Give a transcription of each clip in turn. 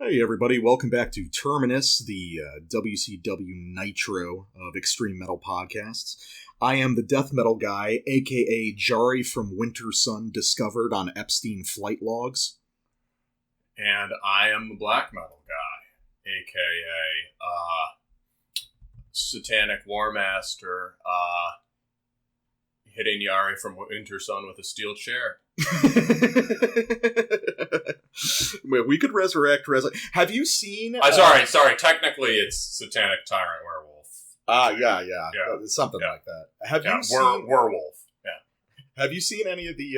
Hey everybody, welcome back to Terminus, the WCW Nitro of extreme metal podcasts. I am the death metal guy, aka Jari from Winter Sun, discovered on Epstein flight logs. And I am the black metal guy, aka Satanic War Master, hitting Yari from Winter Sun with a steel chair. We could resurrect. Have you seen? Sorry. Technically, it's Satanic Tyrant Werewolf. Yeah. Something like that. Have you seen werewolf? Yeah. Have you seen any of the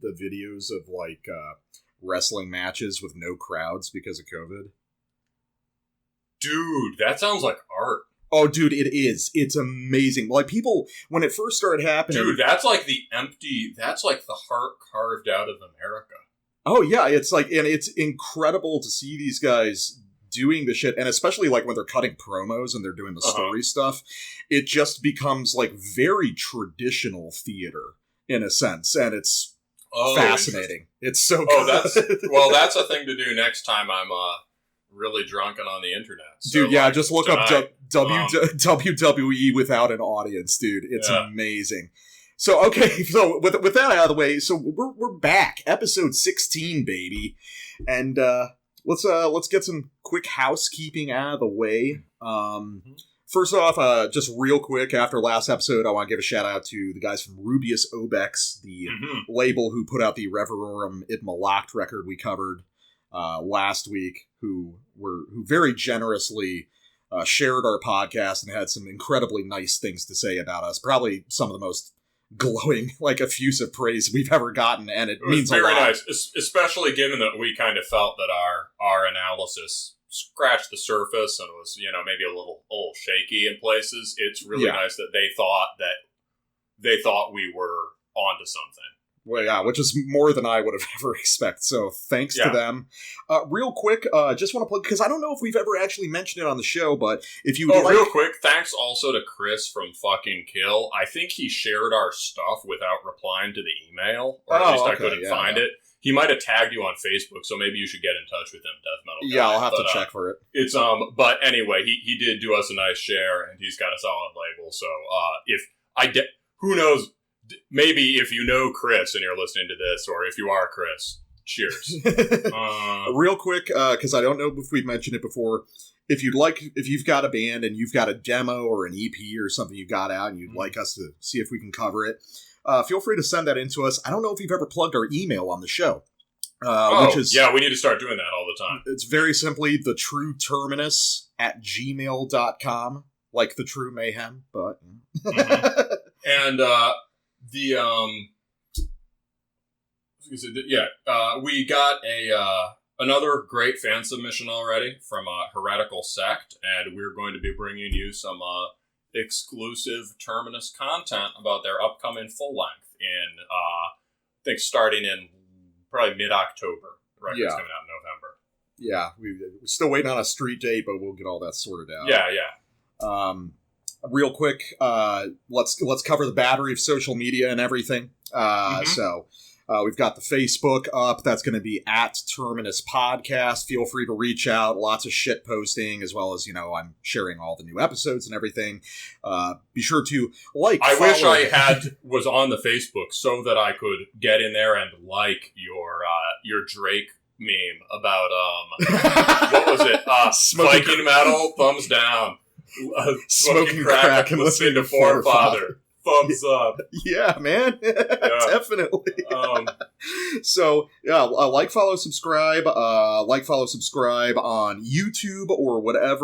videos of like wrestling matches with no crowds because of COVID? Dude, that sounds like art. Oh, dude, it is. It's amazing. Like, people, when it first started happening... Dude, that's like the heart carved out of America. Oh, yeah, it's like, and it's incredible to see these guys doing the shit, and especially, like, when they're cutting promos and they're doing the story stuff, it just becomes, like, very traditional theater, in a sense, and it's fascinating. It's so good. That's a thing to do next time I'm, really drunk and on the internet. So, dude, yeah, like, just look tonight, up WWE without an audience, dude. It's amazing. So, okay, so with that out of the way, so we're back, episode 16, baby, and let's get some quick housekeeping out of the way. First off, just real quick, after last episode, I want to give a shout out to the guys from Rubius Obex, the label who put out the Reverum It Malakt record we covered last week, who very generously shared our podcast and had some incredibly nice things to say about us. Probably some of the most glowing, like, effusive praise we've ever gotten, and it means a lot. Very nice, especially given that we kind of felt that our analysis scratched the surface and was, maybe a little shaky in places. It's really nice that they thought we were onto something. Well, yeah, which is more than I would have ever expected, so thanks to them. Real quick, just want to plug, because I don't know if we've ever actually mentioned it on the show, but if you real quick, thanks also to Chris from Fucking Kill. I think he shared our stuff without replying to the email, or at least I couldn't find it. He might have tagged you on Facebook, so maybe you should get in touch with him, Death Metal Guy. Yeah, I'll have to check for it. It's but anyway, he did do us a nice share, and he's got a solid label, so who knows, maybe if you know Chris and you're listening to this, or if you are Chris, cheers. Real quick, because I don't know if we've mentioned it before, if you've got a band and you've got a demo or an EP or something you've got out and you'd like us to see if we can cover it, feel free to send that in to us. I don't know if you've ever plugged our email on the show. Which is, we need to start doing that all the time. It's very simply thetrueterminus@gmail.com, like the true mayhem, but... And, we got another great fan submission already from Heretical Sect, and we're going to be bringing you some exclusive Terminus content about their upcoming full length in I think starting in probably mid-October. Right, it's coming out in November. Yeah, we're still waiting on a street date, but we'll get all that sorted out. Yeah. Real quick, let's cover the battery of social media and everything. So we've got the Facebook up. That's going to be @Terminus Podcast. Feel free to reach out. Lots of shit posting, as well as, I'm sharing all the new episodes and everything. Be sure to wish I was on the Facebook so that I could get in there and like your Drake meme about what was it? Viking metal, thumbs down. Smoking crack and listening to Forefather. Thumbs up. Yeah, man. Definitely. So, follow, subscribe. Follow, subscribe on YouTube or whatever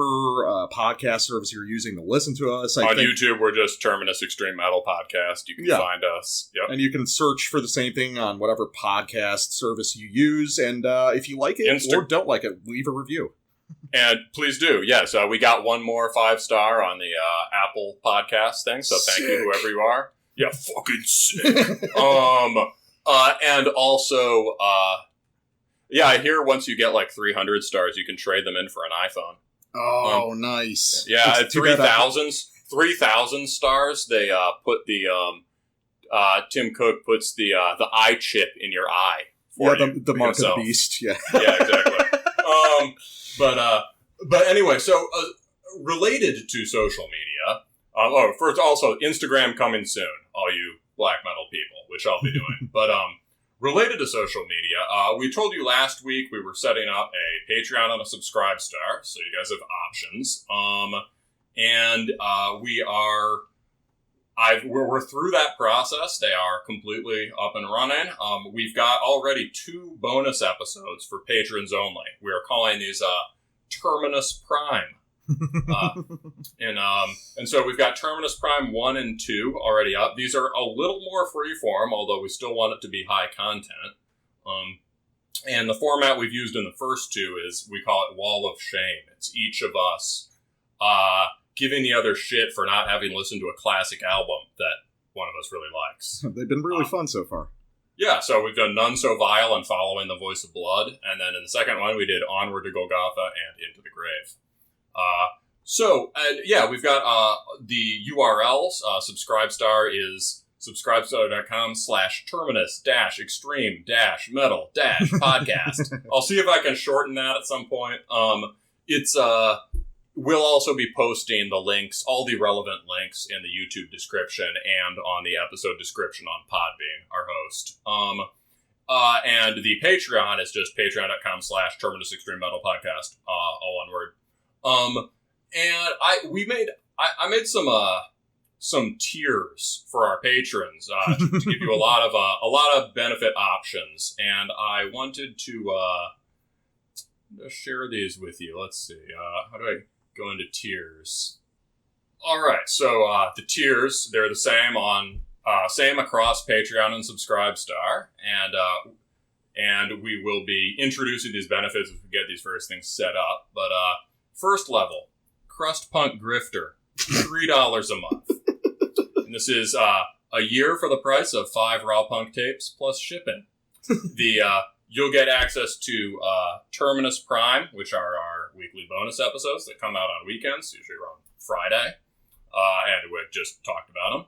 podcast service you're using to listen to us. On YouTube, we're just Terminus Extreme Metal Podcast. You can find us. Yep. And you can search for the same thing on whatever podcast service you use. And if you like it or don't like it, leave a review. And please do, yes. We got one more 5-star on the Apple podcast thing, so thank you, whoever you are. Yeah, fucking sick. And also, I hear once you get like 300 stars, you can trade them in for an iPhone. Oh, nice. Yeah, 3,000 stars. They put the Tim Cook puts the eye chip in your eye. The mark of the beast. Yeah. Yeah, exactly. But anyway, so related to social media. First, also Instagram coming soon. All you black metal people, which I'll be doing. But related to social media, we told you last week we were setting up a Patreon and a Subscribestar, so you guys have options. We're through that process. They are completely up and running. We've got already 2 bonus episodes for patrons only. We are calling these Terminus Prime. And so we've got Terminus Prime 1 and 2 already up. These are a little more freeform, although we still want it to be high content. And the format we've used in the first 2 is, we call it Wall of Shame. It's each of us giving the other shit for not having listened to a classic album that one of us really likes. They've been really fun so far. Yeah, so we've done None So Vile and Following the Voice of Blood. And then in the second one, we did Onward to Golgotha and Into the Grave. We've got the URLs. Subscribestar is subscribestar.com/terminus-extreme-metal-podcast. I'll see if I can shorten that at some point. We'll also be posting the links, all the relevant links in the YouTube description and on the episode description on Podbean, our host. And the Patreon is just patreon.com/terminus-extreme-metal-podcast, all one word. And I made some tiers for our patrons to give you a lot of benefit options, and I wanted to share these with you. Let's see, how do I go into tiers? All right, so the tiers, they're the same same across Patreon and Subscribestar, and we will be introducing these benefits as we get these various things set up. But first level, Crust Punk Grifter, $3 a month. And this is a year for the price of 5 Raw Punk tapes plus shipping. You'll get access to Terminus Prime, which are our weekly bonus episodes that come out on weekends, usually around Friday. And we just talked about them.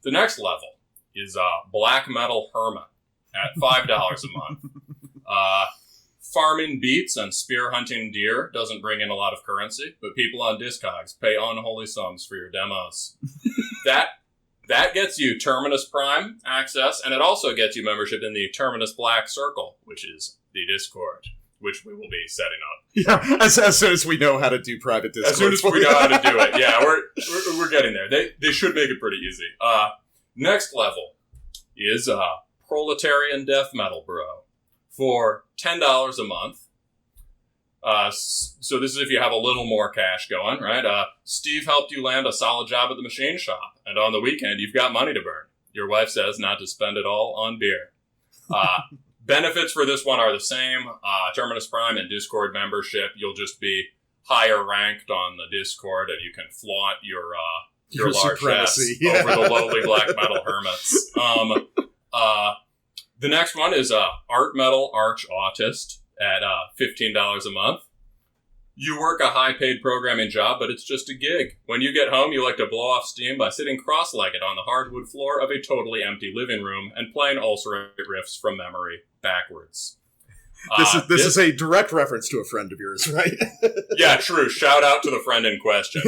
The next level is Black Metal Hermit at $5 a month. Farming beets and spear hunting deer doesn't bring in a lot of currency, but people on Discogs pay unholy sums for your demos. That gets you Terminus Prime access, and it also gets you membership in the Terminus Black Circle, which is the Discord, which we will be setting up. Yeah, as soon as we know how to do private Discord. As soon as we know how to do it. Yeah, we're getting there. They should make it pretty easy. Next level is Proletarian Death Metal Bro for $10 a month. So this is if you have a little more cash going, right? Steve helped you land a solid job at the machine shop, and on the weekend, you've got money to burn. Your wife says not to spend it all on beer. Benefits for this one are the same. Terminus Prime and Discord membership. You'll just be higher ranked on the Discord, and you can flaunt your largesse over the lowly black metal hermits. The next one is Art Metal Arch Autist at $15 a month. You work a high-paid programming job, but it's just a gig. When you get home, you like to blow off steam by sitting cross-legged on the hardwood floor of a totally empty living room and playing ulcerate riffs from memory backwards. This is a direct reference to a friend of yours, right? Yeah, true. Shout out to the friend in question.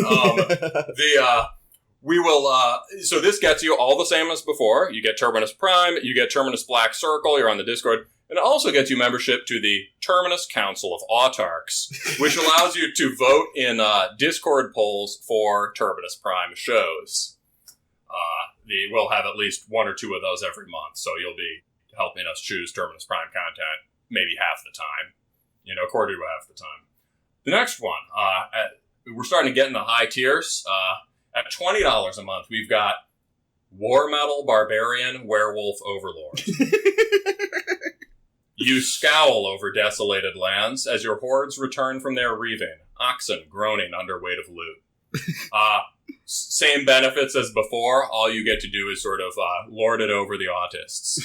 So this gets you all the same as before. You get Terminus Prime, you get Terminus Black Circle, you're on the Discord, and it also gets you membership to the Terminus Council of Autarchs, which allows you to vote in Discord polls for Terminus Prime shows. We'll have at least 1 or 2 of those every month, so you'll be helping us choose Terminus Prime content maybe half the time, a quarter to half the time. The next one, we're starting to get in the high tiers. At $20 a month, we've got War Metal Barbarian Werewolf Overlord. You scowl over desolated lands as your hordes return from their reaving, oxen groaning under weight of loot. Same benefits as before. All you get to do is sort of lord it over the autists.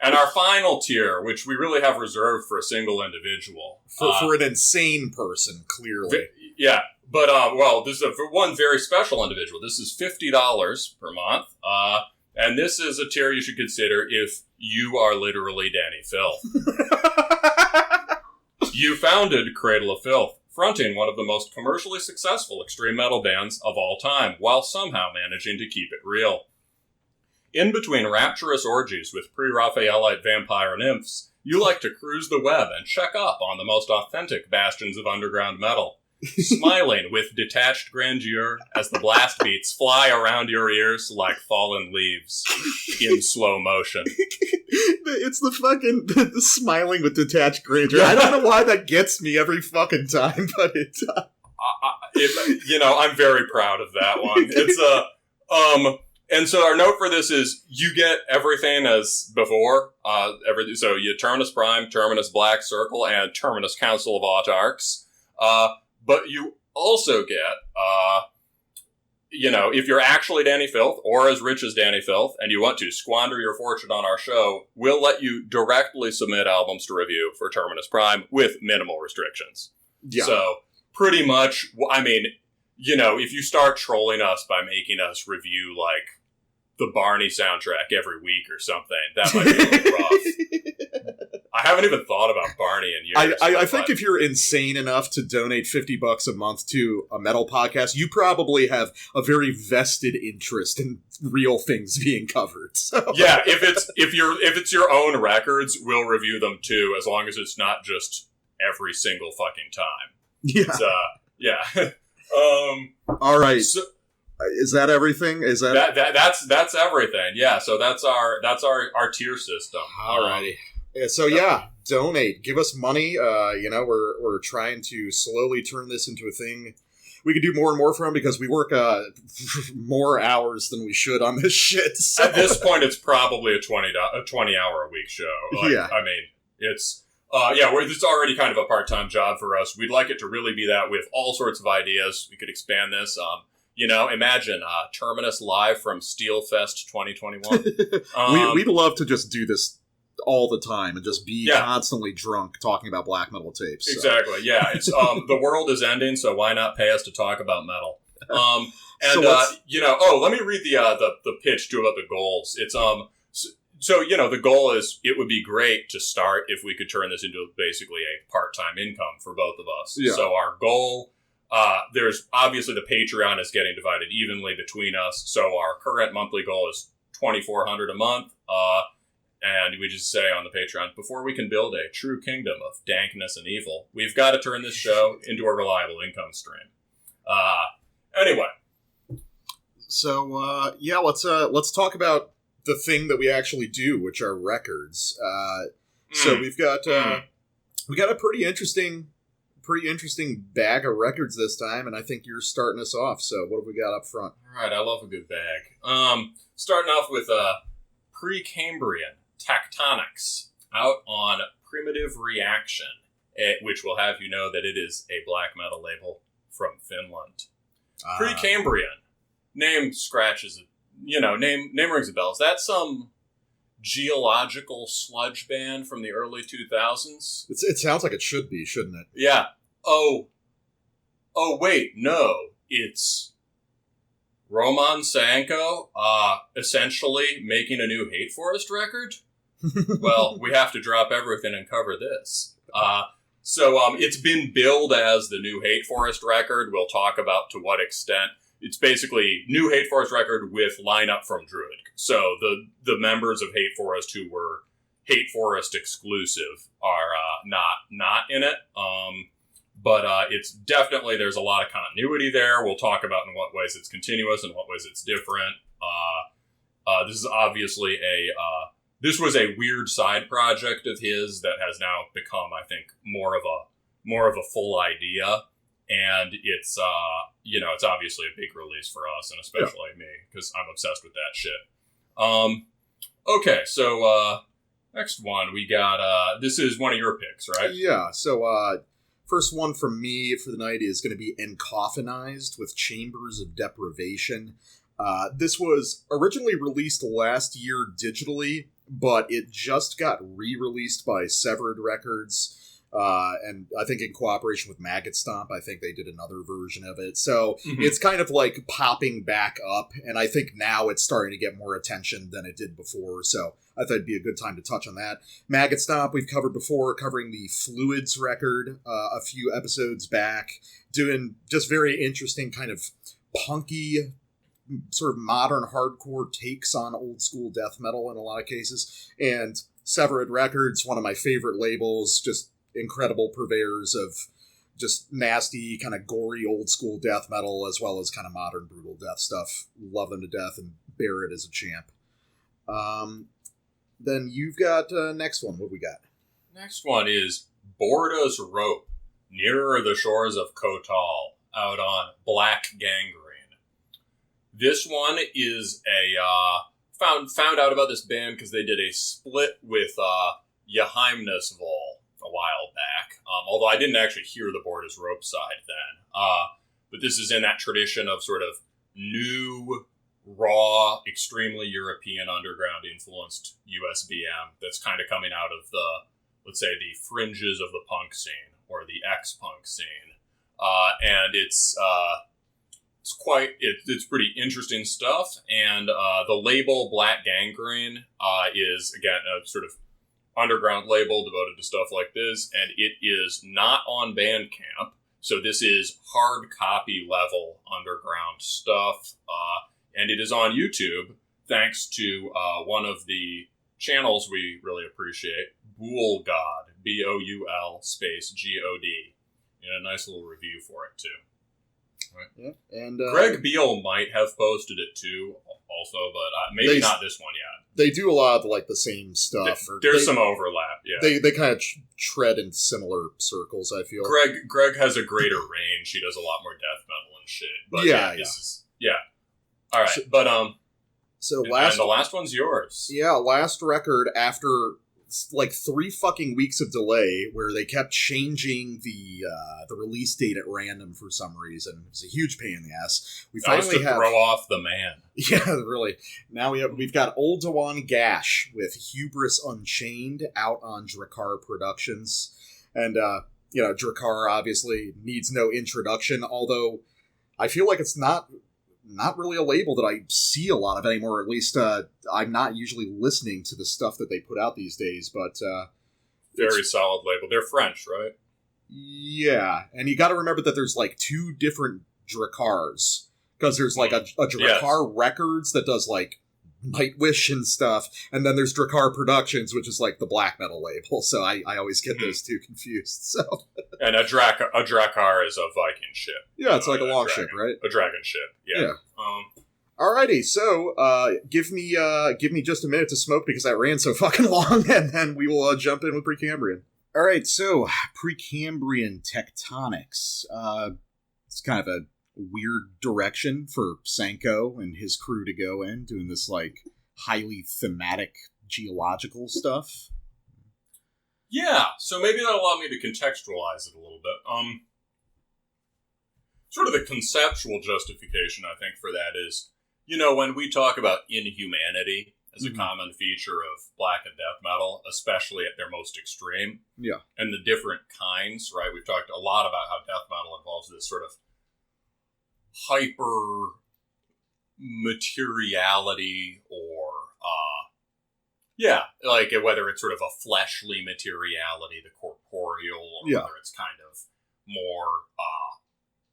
And our final tier, which we really have reserved for a single individual. For an insane person, clearly. Yeah. But, this is for one very special individual. This is $50 per month. And this is a tier you should consider if you are literally Danny Phil. You founded Cradle of Filth, fronting one of the most commercially successful extreme metal bands of all time, while somehow managing to keep it real. In between rapturous orgies with pre-Raphaelite vampire nymphs, you like to cruise the web and check up on the most authentic bastions of underground metal, smiling with detached grandeur as the blast beats fly around your ears like fallen leaves in slow motion. It's the smiling with detached grandeur. I don't know why that gets me every fucking time, but it I'm very proud of that one. It's and so our note for this is you get everything as before. So you Terminus Prime, Terminus Black Circle, and Terminus Council of Autarchs. But you also get, if you're actually Danny Filth or as rich as Danny Filth and you want to squander your fortune on our show, we'll let you directly submit albums to review for Terminus Prime with minimal restrictions. Yeah. So pretty much, I mean, if you start trolling us by making us review like the Barney soundtrack every week or something, that might be a little rough. I haven't even thought about Barney in years. I think if you're insane enough to donate $50 a month to a metal podcast, you probably have a very vested interest in real things being covered. So. Yeah, if it's your own records, we'll review them too, as long as it's not just every single fucking time. Yeah. Yeah. All right. So, is that everything? Is that's everything? Yeah. So that's our tier system. Alrighty. So donate. Give us money. We're trying to slowly turn this into a thing we could do more and more from because we work more hours than we should on this shit. So. At this point, it's probably a 20-hour a week show. Yeah. I mean, it's it's already kind of a part-time job for us. We'd like it to really be that with all sorts of ideas. We could expand this. Imagine Terminus live from Steelfest 2021. We'd love to just do this all the time and just be constantly drunk talking about black metal tapes. So. Exactly. Yeah. It's the world is ending, so why not pay us to talk about metal? Let me read the pitch too about the goals. It's the goal is it would be great to start if we could turn this into basically a part-time income for both of us. Yeah. So our goal. There's obviously the Patreon is getting divided evenly between us. So our current monthly goal is $2,400 a month. And we just say on the Patreon, before we can build a true kingdom of dankness and evil, we've got to turn this show into a reliable income stream. Anyway. So, let's talk about the thing that we actually do, which are records. So we've got a pretty interesting bag of records this time, and I think you're starting us off. So what have we got up front? All right, I love a good bag. Starting off with Precambrian Tectonics out on Primitive Reaction, which will have you know that it is a black metal label from Finland. Precambrian name scratches, name rings a bell. Is that some geological sludge band from the early 2000s? It sounds like it should be, shouldn't it? Yeah. Oh, wait, no. It's Roman Saenko, essentially making a new Hate Forest record? Well, we have to drop everything and cover this. It's been billed as the new Hate Forest record. We'll talk about to what extent. It's basically new Hate Forest record with lineup from Druid. So the members of Hate Forest who were Hate Forest exclusive are not in it. But it's definitely, there's a lot of continuity there. We'll talk about in what ways it's continuous and what ways it's different. This is obviously this was a weird side project of his that has now become, I think, more of a full idea. And it's, it's obviously a big release for us, and especially me, because I'm obsessed with that shit. Okay, so next one, we got, this is one of your picks, right? Yeah, so first one from me for the night is going to be Encoffinized with Chambers of Deprivation. This was originally released last year digitally, but it just got re-released by Severed Records And I think in cooperation with Maggot Stomp, I think they did another version of it. So it's kind of like popping back up, and I think now it's starting to get more attention than it did before, so I thought it'd be a good time to touch on that. Maggot Stomp, we've covered before, covering the Fluids record a few episodes back, doing just very interesting kind of punky, sort of modern hardcore takes on old school death metal in a lot of cases. And Sevared Records, one of my favorite labels, just incredible purveyors of just nasty, kind of gory old school death metal, as well as kind of modern brutal death stuff. Love them to death, and Barrett is a champ. Then you've got next one. What we got? Next one is Borda's Rope, Nearer the Shores of Kothal, out on Black Gangrene. This one is a found out about this band because they did a split with Geheimnisvoll a while back. Although I didn't actually hear the Borda's Rope side then. But this is in that tradition of sort of new, raw, extremely European underground influenced USBM that's kind of coming out of the, let's say, the fringes of the punk scene or the ex-punk scene. And it's pretty interesting stuff. And the label Black Gangrene is, again, a sort of underground label devoted to stuff like this, and it is not on Bandcamp, so this is hard copy level underground stuff, and it is on YouTube thanks to one of the channels we really appreciate, Boul God, Boul space God, and a nice little review for it too. Right. Yeah, and Greg Beal might have posted it too, also, but maybe not this one yet. They do a lot of like the same stuff. There's some overlap. Yeah, they kind of tread in similar circles. I feel Greg has a greater range. He does a lot more death metal and shit. But yeah. All right, so the last one's yours. Yeah, last record after like 3 fucking weeks of delay, where they kept changing the release date at random for some reason. It was a huge pain in the ass. We finally have throw off the man. Yeah, really. Now we've got Oldowan Gash with Hubris Unchained out on Drakkar Productions, and Drakkar obviously needs no introduction. Although I feel like it's not really a label that I see a lot of anymore. At least I'm not usually listening to the stuff that they put out these days, but very solid label. They're French, right? Yeah, and you got to remember that there's like 2 different Drakkars, because there's like a Drakkar Records that does like Nightwish and stuff, and then there's Drakkar Productions, which is like the black metal label. So I always get those 2 confused. So and a Drakkar is a Viking ship. Yeah, it's like a long ship, right? A dragon ship. Yeah. Alrighty, so give me just a minute to smoke because that ran so fucking long, and then we will jump in with Precambrian. All right, so Precambrian Tectonics. It's kind of a weird direction for Saenko and his crew to go in, doing this like highly thematic geological stuff. Yeah, so maybe that'll allow me to contextualize it a little bit. Sort of the conceptual justification, I think, for that is, when we talk about inhumanity as a common feature of black and death metal, especially at their most extreme, and the different kinds, right? We've talked a lot about how death metal involves this sort of hyper materiality or like whether it's sort of a fleshly materiality, the corporeal, or whether it's kind of more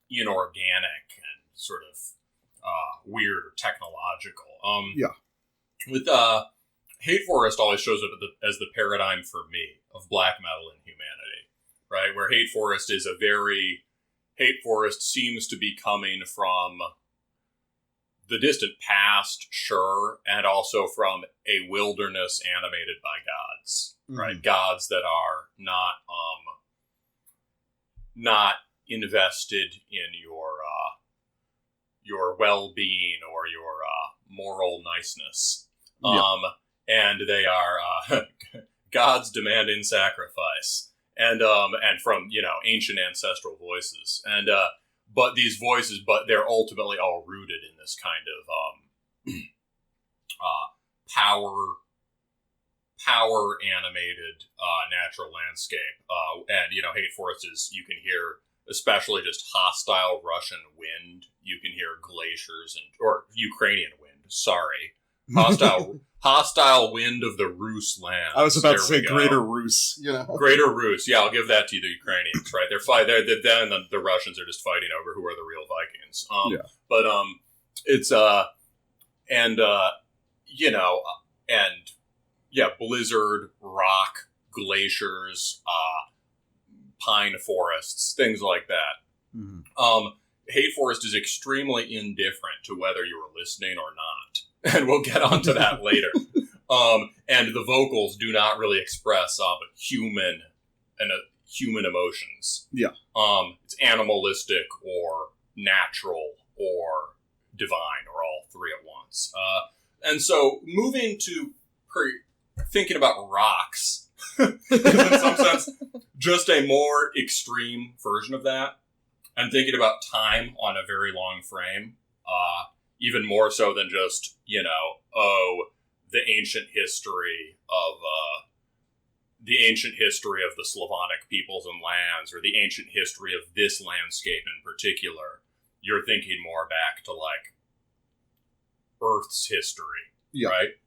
inorganic and sort of weird or technological. With Hate Forest always shows up as the paradigm for me of black metal and humanity, right? Where Hate Forest seems to be coming from the distant past, sure, and also from a wilderness animated by gods, right? Gods that are not invested in your well-being or your moral niceness, and they are gods demanding sacrifice, and from ancient ancestral voices, and but these voices, they're ultimately all rooted in this kind of power animated natural landscape. And, Hate Forest is, you can hear, especially just hostile Russian wind. You can hear glaciers or Ukrainian wind, sorry. Hostile wind of the Rus land. I was about to say Greater Rus. Greater Rus. Yeah, I'll give that to the Ukrainians, right? They're then the Russians are just fighting over who are the real Vikings. But it's blizzard, rock, glaciers, pine forests, things like that. Mm-hmm. Hate Forest is extremely indifferent to whether you are listening or not. And we'll get onto that later. And the vocals do not really express human emotions. Yeah. It's animalistic or natural or divine or all three at once. And so moving to thinking about rocks is in some sense just a more extreme version of that. And thinking about time on a very long frame. Even more so than just, the ancient history of the Slavonic peoples and lands, or the ancient history of this landscape in particular. You're thinking more back to Earth's history, right?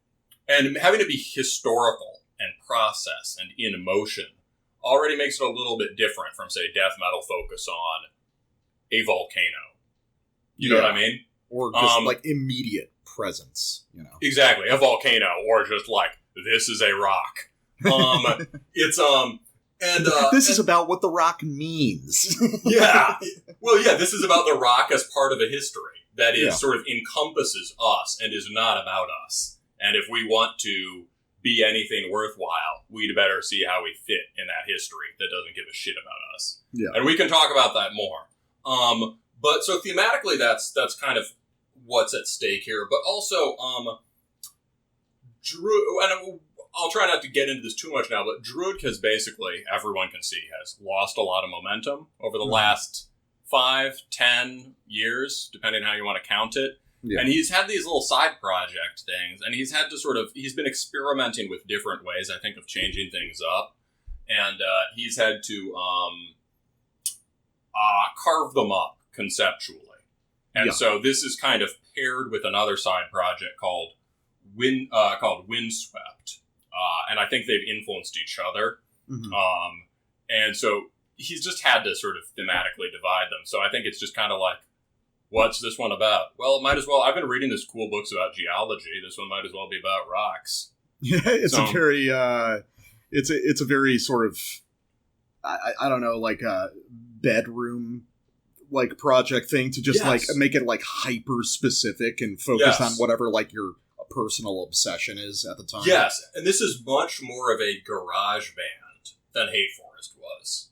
And having to be historical and process and in motion already makes it a little bit different from, say, death metal focus on a volcano. You know what I mean? Or just immediate presence, Exactly, a volcano, or just this is a rock. This is about what the rock means. Yeah. Well, yeah, this is about the rock as part of a history that is sort of encompasses us and is not about us. And if we want to be anything worthwhile, we'd better see how we fit in that history that doesn't give a shit about us. Yeah. And we can talk about that more. But so thematically, that's kind of what's at stake here. But also, I'll try not to get into this too much now, but Druid has basically, everyone can see, has lost a lot of momentum over the last 5-10 years, depending on how you want to count it. Yeah. And he's had these little side project things, and he's had to he's been experimenting with different ways, I think, of changing things up. And he's had to carve them up conceptually. And so this is kind of paired with another side project called Windswept. And I think they've influenced each other. Mm-hmm. And so he's just had to sort of thematically divide them. So I think it's just kind of what's this one about? Well, it might as well. I've been reading this cool books about geology. This one might as well be about rocks. Yeah, it's a very, it's a very sort of, I don't know, a bedroom project thing to just make it hyper specific and focus on whatever your personal obsession is at the time. Yes, and this is much more of a garage band than Hate Forest was.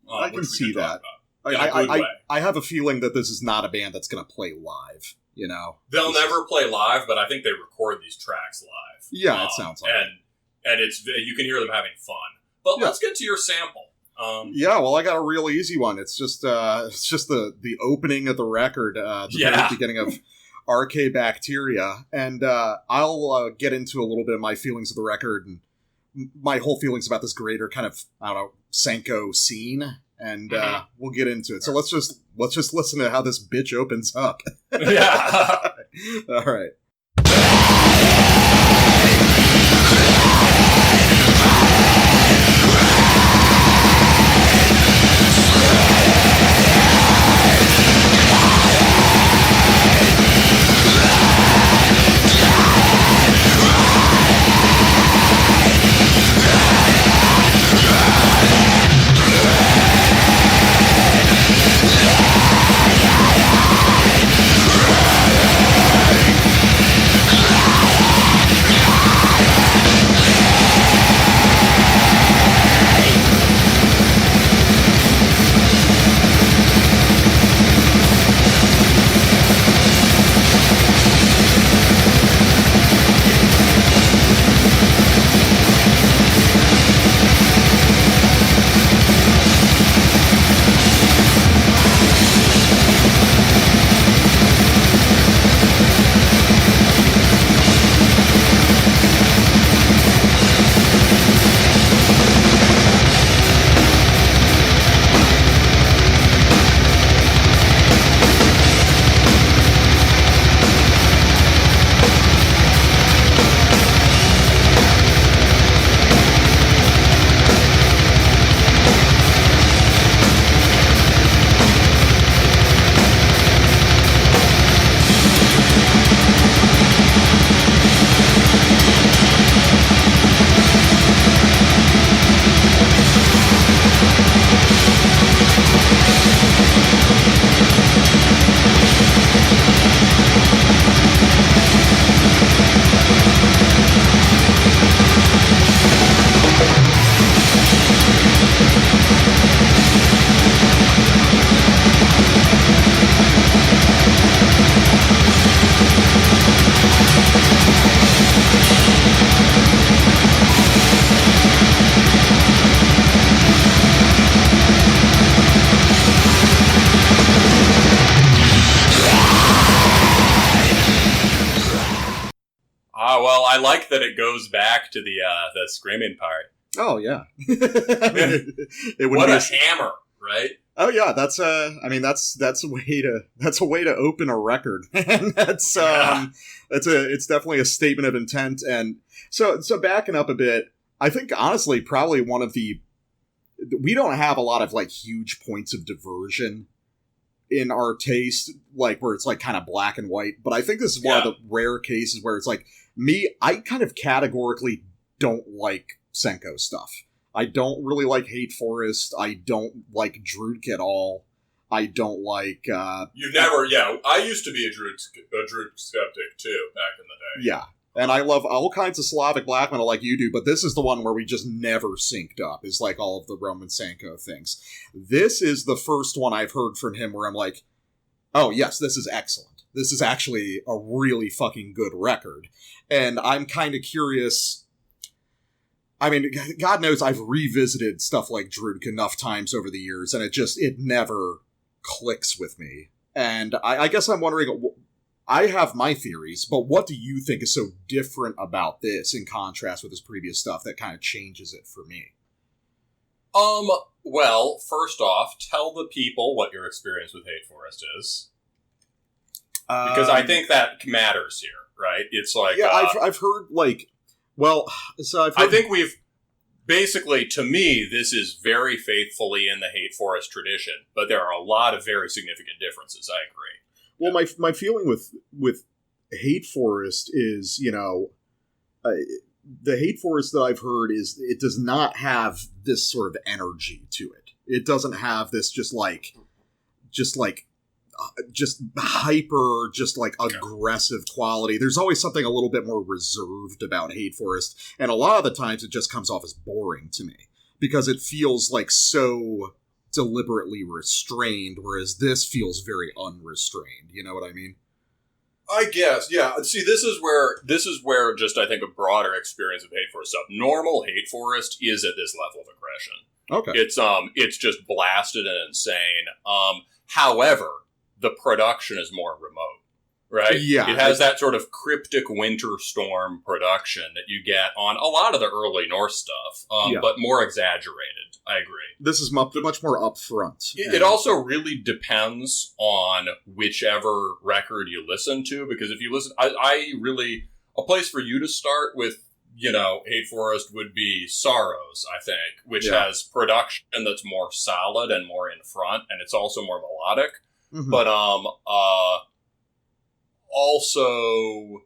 I can see that. I have a feeling that this is not a band that's going to play live. They'll never play live, but I think they record these tracks live. Yeah, it sounds like it. And you can hear them having fun. But let's get to your sample. Well, I got a real easy one. It's just the opening of the record, the very beginning of RK Bacteria, and I'll get into a little bit of my feelings of the record and my whole feelings about this greater kind of, I don't know, Saenko scene, and we'll get into it. So let's just listen to how this bitch opens up. Yeah. All right. I like that it goes back to the screaming part. Oh yeah. It would what be a hammer, right? Oh yeah, that's that's a way to open a record. And it's definitely a statement of intent. And so backing up a bit, I think honestly probably one of we don't have a lot of like huge points of diversion in our taste, like where it's like kind of black and white, but I think this is one of the rare cases where it's like I kind of categorically don't like Saenko stuff. I don't really like Hate Forest. I don't like Druid at all. I don't like... You've never... Yeah, I used to be a Druid skeptic, too, back in the day. Yeah, and I love all kinds of Slavic black metal like you do, but this is the one where we just never synced up, is like all of the Roman Saenko things. This is the first one I've heard from him where I'm like, oh, yes, this is excellent. This is actually a really fucking good record. And I'm kind of curious... I mean, God knows I've revisited stuff like Druid enough times over the years, and it never clicks with me. And I guess I'm wondering, I have my theories, but what do you think is so different about this in contrast with his previous stuff that kind of changes it for me? Well, first off, tell the people what your experience with Hate Forest is. Because I think that matters here, right? It's like... Yeah, I've heard, like... Well, so I think we've basically, to me, this is very faithfully in the Hate Forest tradition, but there are a lot of very significant differences. I agree. Well, my feeling with Hate Forest is, the Hate Forest that I've heard is it does not have this sort of energy to it. It doesn't have this just hyper, aggressive quality. There's always something a little bit more reserved about Hate Forest, and a lot of the times it just comes off as boring to me, because it feels like so deliberately restrained, whereas this feels very unrestrained. You know what I mean? I guess, yeah. See, this is where just, I think, a broader experience of Hate Forest stuff. Normal Hate Forest is at this level of aggression. Okay. It's just blasted and insane. However, the production is more remote, right? Yeah. It has that sort of cryptic winter storm production that you get on a lot of the early Norse stuff, but more exaggerated. I agree. This is much more upfront. It also really depends on whichever record you listen to, because if you listen, a place for you to start with, Hate Forest would be Sorrows, I think, which has production that's more solid and more in front, and it's also more melodic. Mm-hmm. But also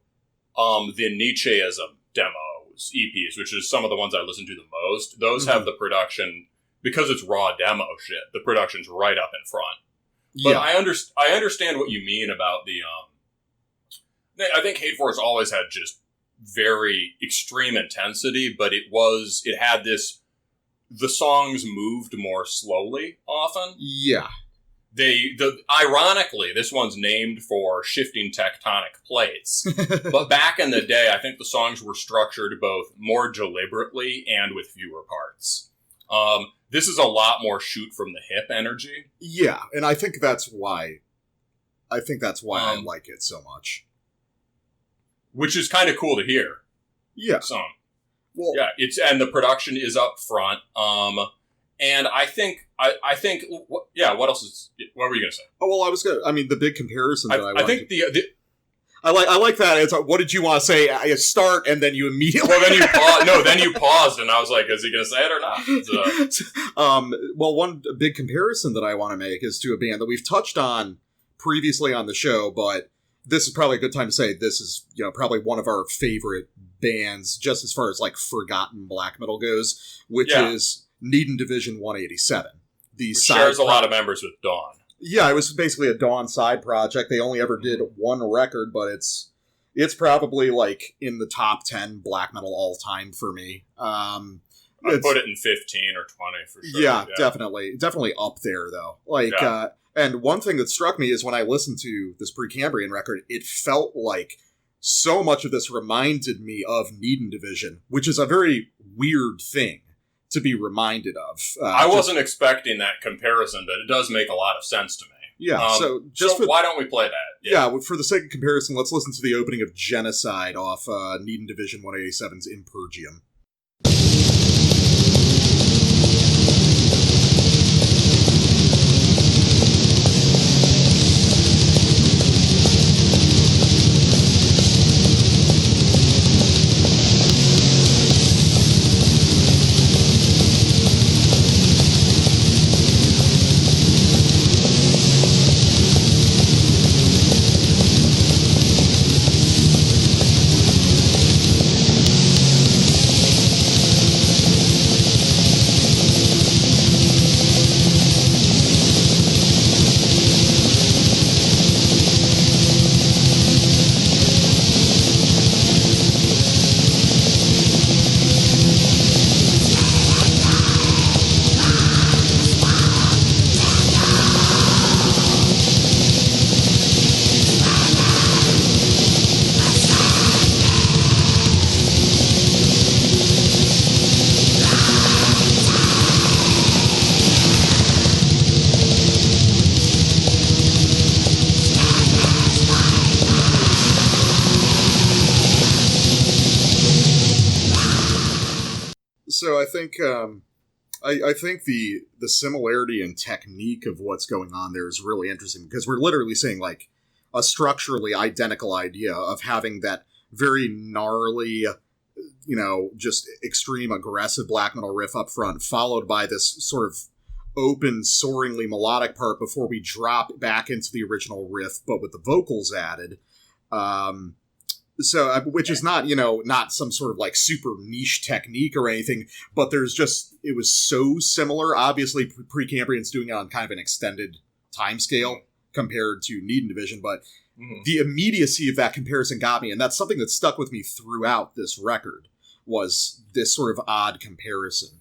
the Nietzscheism demos, EPs, which is some of the ones I listen to the most, those have the production, because it's raw demo shit, the production's right up in front. But I understand what you mean about the... I think Hate Force always had just very extreme intensity, but it had this... The songs moved more slowly, often. Yeah. Ironically, this one's named for shifting tectonic plates. But back in the day, I think the songs were structured both more deliberately and with fewer parts. This is a lot more shoot from the hip energy. Yeah, and I think that's why I like it so much. Which is kind of cool to hear. Yeah. Well, yeah, and the production is up front. And I think, what else what were you going to say? Oh, well, the big comparison that I think I like that. It's what did you want to say? I start, and then you immediately... Well, then you paused. No, then you paused, and I was like, is he going to say it or not? Well, one big comparison that I want to make is to a band that we've touched on previously on the show, but this is probably a good time to say this is, probably one of our favorite bands, just as far as, forgotten black metal goes, which is NYDM Division 187. Which shares a lot of members with Dawn. Yeah, it was basically a Dawn side project. They only ever did one record, but it's probably in the top 10 black metal all time for me. I'd put it in 15 or 20 for sure. Yeah, definitely up there though. And one thing that struck me is when I listened to this Precambrian record, it felt like so much of this reminded me of NYDM Division, which is a very weird thing to be reminded of. I wasn't expecting that comparison, but it does make a lot of sense to me. Yeah, so why don't we play that? Yeah, for the sake of comparison, let's listen to the opening of Genocide off Needham Division 187's Impergium. So I think I think the similarity in technique of what's going on there is really interesting, because we're literally seeing like a structurally identical idea of having that very gnarly, just extreme aggressive black metal riff up front, followed by this sort of open, soaringly melodic part before we drop back into the original riff, but with the vocals added. So, which is not, not some sort of like super niche technique or anything, but it was so similar. Obviously, Precambrian's doing it on kind of an extended time scale compared to Needham Division, but the immediacy of that comparison got me, and that's something that stuck with me throughout this record, was this sort of odd comparison.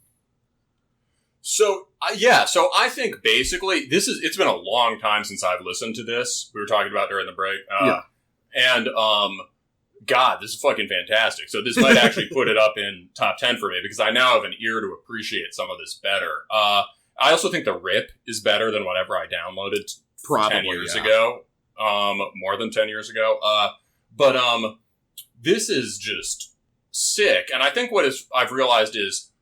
So I think basically it's been a long time since I've listened to this. We were talking about during the break. And, God, this is fucking fantastic. So this might actually put it up in top 10 for me, because I now have an ear to appreciate some of this better. I also think the rip is better than whatever I downloaded 10 years ago. More than 10 years ago. But this is just sick. And I think I've realized is,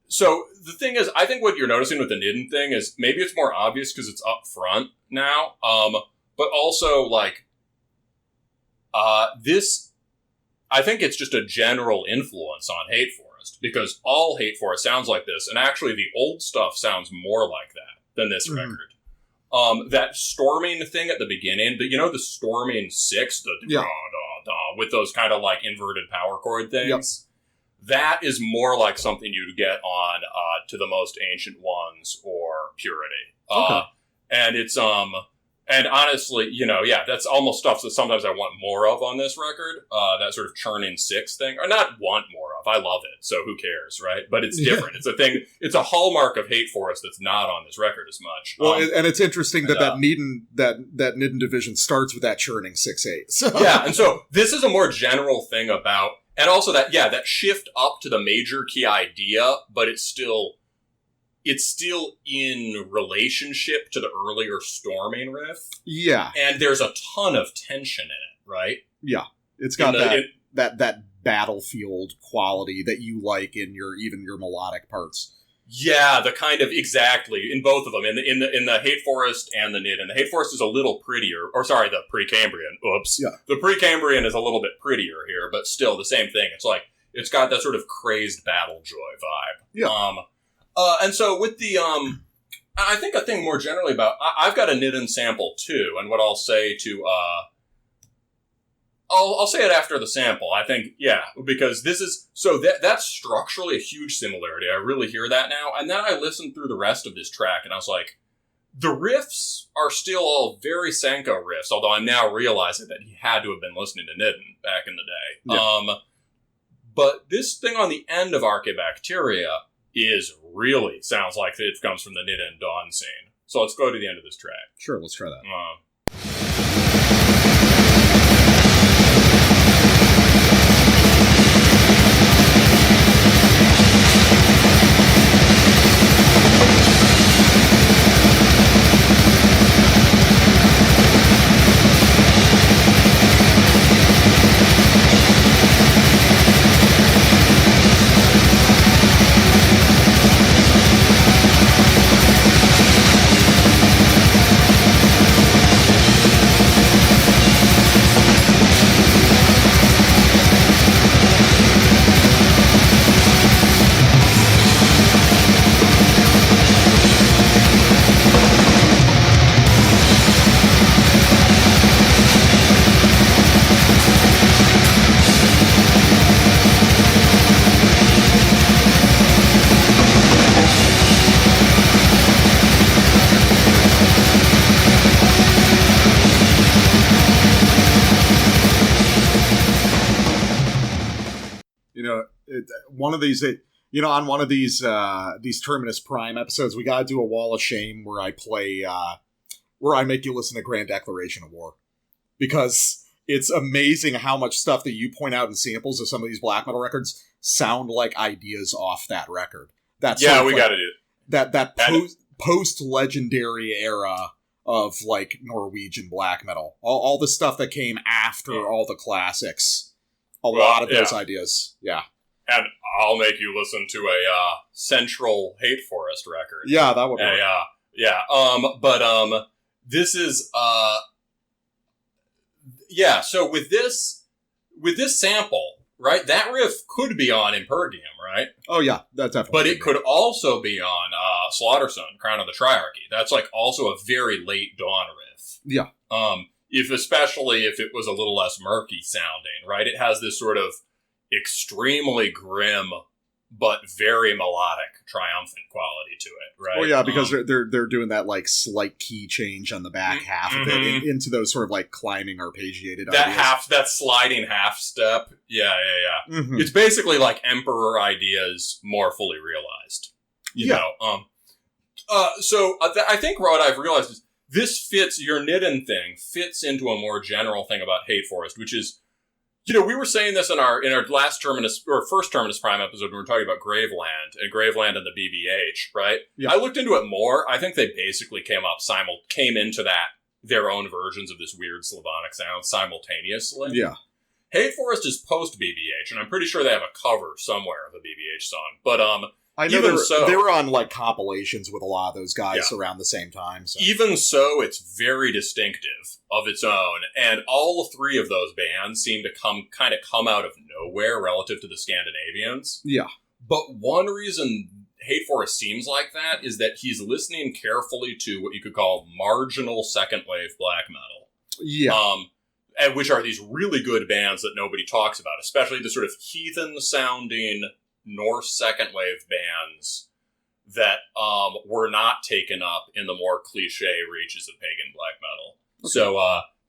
so the thing is, I think what you're noticing with the Nidden thing is maybe it's more obvious because it's up front now. But also like, I think it's just a general influence on Hate Forest, because all Hate Forest sounds like this, and actually the old stuff sounds more like that than this record. That storming thing at the beginning, the storming six, with those kind of like inverted power chord things, that is more like something you'd get on To the Most Ancient Ones or Purity. And it's and honestly, that's almost stuff that sometimes I want more of on this record. That sort of churning six thing. Or not want more of. I love it, so who cares, right? But it's different. It's a thing. It's a hallmark of Hate Forest that's not on this record as much. Well, and it's interesting that Nidden Division starts with that churning 6/8. So. Yeah, and so this is a more general thing about, and also that shift up to the major key idea, but it's still in relationship to the earlier storming riff. Yeah. And there's a ton of tension in it, right? Yeah. It's got that battlefield quality that you like in your melodic parts. Yeah, the kind of, exactly, in both of them. In the Hate Forest and the Nid. And the Hate Forest is a little prettier, the Precambrian. Oops. Yeah. The Precambrian is a little bit prettier here, but still the same thing. It's like, it's got that sort of crazed battle joy vibe. Yeah. And so with the, I think a thing more generally about, I've got a Nidden sample too, and what I'll say to, I'll say it after the sample. I think, because this is, so that's structurally a huge similarity. I really hear that now. And then I listened through the rest of this track and I was like, the riffs are still all very Saenko riffs, although I'm now realizing that he had to have been listening to Nidden back in the day. Yeah. But this thing on the end of Archibacteria really sounds like it comes from the Nidden Dawn scene. So let's go to the end of this track. Sure, let's try that. one of these, on one of these Terminus Prime episodes, we gotta do a Wall of Shame where I play, where I make you listen to Grand Declaration of War. Because it's amazing how much stuff that you point out in samples of some of these black metal records sound like ideas off that record. That's we gotta do it. That post-legendary era of, like, Norwegian black metal. All the stuff that came after all the classics. A lot of those ideas. Yeah. And I'll make you listen to a Central Hate Forest record. Yeah, that would work. This is so with this sample, right, that riff could be on Impergium, right? Oh yeah, that's definitely. But it could also be on Slaughterstone, Crown of the Triarchy. That's like also a very late dawn riff. Yeah. Especially if it was a little less murky sounding, right? It has this sort of extremely grim but very melodic, triumphant quality to it, right? Oh yeah, because they're doing that like slight key change on the back half of it into those sort of like climbing arpeggiated ideas. That sliding half step. Yeah. Mm-hmm. It's basically like Emperor ideas more fully realized. You know. I think what I've realized is this fits, your Nidden thing fits into a more general thing about Hate Forest, which is, we were saying this in our last Terminus, or first Terminus Prime episode when we were talking about Graveland and the BBH, right? Yeah. I looked into it more. I think they basically came into that, their own versions of this weird Slavonic sound simultaneously. Yeah. Hate Forest is post BBH, and I'm pretty sure they have a cover somewhere of a BBH song. But I know they were on like compilations with a lot of those guys around the same time. So. Even so, it's very distinctive of its own, and all three of those bands seem to come out of nowhere relative to the Scandinavians. Yeah. But one reason Hate Forest seems like that is that he's listening carefully to what you could call marginal second wave black metal. Yeah. And which are these really good bands that nobody talks about, especially the sort of heathen sounding Norse second wave bands that were not taken up in the more cliche reaches of pagan black metal. Okay. So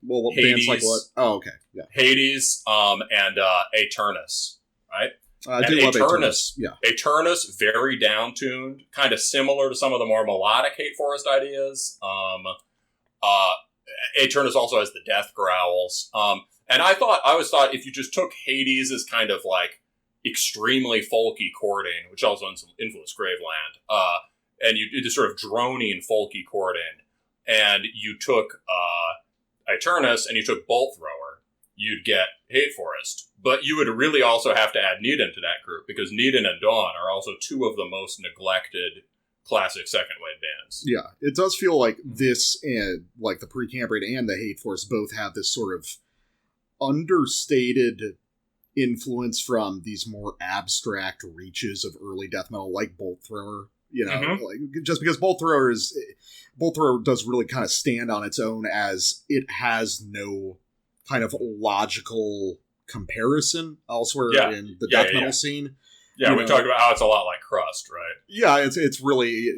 what Hades, bands like what? Oh, okay. Yeah. Hades and Aternus, right? I do love Aternus. Yeah. Aternus, very down-tuned, kind of similar to some of the more melodic Hate Forest ideas. Aternus also has the death growls. And I always thought if you just took Hades as kind of like extremely folky chording, which also influenced Graveland, and you did this sort of droning folky chording, and you took Aternus and you took Bolt Thrower, you'd get Hate Forest. But you would really also have to add Nidden to that group, because Nidden and Dawn are also two of the most neglected classic second wave bands. Yeah, it does feel like this and like the Precambrian and the Hate Force both have this sort of understated influence from these more abstract reaches of early death metal, like Bolt Thrower. Like, just because Bolt Thrower does really kind of stand on its own, as it has no kind of logical comparison elsewhere in the death metal scene. Yeah, we talked about how it's a lot like Crust, right? Yeah, it's really,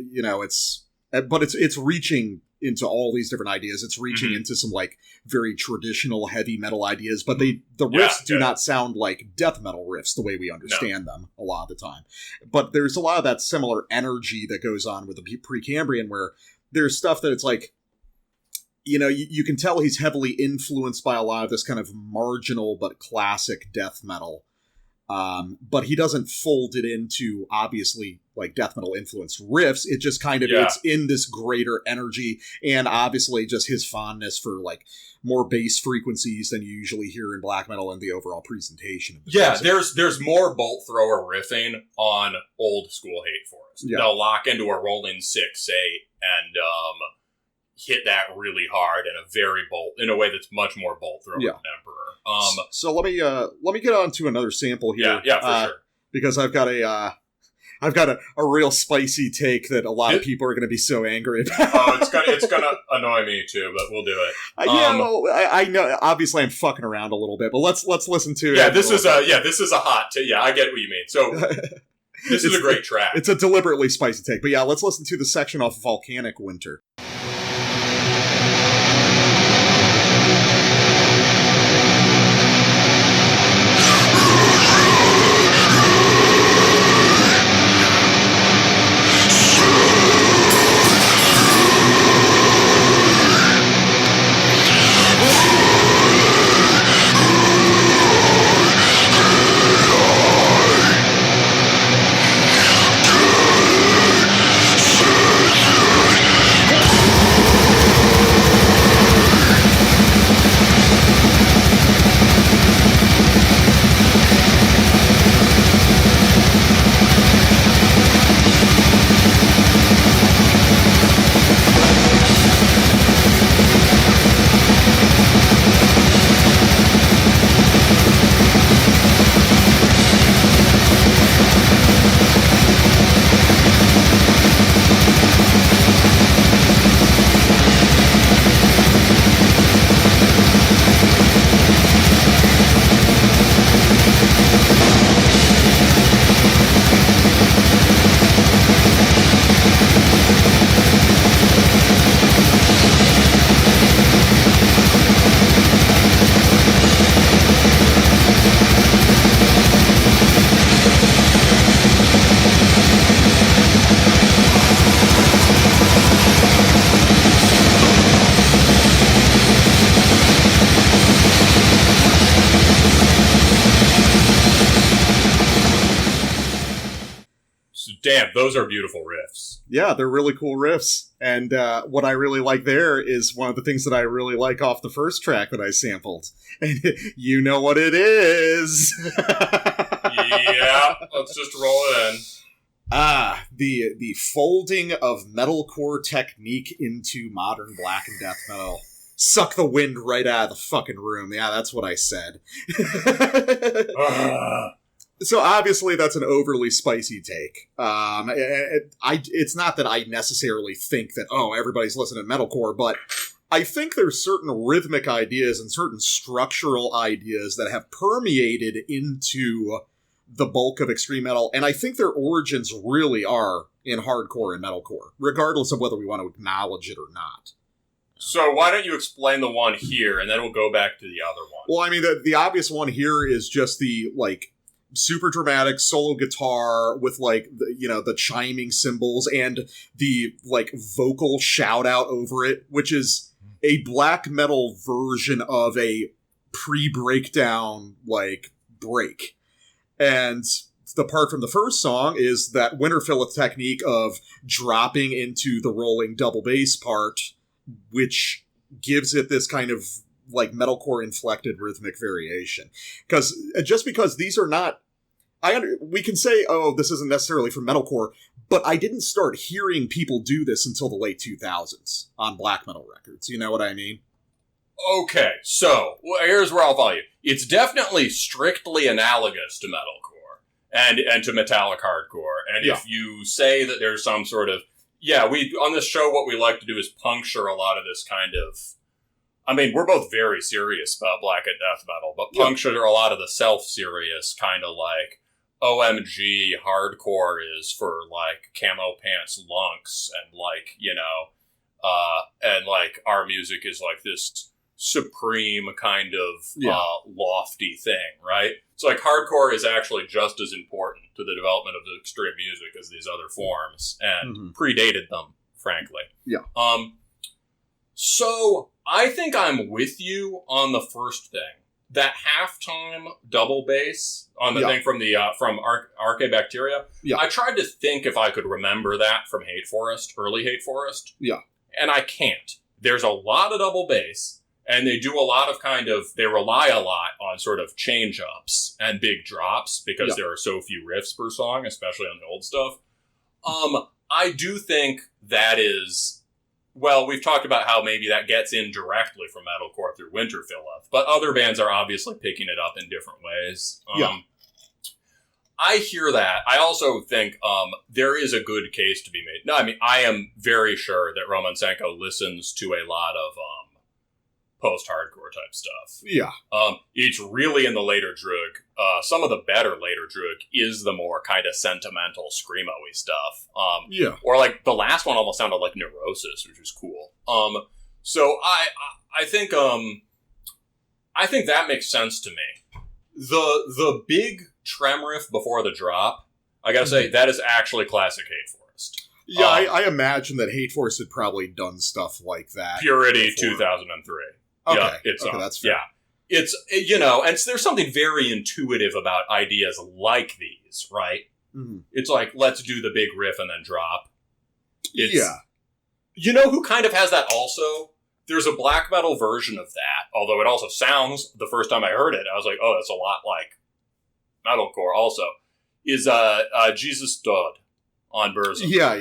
but it's reaching into all these different ideas. It's reaching into some like very traditional heavy metal ideas, but the riffs do not sound like death metal riffs the way we understand them a lot of the time. But there's a lot of that similar energy that goes on with the Precambrian, where there's stuff that it's like, you can tell he's heavily influenced by a lot of this kind of marginal but classic death metal. But he doesn't fold it into, obviously, like death metal influenced riffs. It just kind of, it's in this greater energy, and obviously just his fondness for like more bass frequencies than you usually hear in black metal and the overall presentation of the music. There's more Bolt Thrower riffing on old school Hate Forest. Yeah. They'll lock into a rolling 6/8 and hit that really hard in a way that's much more Bolt Thrower than Emperor. So let me get on to another sample here. Yeah, for sure. Because I've got a real spicy take that a lot of people are going to be so angry about. It's gonna annoy me too, but we'll do it. I know. Obviously, I'm fucking around a little bit, but let's listen to. Yeah, this is a hot take. Yeah, I get what you mean. So this is a great track. It's a deliberately spicy take, but yeah, let's listen to the section off of Volcanic Winter. damn, those are beautiful riffs. Yeah, they're really cool riffs. And what I really like there is one of the things that I really like off the first track that I sampled. And you know what it is. Yeah, let's just roll it in. The folding of metalcore technique into modern black and death metal. Suck the wind right out of the fucking room. Yeah, that's what I said. So obviously that's an overly spicy take. It's not that I necessarily think that, everybody's listening to metalcore, but I think there's certain rhythmic ideas and certain structural ideas that have permeated into the bulk of extreme metal, and I think their origins really are in hardcore and metalcore, regardless of whether we want to acknowledge it or not. So why don't you explain the one here, and then we'll go back to the other one. Well, I mean, the obvious one here is just the, super dramatic solo guitar with, the chiming cymbals and the, vocal shout-out over it, which is a black metal version of a pre-breakdown, break. And the part from the first song is that Winterfilleth technique of dropping into the rolling double bass part, which gives it this kind of metalcore inflected rhythmic variation. Because these are not, we can say, this isn't necessarily from metalcore, but I didn't start hearing people do this until the late 2000s on black metal records. You know what I mean? Okay, so here's where I'll follow you. It's definitely strictly analogous to metalcore and to metallic hardcore. And if you say that there's some sort of, we on this show, what we like to do is puncture a lot of this kind of, I mean, we're both very serious about black and death metal, but puncture a lot of the self-serious kind of OMG hardcore is for camo pants lunks and our music is this supreme kind of lofty thing, right? So hardcore is actually just as important to the development of the extreme music as these other forms, and predated them, frankly. Yeah. So I think I'm with you on the first thing. That halftime double bass on the thing from the from Archaebacteria. Yeah. I tried to think if I could remember that from Hate Forest, early Hate Forest. Yeah. And I can't. There's a lot of double bass. And they do a lot of they rely a lot on sort of change-ups and big drops because there are so few riffs per song, especially on the old stuff. I do think that is, we've talked about how maybe that gets in directly from metalcore through Winterfilleth, but other bands are obviously picking it up in different ways. I hear that. I also think there is a good case to be made. No, I mean, I am very sure that Roman Saenko listens to a lot of post-hardcore type stuff. Yeah. It's really in the later Drug. Some of the better later Drug is the more kind of sentimental, screamo-y stuff. Or the last one almost sounded like Neurosis, which was cool. So I think that makes sense to me. The big trem riff before the drop, I gotta say, that is actually classic Hate Forest. Yeah, I imagine that Hate Forest had probably done stuff like that. Purity before. 2003. Okay, that's fair. Yeah. It's, and there's something very intuitive about ideas like these, right? Mm-hmm. It's let's do the big riff and then drop. You know who kind of has that also? There's a black metal version of that, although it also sounds, the first time I heard it, I was that's a lot like metalcore also, is Jesus Dod on Burzum. Yeah.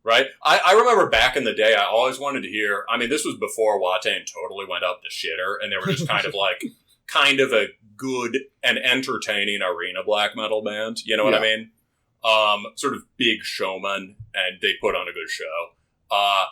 Right? I remember back in the day, I always wanted to hear, I mean, this was before Watain totally went up the shitter, and they were just kind of a good and entertaining arena black metal band. You know what I mean? Sort of big showman, and they put on a good show. I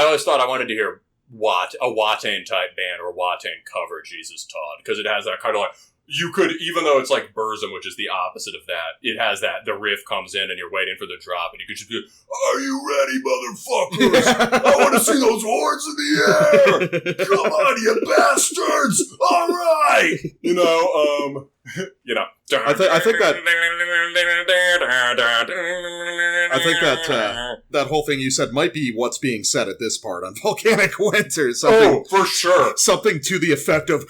always thought I wanted to hear a Watain type band or Watain cover Jesus Todd, because it has that kind of you could, even though it's Burzum, which is the opposite of that, it has that, the riff comes in and you're waiting for the drop and you could just be, are you ready, motherfuckers? I want to see those horns in the air! Come on, you bastards! All right! I think that whole thing you said might be what's being said at this part on Volcanic Winter. For sure. Something to the effect of,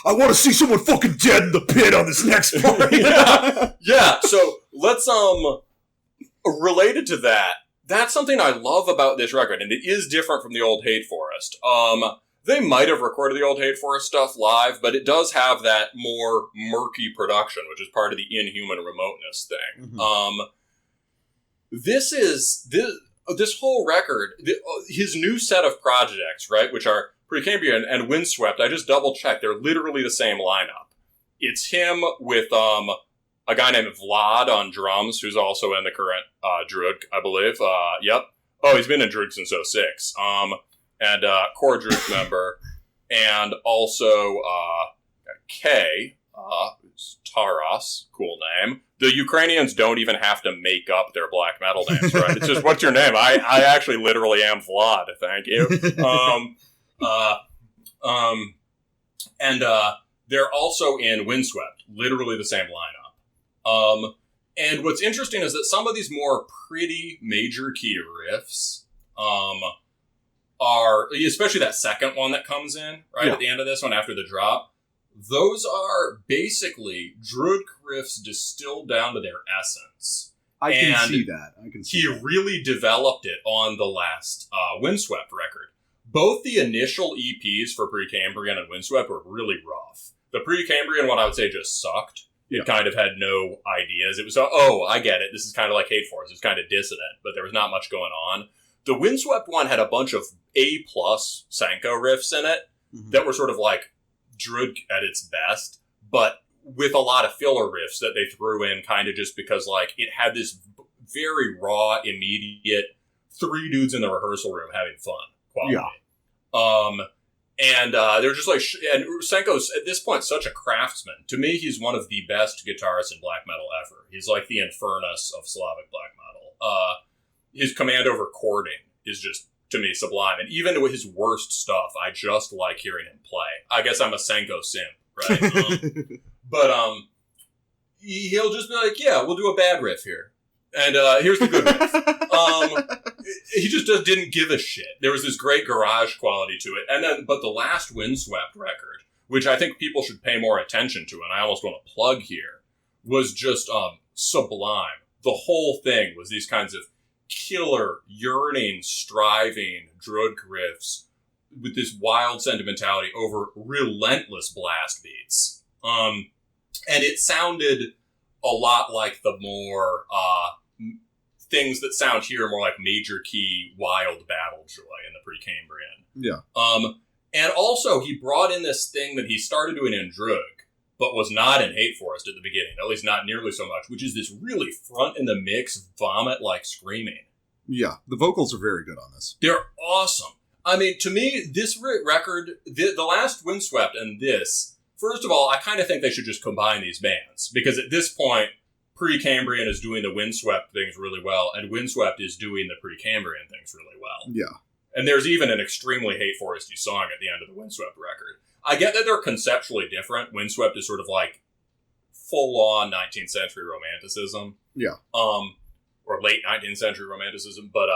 I want to see someone fucking dead in the pit on this next part. Yeah. So let's related to that, that's something I love about this record, and it is different from the old Hate Forest. They might have recorded the old Hate Forest stuff live, but it does have that more murky production, which is part of the inhuman remoteness thing. Mm-hmm. This whole record, his new set of projects, right, which are Precambrian and Windswept, I just double-checked, they're literally the same lineup. It's him with a guy named Vlad on drums, who's also in the current Druid, I believe. Yep. Oh, he's been in Druid since 06. And core Druid member. And also K, who's Taras, cool name. The Ukrainians don't even have to make up their black metal names, right? It's just, what's your name? I actually literally am Vlad, thank you. And they're also in Windswept, literally the same lineup. And what's interesting is that some of these more pretty major key riffs are, especially that second one that comes in right at the end of this one after the drop, those are basically Druid riffs distilled down to their essence. I can see that. He really developed it on the last Windswept record. Both the initial EPs for Precambrian and Windswept were really rough. The Precambrian one, I would say, just sucked. It kind of had no ideas. It was, I get it. This is kind of like Hate Force. It's kind of dissonant, but there was not much going on. The Windswept one had a bunch of A-plus Saenko riffs in it that were sort of like Druid at its best, but with a lot of filler riffs that they threw in kind of just because, like, it had this very raw, immediate, three dudes in the rehearsal room having fun quality. Yeah. And they're just like, and Saenko's at this point such a craftsman. To me, he's one of the best guitarists in black metal ever. He's like the Infernus of Slavic black metal. His command over chording is just, to me, sublime. And even with his worst stuff, I just like hearing him play. I guess I'm a Saenko simp, right? But he'll just be like, yeah, we'll do a bad riff here. And here's the good riff. He just didn't give a shit. There was this great garage quality to it. And then, but the last Windswept record, which I think people should pay more attention to, and I almost want to plug here, was just sublime. The whole thing was these kinds of killer, yearning, striving Druid riffs with this wild sentimentality over relentless blast beats. And it sounded a lot like the more things that sound here more like major key wild battle joy in the Precambrian. Yeah. And also he brought in this thing that he started doing in Drug, but was not in Hate Forest at the beginning, at least not nearly so much, which is this really front in the mix vomit-like screaming. Yeah, the vocals are very good on this. They're awesome. I mean, to me, this record, the last Windswept and this, first of all, I kind of think they should just combine these bands, because at this point, Precambrian is doing the Windswept things really well, and Windswept is doing the Precambrian things really well. Yeah. And there's even an extremely Hate Foresty song at the end of the Windswept record. I get that they're conceptually different. Windswept is sort of like full-on 19th century romanticism. Yeah. Or late 19th century romanticism, but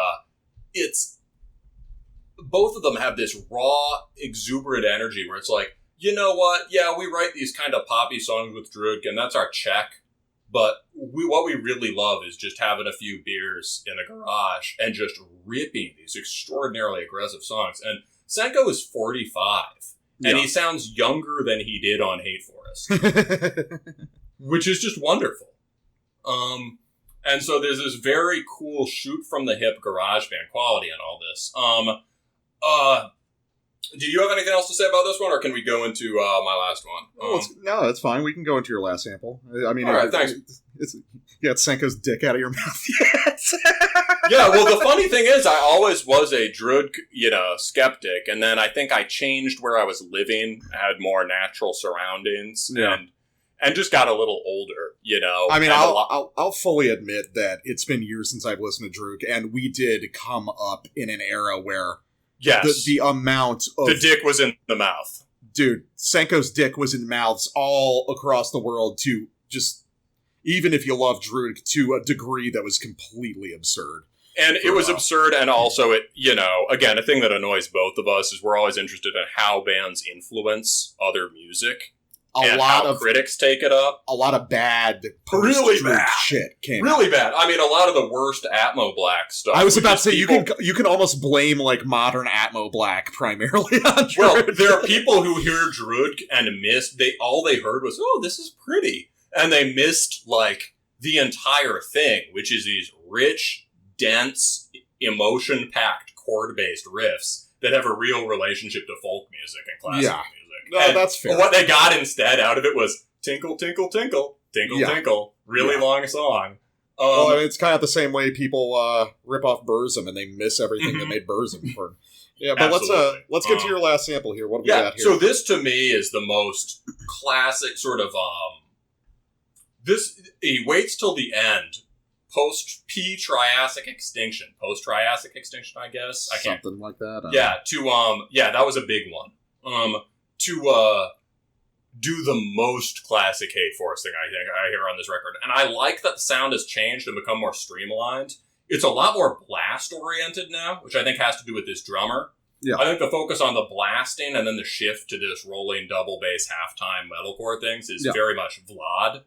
it's... Both of them have this raw, exuberant energy where it's like, you know what? Yeah, we write these kind of poppy songs with Druk, and that's our check. But what we really love is just having a few beers in a garage and just ripping these extraordinarily aggressive songs. And Saenko is 45, and he sounds younger than he did on Hate Forest, which is just wonderful. And so there's this very cool shoot from the hip garage band quality in all this. Do you have anything else to say about this one, or can we go into my last one? No, that's fine. We can go into your last sample. I mean, all right, thanks. You got Senko's dick out of your mouth yet? Yeah, well, the funny thing is, I always was a Druid, skeptic, and then I think I changed where I was living, had more natural surroundings, and just got a little older, I mean, I'll fully admit that it's been years since I've listened to Druk, and we did come up in an era where the amount of... The dick was in the mouth. Dude, Senko's dick was in mouths all across the world to just... Even if you love Druk, to a degree that was completely absurd. And it was absurd, and also it, again, a thing that annoys both of us is we're always interested in how bands influence other music. and lot how of critics take it up. A lot of bad, really bad shit came. Really out. bad. I mean, a lot of the worst Atmo Black stuff. I was about to say you can almost blame like modern Atmo Black primarily on Druid. Well, there are people who hear Druid and missed. All they heard was, "Oh, this is pretty," and they missed like the entire thing, which is these rich, dense, emotion-packed chord-based riffs that have a real relationship to folk music and classical music. No, that's fair. What they got instead out of it was tinkle, tinkle, tinkle, tinkle, tinkle. Really long song. Well, it's kind of the same way people rip off Burzum and they miss everything that made Burzum. Yeah, but let's get to your last sample here. What do we got here? So this to me is the most classic sort of he waits till the end. Post-Triassic extinction, I guess. Something like that. That was a big one. To do the most classic Hate Force thing I think I hear on this record, and I like that the sound has changed and become more streamlined. It's a lot more blast oriented now, which I think has to do with this drummer. Yeah, I think the focus on the blasting and then the shift to this rolling double bass halftime metalcore things is very much Vlad.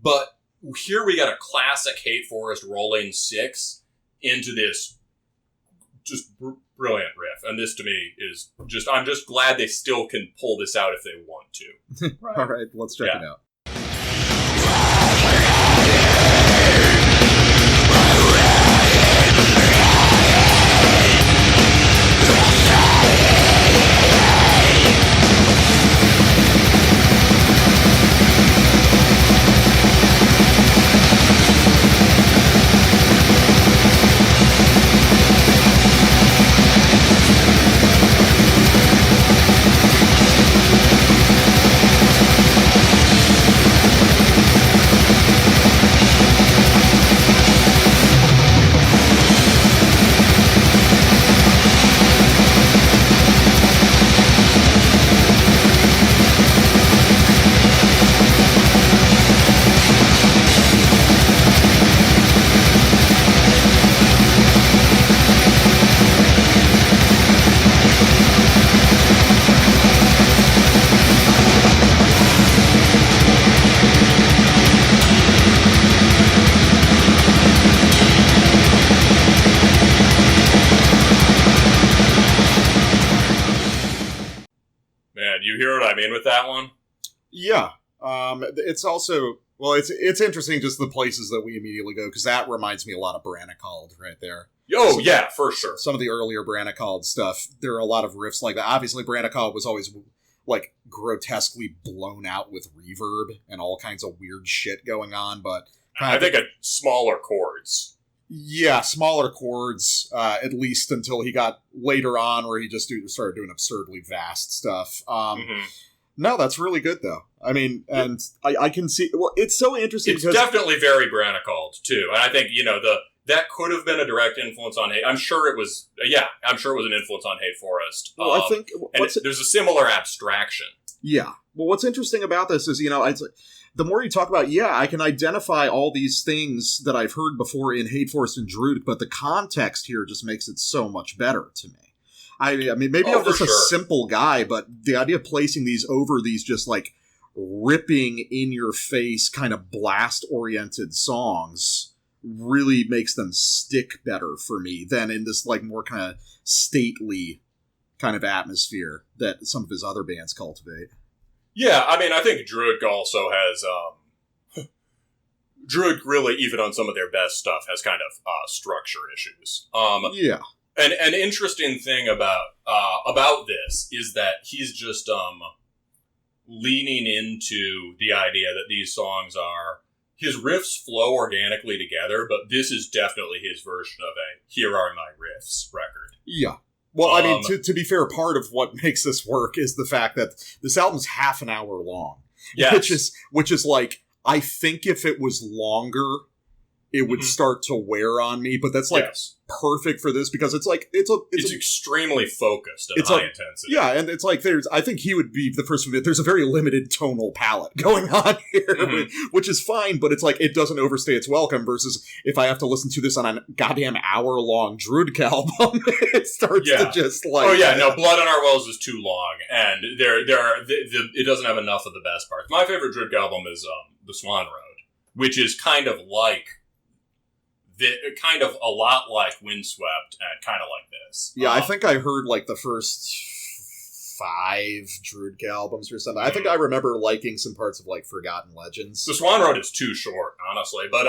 But here we got a classic Hate Forest rolling 6 into this just brilliant riff. And this to me is I'm just glad they still can pull this out if they want to. Right. All right, let's check it out. You hear what I mean with that one? Yeah. It's also, well, it's interesting just the places that we immediately go, because that reminds me a lot of Brannicald right there. Oh, yeah, for sure. Some of the earlier Brannicald stuff, there are a lot of riffs like that. Obviously, Brannicald was always, like, grotesquely blown out with reverb and all kinds of weird shit going on, but... I think smaller chords. Yeah, smaller chords, at least until he got later on where he just started doing absurdly vast stuff. No, that's really good, though. I mean, and I can see... Well, it's so interesting It's definitely very Brannicald, too. And I think, that could have been a direct influence on Hate. I'm sure it was... Yeah, I'm sure it was an influence on Hate Forest. Well, I think... there's a similar abstraction. Yeah. Well, what's interesting about this is, it's... The more you talk about, I can identify all these things that I've heard before in Hate Forest and Druid, but the context here just makes it so much better to me. I mean, maybe I'm just a simple guy, but the idea of placing these over these just, like, ripping in-your-face kind of blast-oriented songs really makes them stick better for me than in this, like, more kind of stately kind of atmosphere that some of his other bands cultivate. Yeah, I mean, I think Druid also has, Druid really, even on some of their best stuff, has kind of, structure issues. Yeah. An interesting thing about this is that he's just, leaning into the idea that these songs his riffs flow organically together, but this is definitely his version of a Here Are My Riffs record. Yeah. Well, I mean, to be fair, part of what makes this work is the fact that this album's half an hour long. Yes. Which is like, I think if it was longer, it would start to wear on me, but that's like perfect for this because it's extremely focused and high intensity. Yeah, and it's like I think he would be the first to admit there's a very limited tonal palette going on here, which is fine, but it's like it doesn't overstay its welcome versus if I have to listen to this on a goddamn hour-long Druidk album, it starts to just like... Oh yeah, no, Blood on Our Wells is too long, and it doesn't have enough of the best parts. My favorite Druidk album is The Swan Road, which is kind of a lot like Windswept and kind of like this. Yeah, I think I heard like the first 5 Druidk albums or something. I think I remember liking some parts of like Forgotten Legends. The Swan Road is too short, honestly, but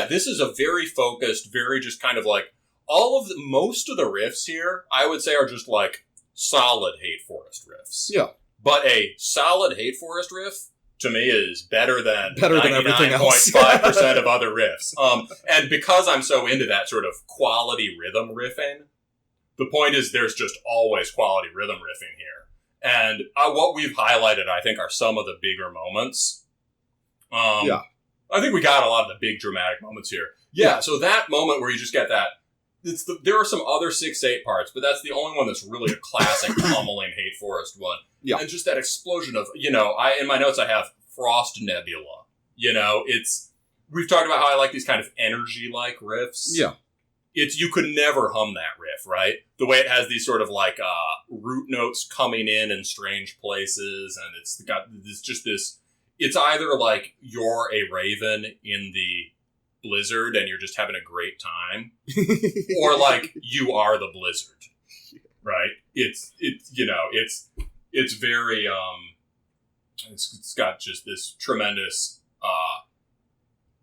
this is a very focused, very just kind of like most of the riffs here, I would say, are just like solid Hate Forest riffs. Yeah, but a solid Hate Forest riff, to me, is better than everything else. 99.5% of other riffs. And because I'm so into that sort of quality rhythm riffing, the point is there's just always quality rhythm riffing here. And what we've highlighted, I think, are some of the bigger moments. I think we got a lot of the big dramatic moments here. Yeah, so that moment where you just get that, there are some other 6/8 parts, but that's the only one that's really a classic pummeling Hate Forest one. Yeah. And just that explosion of, in my notes I have Frost Nebula. We've talked about how I like these kind of energy-like riffs. Yeah. You could never hum that riff, right? The way it has these sort of like root notes coming in strange places, and it's got this, it's either like you're a raven in the blizzard and you're just having a great time, or like you are the blizzard, right? It's very, it's got just this tremendous,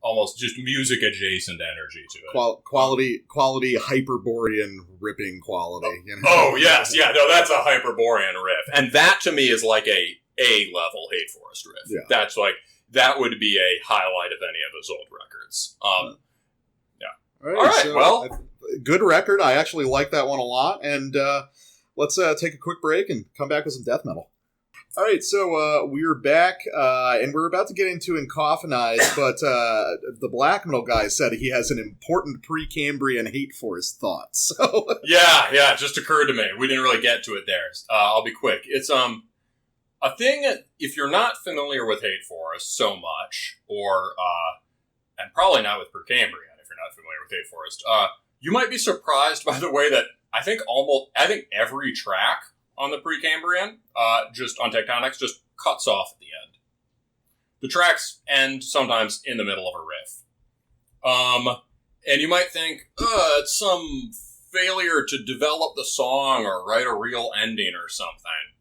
almost just music adjacent energy to it. Quality Hyperborean ripping quality. Oh, yes. Yeah, no, that's a Hyperborean riff. And that to me is like a A-level Hate Forest riff. Yeah. That's like, that would be a highlight of any of his old records. All right, well, good record. I actually like that one a lot. And let's take a quick break and come back with some death metal. All right, so we're back, and we're about to get into Encoffinized, but the black metal guy said he has an important Precambrian Hate Forest thought. So yeah, it just occurred to me. We didn't really get to it there. I'll be quick. It's a thing, if you're not familiar with Hate Forest so much, or and probably not with Precambrian if you're not familiar with Hate Forest, you might be surprised by the way that I think every track on the Precambrian, just on Tectonics, just cuts off at the end. The tracks end sometimes in the middle of a riff. And you might think, it's some failure to develop the song or write a real ending or something.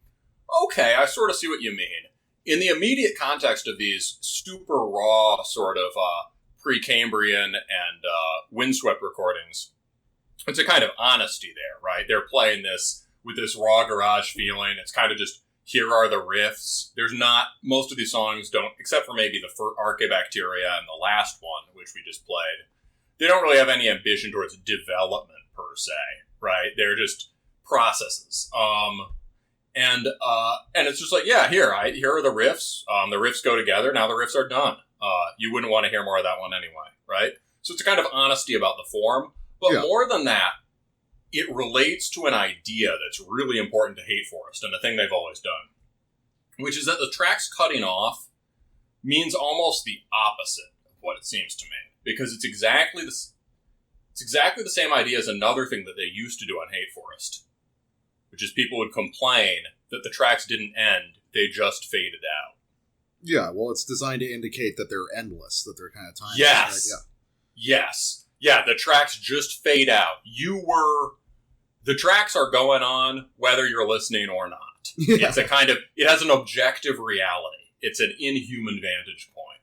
Okay, I sort of see what you mean. In the immediate context of these super raw sort of Precambrian and Windswept recordings, it's a kind of honesty there, right? They're playing this with this raw garage feeling. It's kind of just, here are the riffs. Most of these songs don't, except for maybe the Archibacteria and the last one, which we just played, they don't really have any ambition towards development per se, right? They're just processes. And it's just like, yeah, here are the riffs. The riffs go together. Now the riffs are done. You wouldn't want to hear more of that one anyway, right? So it's a kind of honesty about the form. But more than that, it relates to an idea that's really important to Hate Forest and a thing they've always done, which is that the tracks cutting off means almost the opposite of what it seems to me, because it's exactly the same idea as another thing that they used to do on Hate Forest, which is people would complain that the tracks didn't end, they just faded out. Yeah, well, it's designed to indicate that they're endless, that they're kind of timeless. Yes. Right? Yes. Yeah, the tracks just fade out. The tracks are going on whether you're listening or not. Yeah. It has an objective reality. It's an inhuman vantage point.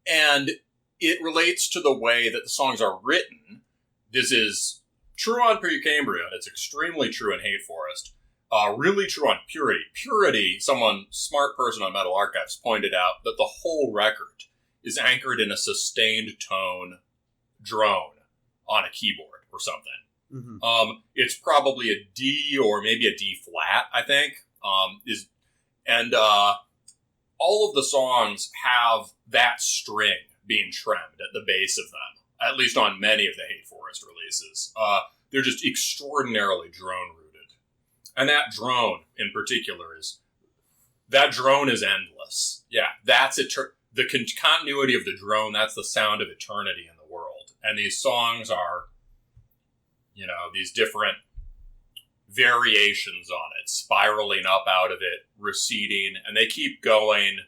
And it relates to the way that the songs are written. This is true on Precambrian. It's extremely true in Hate Forest. Really true on Purity. Purity, smart person on Metal Archives pointed out that the whole record is anchored in a sustained tone drone on a keyboard or something. Mm-hmm. It's probably a D or maybe a D flat, I think. All of the songs have that string being trimmed at the base of them. at least on many of the Hate Forest releases. They're just extraordinarily drone-rooted. And that drone, in particular, is endless. Yeah, that's the continuity of the drone, that's the sound of eternity in the world. And these songs are, these different variations on it, spiraling up out of it, receding, and they keep going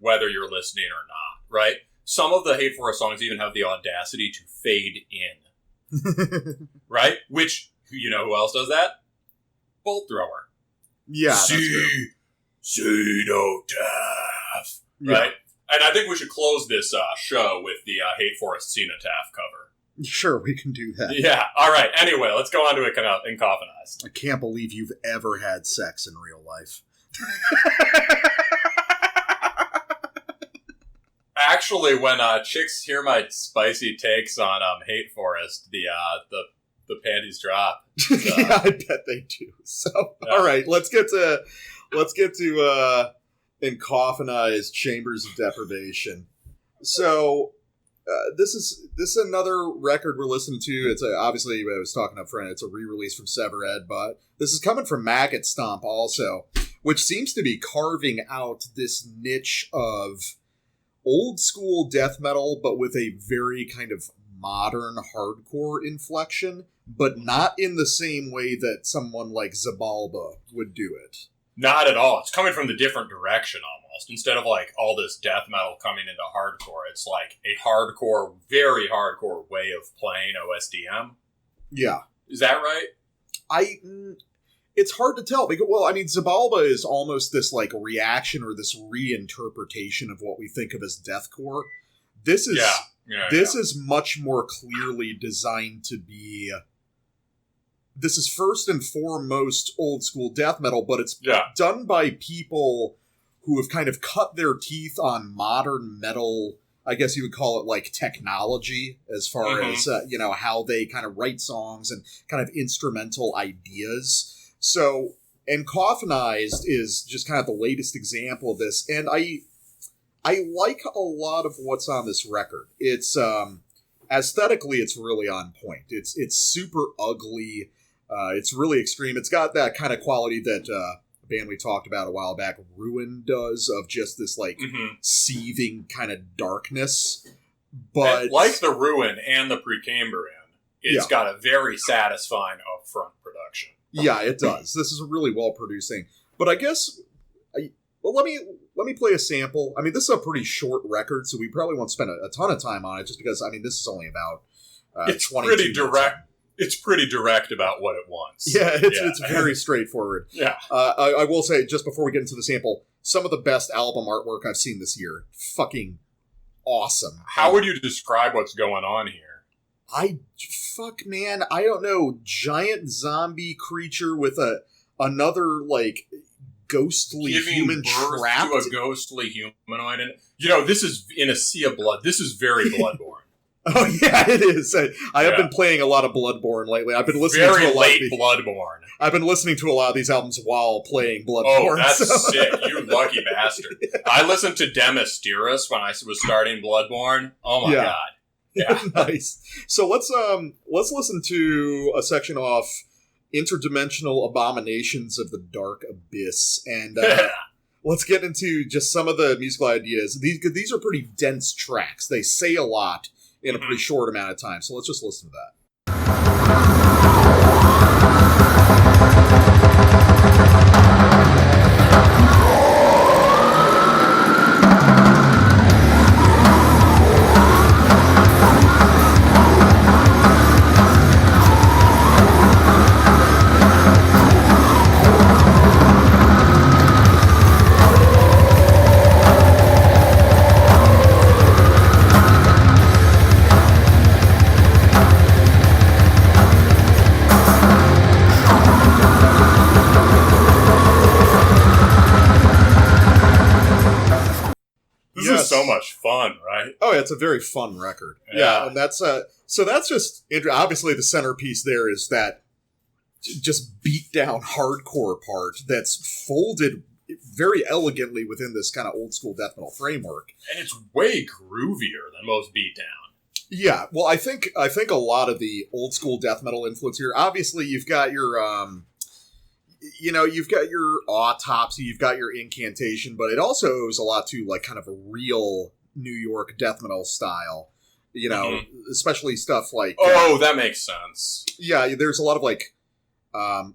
whether you're listening or not, right? Some of the Hate Forest songs even have the audacity to fade in. Right? Which, who else does that? Bolt Thrower. Yeah, that's true. Cenotaph. Right? And I think we should close this show with the Hate Forest Cenotaph cover. Sure, we can do that. Yeah. All right. Anyway, let's go on to Encoffinized. I can't believe you've ever had sex in real life. Actually, when chicks hear my spicy takes on Hate Forest, the panties drop. So. Yeah, I bet they do. So, all right, let's get to Encoffinized Chambers of Deprivation. So, this is another record we're listening to. It's obviously, I was talking up front, it's a re-release from Sevared, but this is coming from Maggot Stomp also, which seems to be carving out this niche of old school death metal, but with a very kind of modern hardcore inflection, but not in the same way that someone like Xibalba would do it. Not at all. It's coming from the different direction almost. Instead of like all this death metal coming into hardcore, it's like a hardcore, very hardcore way of playing OSDM. Yeah. Is that right? It's hard to tell because, Xibalba is almost this like reaction or this reinterpretation of what we think of as deathcore. This is is much more clearly designed to be. This is first and foremost old school death metal, but it's done by people who have kind of cut their teeth on modern metal. I guess you would call it like technology as far as, how they kind of write songs and kind of instrumental ideas. So Encoffinized is just kind of the latest example of this. And I like a lot of what's on this record. It's, aesthetically, it's really on point. It's super ugly. It's really extreme. It's got that kind of quality that, a band we talked about a while back, Ruin, does, of just this like seething kind of darkness. But and like the Ruin and the Precambrian, it's got a very satisfying upfront production. Yeah, it does. This is really well producing. But I guess, let me play a sample. I mean, this is a pretty short record, so we probably won't spend a ton of time on it, just because this is only about it's pretty direct. It's pretty direct about what it wants. Yeah, it's very straightforward. Yeah. I will say, just before we get into the sample, some of the best album artwork I've seen this year. Fucking awesome. How would you describe what's going on here? I don't know. Giant zombie creature with another, like, ghostly human trapped. To a ghostly humanoid. And, this is in a sea of blood. This is very Bloodborne. Oh, yeah, it is. I have been playing a lot of Bloodborne lately. I've been listening to a lot of Bloodborne. I've been listening to a lot of these albums while playing Bloodborne. Oh, that's sick. You lucky bastard. I listened to Demisteris when I was starting Bloodborne. Oh, my God. Yeah. Nice. So let's listen to a section off Interdimensional Abominations of the Dark Abyss. And let's get into just some of the musical ideas. These are pretty dense tracks. They say a lot in a pretty short amount of time. So let's just listen to that. This is so much fun, right? Oh, yeah, it's a very fun record. Yeah, and that's so that's just obviously the centerpiece there is that just beat down hardcore part that's folded very elegantly within this kind of old school death metal framework. And it's way groovier than most beatdown. Yeah, well, I think a lot of the old school death metal influence here. Obviously, you've got your you've got your autopsy, you've got your incantation, but it also owes a lot to like kind of a real New York death metal style. Especially stuff like that makes sense. Yeah, there's a lot of like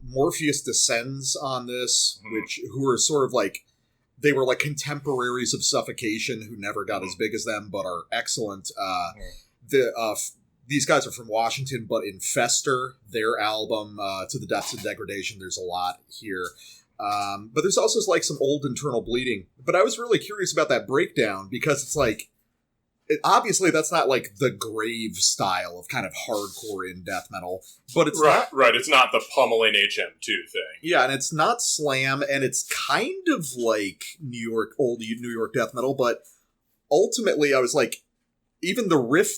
Morpheus Descends on this, who are sort of like they were like contemporaries of Suffocation who never got as big as them, but are excellent. These guys are from Washington, but in Fester, their album To the Depths of Degradation, there's a lot here. But there's also like some old Internal Bleeding. But I was really curious about that breakdown because it's like, obviously that's not like the grave style of kind of hardcore in death metal, but it's right. It's not the pummeling HM2 thing. Yeah, and it's not slam, and it's kind of like old New York death metal, but ultimately I was like, even the riff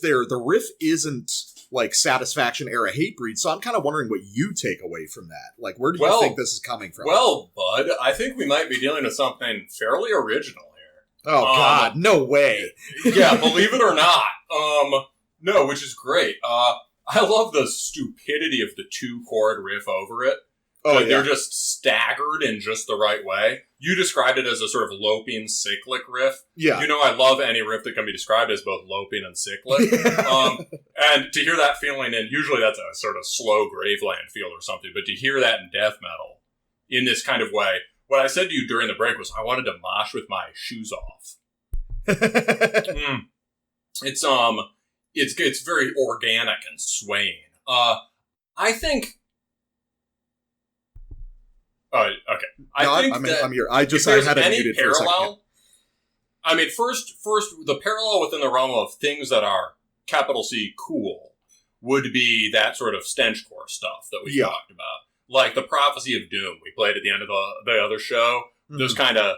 isn't like Satisfaction era Hatebreed, so I'm kind of wondering what you take away from that. Like, where do you think this is coming from? Well, bud, I think we might be dealing with something fairly original here. Oh, God, no way. Yeah, believe it or not. No, which is great. I love the stupidity of the 2-chord riff over it. Oh, yeah. They're just staggered in just the right way. You described it as a sort of loping cyclic riff. Yeah. I love any riff that can be described as both loping and cyclic. And to hear that feeling in, usually that's a sort of slow Graveland feel or something, but to hear that in death metal in this kind of way, what I said to you during the break was I wanted to mosh with my shoes off. It's very organic and swaying. I think... okay. I'm here. I had a muted for a second. I mean, first, the parallel within the realm of things that are capital C cool would be that sort of stenchcore stuff that we talked about. Like the Prophecy of Doom we played at the end of the other show. Mm-hmm. Those kind of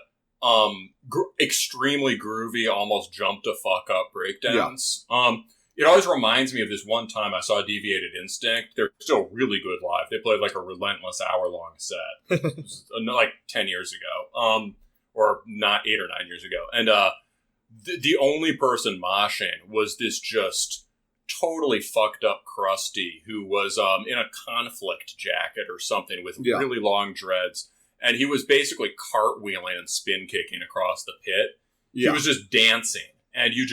extremely groovy, almost jump to fuck up breakdowns. Yeah. It always reminds me of this one time I saw Deviated Instinct. They're still really good live. They played like a relentless hour-long set. It was like 10 years ago. Or not 8 or 9 years ago. And the only person moshing was this just totally fucked up crusty who was in a conflict jacket or something with really long dreads. And he was basically cartwheeling and spin kicking across the pit. Yeah. He was just dancing. And he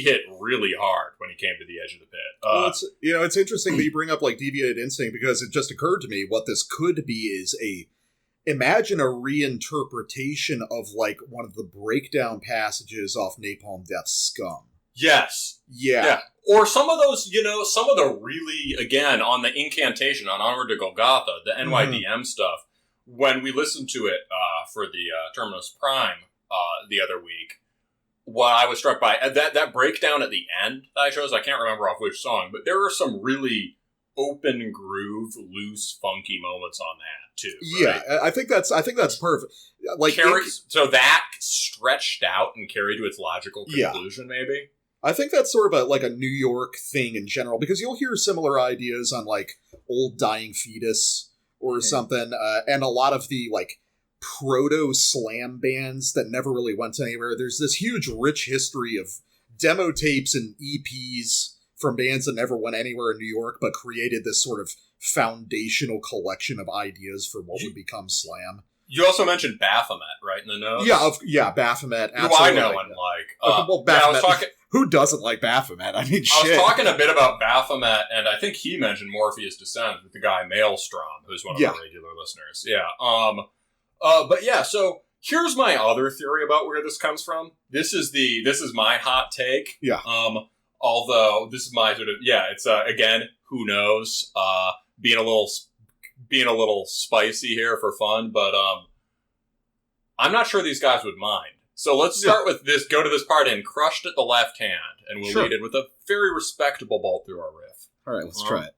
hit really hard when he came to the edge of the pit. Well, it's interesting that you bring up like Deviated Instinct because it just occurred to me what this could be is imagine a reinterpretation of like one of the breakdown passages off Napalm Death's Scum. Yes. Yeah. Or some of those, some of the really, again, on the incantation, on Onward to Golgotha, the NYDM stuff, when we listened to it for the Terminus Prime the other week, what I was struck by, that breakdown at the end that I chose, I can't remember off which song, but there are some really open groove, loose, funky moments on that too. Right? Yeah, I think that's perfect. Like so that stretched out and carried to its logical conclusion, maybe. I think that's sort of a New York thing in general, because you'll hear similar ideas on like Old Dying Fetus or something, and a lot of the like proto-slam bands that never really went anywhere. There's this huge, rich history of demo tapes and EPs from bands that never went anywhere in New York, but created this sort of foundational collection of ideas for what would become slam. You also mentioned Baphomet, right, in the notes? Yeah, Baphomet. Who I know and like. Well, Baphomet, who doesn't like Baphomet? I mean, shit. I was talking a bit about Baphomet, and I think he mentioned Morpheus Descends with the guy Maelstrom, who's one of our regular listeners. Yeah. But yeah, so here's my other theory about where this comes from. This is my hot take. Yeah. Although this is my sort of it's again, who knows? Being a little spicy here for fun, but I'm not sure these guys would mind. So let's start with this. Go to this part in Crushed at the Left Hand, and we'll lead it with a very respectable bolt through our riff. All right, let's try it.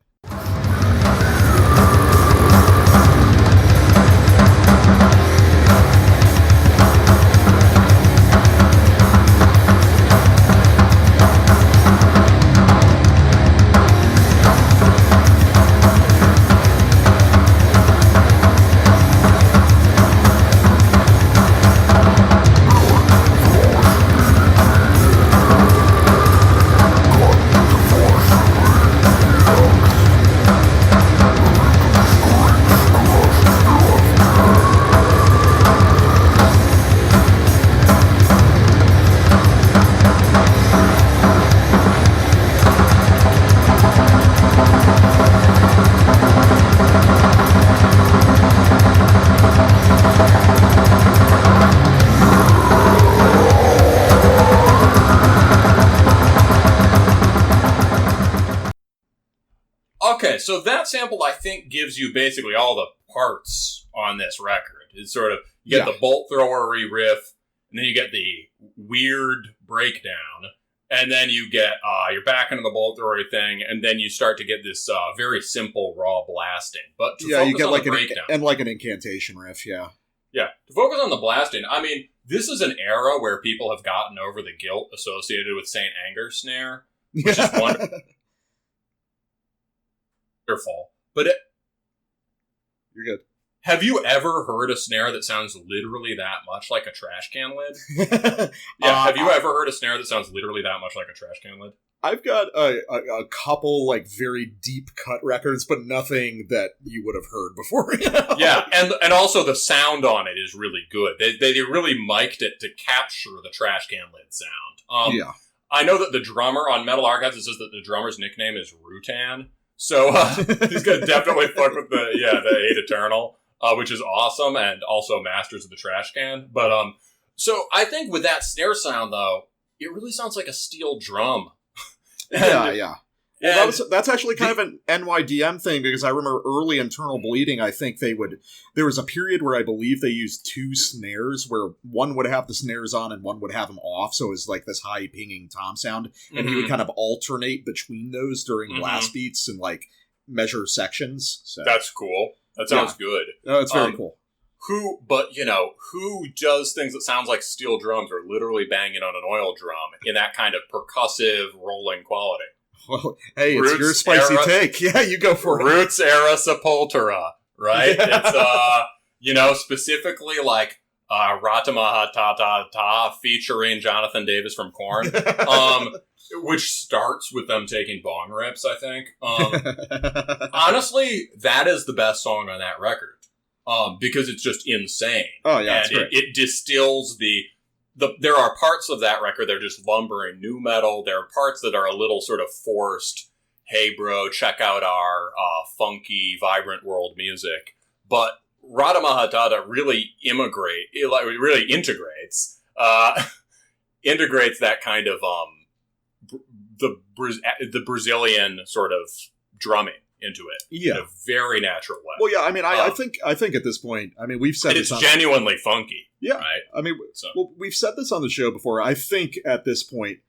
Okay, so that sample, I think, gives you basically all the parts on this record. It's sort of, you get the bolt throwery riff, and then you get the weird breakdown, and then you get, you're back into the bolt throwery thing, and then you start to get this very simple raw blasting. But to focus you get on like the breakdown. And like an incantation riff, yeah. Yeah, to focus on the blasting, I mean, this is an era where people have gotten over the guilt associated with St. Anger Snare, which is wonderful. But you're good. Have you ever heard a snare that sounds literally that much like a trash can lid? Have you ever heard a snare that sounds literally that much like a trash can lid? I've got a couple like very deep cut records, but nothing that you would have heard before. You know? Yeah, and also the sound on it is really good. They really mic'd it to capture the trash can lid sound. I know that the drummer on Metal Archives, it says that the drummer's nickname is Rutan. So he's gonna definitely fuck with the Eight Eternal, which is awesome, and also Masters of the Trash Can. But so I think with that snare sound though, it really sounds like a steel drum. Yeah. Well, that's actually kind of an NYDM thing, because I remember early Internal Bleeding, I think there was a period where I believe they used two snares, where one would have the snares on and one would have them off, so it was like this high pinging tom sound, and he would kind of alternate between those during blast beats and like measure sections. So. That's cool. That sounds good. Oh, it's very cool. Who does things that sounds like steel drums or literally banging on an oil drum in that kind of percussive rolling quality? Well, hey, it's your spicy take. Yeah, you go for it. Roots era Sepultura, right? Yeah. It's, specifically like Ratamaha Ta Ta Ta featuring Jonathan Davis from Korn, which starts with them taking bong rips, I think. Honestly, that is the best song on that record, because it's just insane. Oh, yeah, and it distills there are parts of that record that are just lumbering nu metal. There are parts that are a little sort of forced, hey bro, check out our funky, vibrant world music. But Radha Mahatata really integrates that kind of the Brazilian sort of drumming into it in a very natural way. Well, yeah, I mean, I think at this point, I mean, we've said it's genuinely funky. Yeah, right. I mean, we've said this on the show before. I think at this point,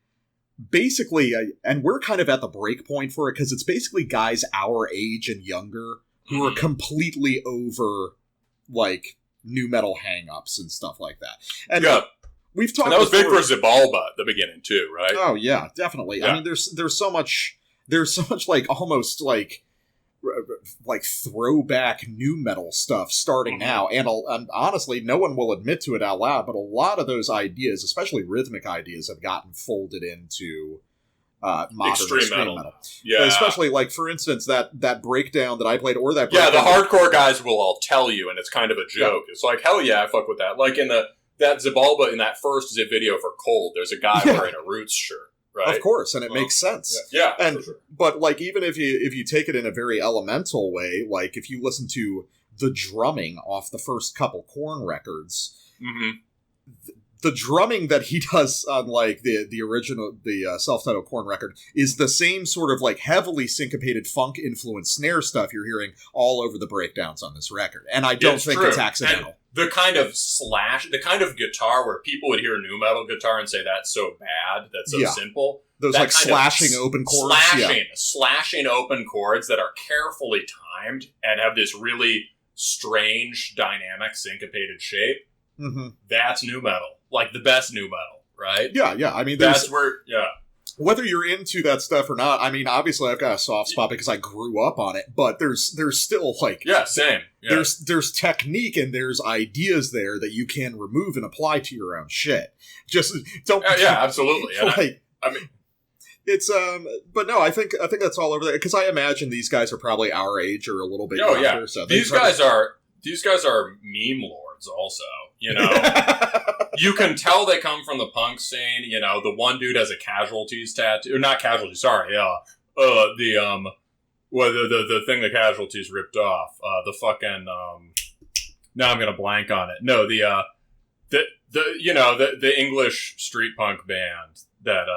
basically, and we're kind of at the break point for it, because it's basically guys our age and younger who are completely over like nu metal hang-ups and stuff like that. And we've talked. And that was big for Xibalba at the beginning too, right? Oh yeah, definitely. Yeah. I mean, there's so much like almost like throwback nu metal stuff starting now, and honestly, no one will admit to it out loud, but a lot of those ideas, especially rhythmic ideas, have gotten folded into modern extreme metal. Yeah, especially like, for instance, that breakdown that I played, or that breakdown, the hardcore guys will all tell you, and it's kind of a joke. Yeah. It's like, hell yeah, I fuck with that. Like in that Xibalba, in that first zip video for Cold, there's a guy wearing a Roots shirt. Right? Of course, and it makes sense. Yeah, and for sure. But like, even if you take it in a very elemental way, like if you listen to the drumming off the first couple Korn records, the drumming that he does on like the original self-titled Korn record is the same sort of like heavily syncopated funk influenced snare stuff you're hearing all over the breakdowns on this record, and I don't think it's accidental. And the kind of guitar where people would hear nu metal guitar and say that's so bad, that's so simple. Those like slashing open chords. Slashing open chords that are carefully timed and have this really strange, dynamic, syncopated shape. Mm-hmm. That's nu metal. Like the best nu metal, right? Yeah. I mean, that's where, whether you're into that stuff or not, I mean, obviously I've got a soft spot because I grew up on it, but there's still like... Yeah, same. Yeah. There's technique and there's ideas there that you can remove and apply to your own shit. Just don't... Yeah, absolutely. Like, I mean... It's, but no, I think that's all over there, because I imagine these guys are probably our age or a little bit younger. Yeah. So these guys are meme lords also, you know? You can tell they come from the punk scene. You know, the one dude has a Casualties tattoo. Or not Casualties, sorry. The thing the Casualties ripped off. The fucking, now I'm gonna blank on it. No, the English street punk band that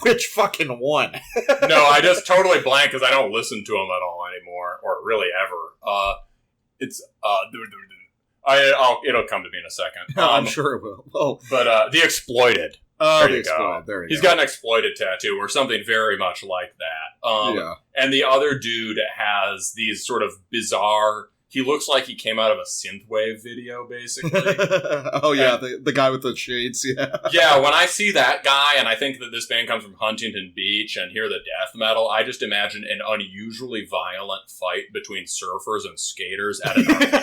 which fucking one? No, I just totally blank because I don't listen to them at all anymore, or really ever. It's it'll come to me in a second. I'm sure it will. Oh, but the Exploited. Oh, there you go. There you He's go. got an Exploited tattoo or something very much like that. And the other dude has these sort of bizarre. He looks like he came out of a synthwave video, basically. Oh yeah, the guy with the shades. Yeah. Yeah. When I see that guy, and I think that this band comes from Huntington Beach, and hear the death metal, I just imagine an unusually violent fight between surfers and skaters at an arcade.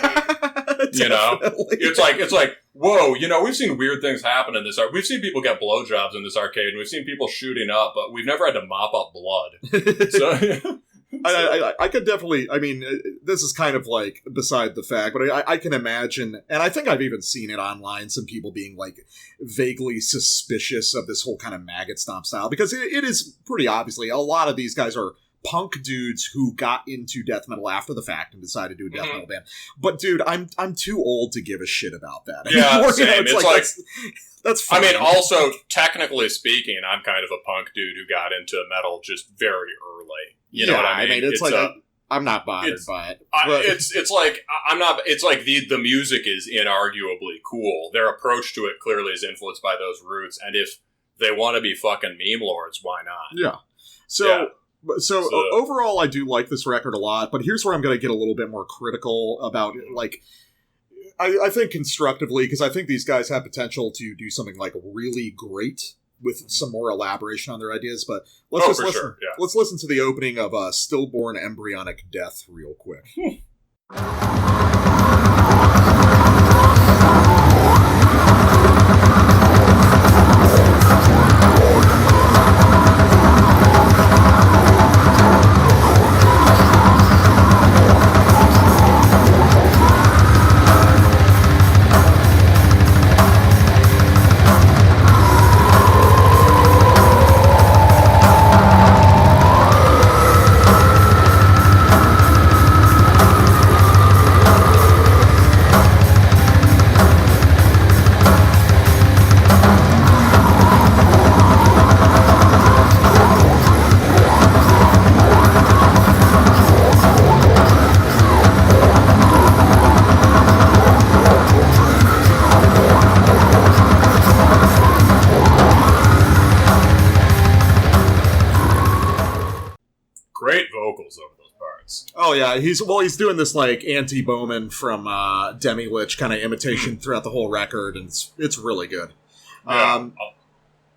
It's like, whoa, we've seen weird things happen in this art. We've seen people get blowjobs in this arcade, and we've seen people shooting up, but we've never had to mop up blood. So. I could definitely, I mean, this is kind of like beside the fact, but I can imagine, and I think I've even seen it online, some people being like vaguely suspicious of this whole kind of Maggot Stomp style, because it is pretty obviously, a lot of these guys are punk dudes who got into death metal after the fact and decided to do a death metal band. But dude, I'm too old to give a shit about that. Yeah, same. It's like that's fine. I mean, also, technically speaking, I'm kind of a punk dude who got into metal just very early. You know what I mean? It's like I'm not bothered by it. It's like I'm not. It's like the music is inarguably cool. Their approach to it clearly is influenced by those roots, and if they want to be fucking meme lords, why not? Yeah. So overall, I do like this record a lot, but here's where I'm going to get a little bit more critical about it. Like, I think constructively, because I think these guys have potential to do something like really great with some more elaboration on their ideas, but let's listen to the opening of Stillborn Embryonic Death real quick. Oh yeah, he's doing this like anti-Bowman from Demi Lich kind of imitation throughout the whole record, and it's really good. Yeah.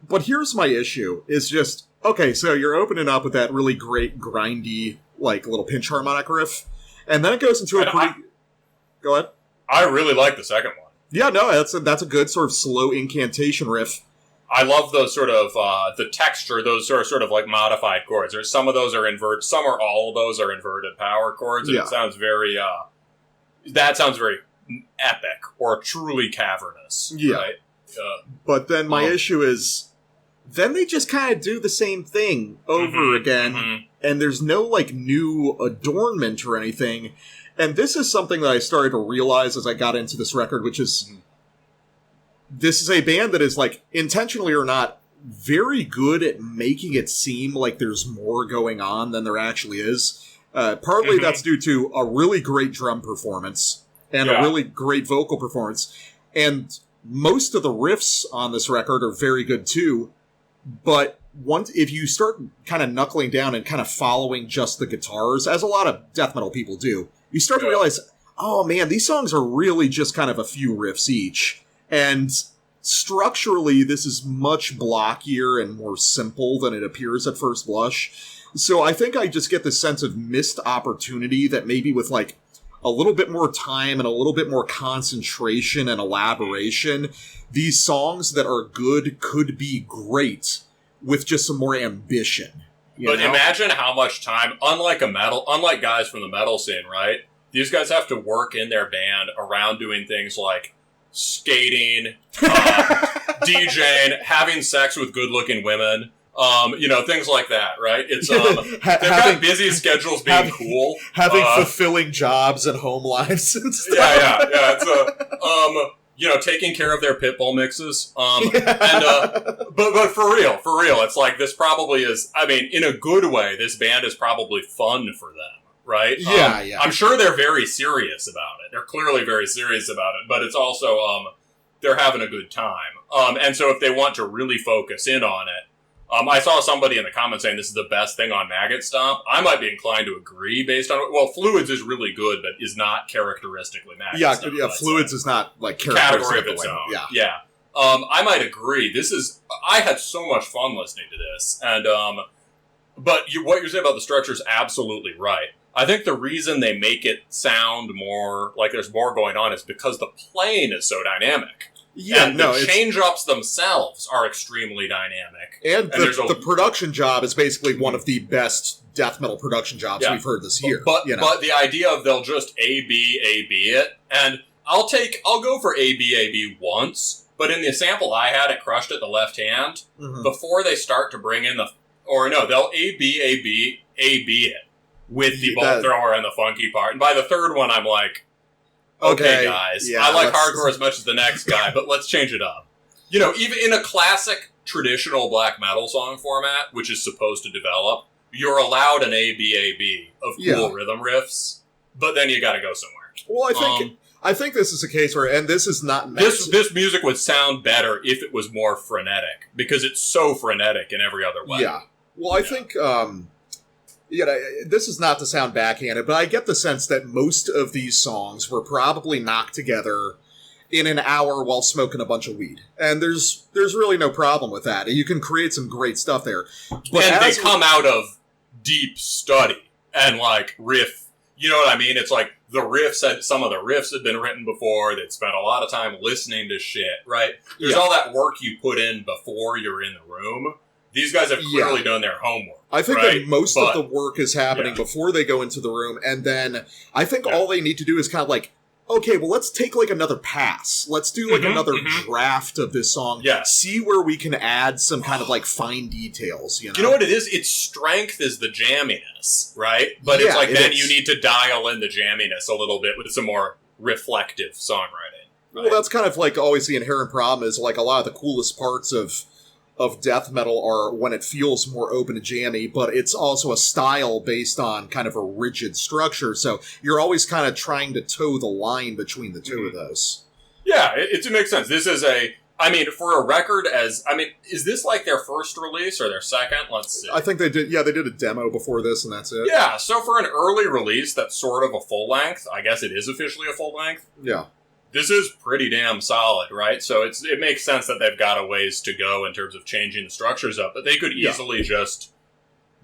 But here's my issue: is just okay. So you're opening up with that really great grindy like little pinch harmonic riff, and then it goes into Go ahead. I really like the second one. Yeah, no, that's a good sort of slow incantation riff. I love those sort of, the texture, those sort of like modified chords. There's some of those are inverted, some or all of those are inverted power chords, and it sounds very, that sounds very epic or truly cavernous. Yeah. Right? But then my issue is, then they just kind of do the same thing over again, and there's no like new adornment or anything. And this is something that I started to realize as I got into this record, which is... This is a band that is, like, intentionally or not, very good at making it seem like there's more going on than there actually is. Partly that's due to a really great drum performance and a really great vocal performance. And most of the riffs on this record are very good, too. But if you start kind of knuckling down and kind of following just the guitars, as a lot of death metal people do, you start to realize, oh, man, these songs are really just kind of a few riffs each. And structurally, this is much blockier and more simple than it appears at first blush. So I think I just get this sense of missed opportunity that maybe with like a little bit more time and a little bit more concentration and elaboration, these songs that are good could be great with just some more ambition. But imagine how much time, unlike guys from the metal scene, right? These guys have to work in their band around doing things like skating, DJing, having sex with good-looking women, things like that, right? It's they've got busy schedules being cool, having fulfilling jobs and home lives and stuff. Yeah. It's taking care of their pit bull mixes. But for real, it's like this probably is, I mean, in a good way, this band is probably fun for them, right? Yeah. I'm sure they're very serious about it. They're clearly very serious about it, but it's also, they're having a good time. And so if they want to really focus in on it, I saw somebody in the comments saying this is the best thing on Maggot Stomp. I might be inclined to agree based on it. Well, Fluids is really good, but is not characteristically Maggot Stomp. Yeah, Fluids is not like category of its own. Yeah. I might agree. I had so much fun listening to this, and but what you're saying about the structure is absolutely right. I think the reason they make it sound more like there's more going on is because the playing is so dynamic. Yeah, and the change-ups themselves are extremely dynamic. And the production job is basically one of the best death metal production jobs we've heard this year. But the idea of they'll just A-B it, and I'll go for A-B once, but in the sample I had, it crushed at the left hand, before they start to bring in they'll A-B it with the bolt thrower and the funky part. And by the third one, I'm like, okay, guys, I like hardcore as much as the next guy, but let's change it up. Even in a classic traditional black metal song format, which is supposed to develop, you're allowed an A-B of cool rhythm riffs, but then you gotta go somewhere. Well, I think this is a case where, and this is not... This music would sound better if it was more frenetic, because it's so frenetic in every other way. Yeah. Well, I think... this is not to sound backhanded, but I get the sense that most of these songs were probably knocked together in an hour while smoking a bunch of weed. And there's really no problem with that. You can create some great stuff there. But and they come out of deep study and, riff. You know what I mean? It's like some of the riffs had been written before. They'd spent a lot of time listening to shit, right? There's all that work you put in before you're in the room. These guys have clearly done their homework. I think that most of the work is happening before they go into the room, and then I think all they need to do is kind of okay, well, let's take another pass. Let's do another draft of this song. Yeah. See where we can add some kind of fine details. You know what it is? Its strength is the jamminess, right? But it's then you need to dial in the jamminess a little bit with some more reflective songwriting. Right? Well, that's kind of always the inherent problem is a lot of the coolest parts of death metal are when it feels more open and jammy, but it's also a style based on kind of a rigid structure, so you're always kind of trying to toe the line between the two of those. Yeah, it makes sense. This is for a record is this their first release or their second? Let's see. I think they did a demo before this and that's it. Yeah, so for an early release that's sort of a full length, I guess it is officially a full length. Yeah. This is pretty damn solid, right? So it makes sense that they've got a ways to go in terms of changing the structures up, but they could easily just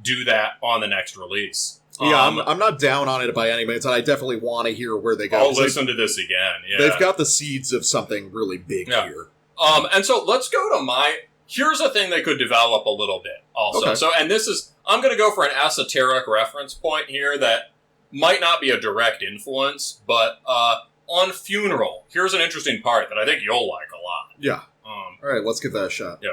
do that on the next release. Yeah, I'm not down on it by any means, and I definitely want to hear where they go. I'll listen to this again, yeah. They've got the seeds of something really big here. And so let's go to here's a thing they could develop a little bit also. Okay. So, and I'm going to go for an esoteric reference point here that might not be a direct influence, but, on Funeral, here's an interesting part that I think you'll like a lot. Yeah. All right, let's give that a shot. Yeah.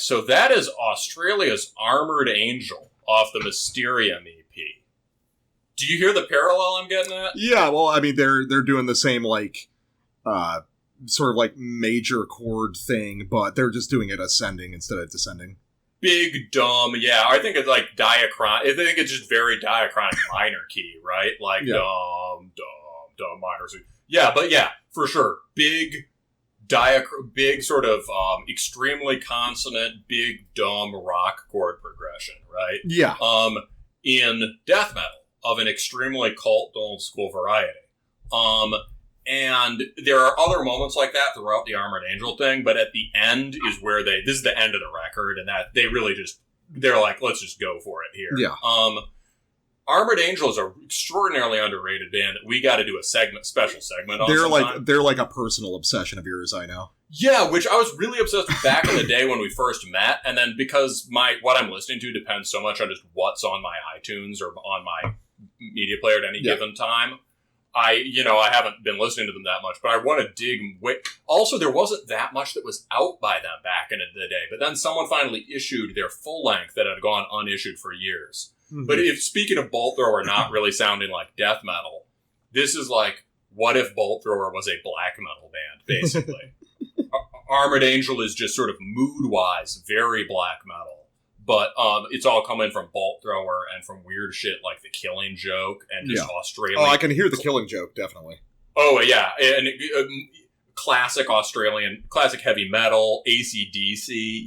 so that is Australia's Armored Angel off the Mysterium EP. Do you hear the parallel I'm getting at? Yeah, well, I mean, they're doing the same, like, sort of like major chord thing, but they're just doing it ascending instead of descending. Big, dumb, yeah. I think it's like diachronic. I think it's just very diachronic minor key, right? Like, dumb, minor. Yeah, but yeah, for sure. Big sort of extremely consonant, big, dumb rock chord progression, right? Yeah. In death metal of an extremely cult old school variety. And there are other moments like that throughout the Armored Angel thing, but at the end is where this is the end of the record, and that they really they're like, let's just go for it here. Yeah. Armored Angel is an extraordinarily underrated band that we got to do a special segment on. They're like a personal obsession of yours, I know. Yeah, which I was really obsessed with back in the day when we first met, and then because what I'm listening to depends so much on just what's on my iTunes or on my media player at any given time. I haven't been listening to them that much, but I want to dig. Also, there wasn't that much that was out by them back in the day, but then someone finally issued their full length that had gone unissued for years. Mm-hmm. But speaking of Bolt Thrower not really sounding like death metal, this is like, what if Bolt Thrower was a black metal band, basically? Armored Angel is just sort of mood-wise very black metal. But it's all coming from Bolt Thrower and from weird shit like The Killing Joke and just Australian. Oh, I can hear The Killing Joke, definitely. Oh, yeah. And classic heavy metal, AC/DC,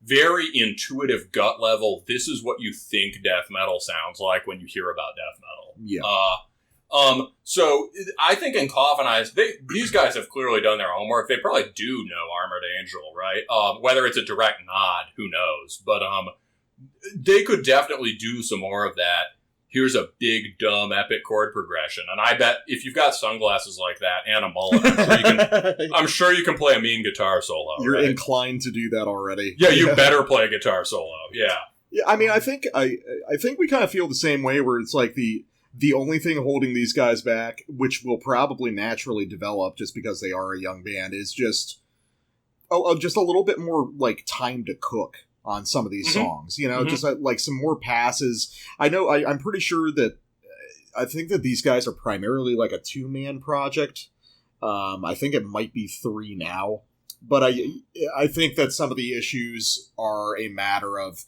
very intuitive gut level. This is what you think death metal sounds like when you hear about death metal. Yeah. So I think Encoffinized, these guys have clearly done their homework. They probably do know Armored Angel, right? Whether it's a direct nod, who knows? But they could definitely do some more of that. Here's a big, dumb, epic chord progression. And I bet if you've got sunglasses like that and a mullet, I'm sure you can play a mean guitar solo. You're inclined to do that already. Yeah, you better play a guitar solo. Yeah. Yeah, I mean, I think we kind of feel the same way, where it's like the only thing holding these guys back, which will probably naturally develop just because they are a young band, is just a little bit more like time to cook on some of these songs. Just like some more passes. I'm pretty sure that I think that these guys are primarily like a 2-man project. I think it might be 3 now, but I think that some of the issues are a matter of,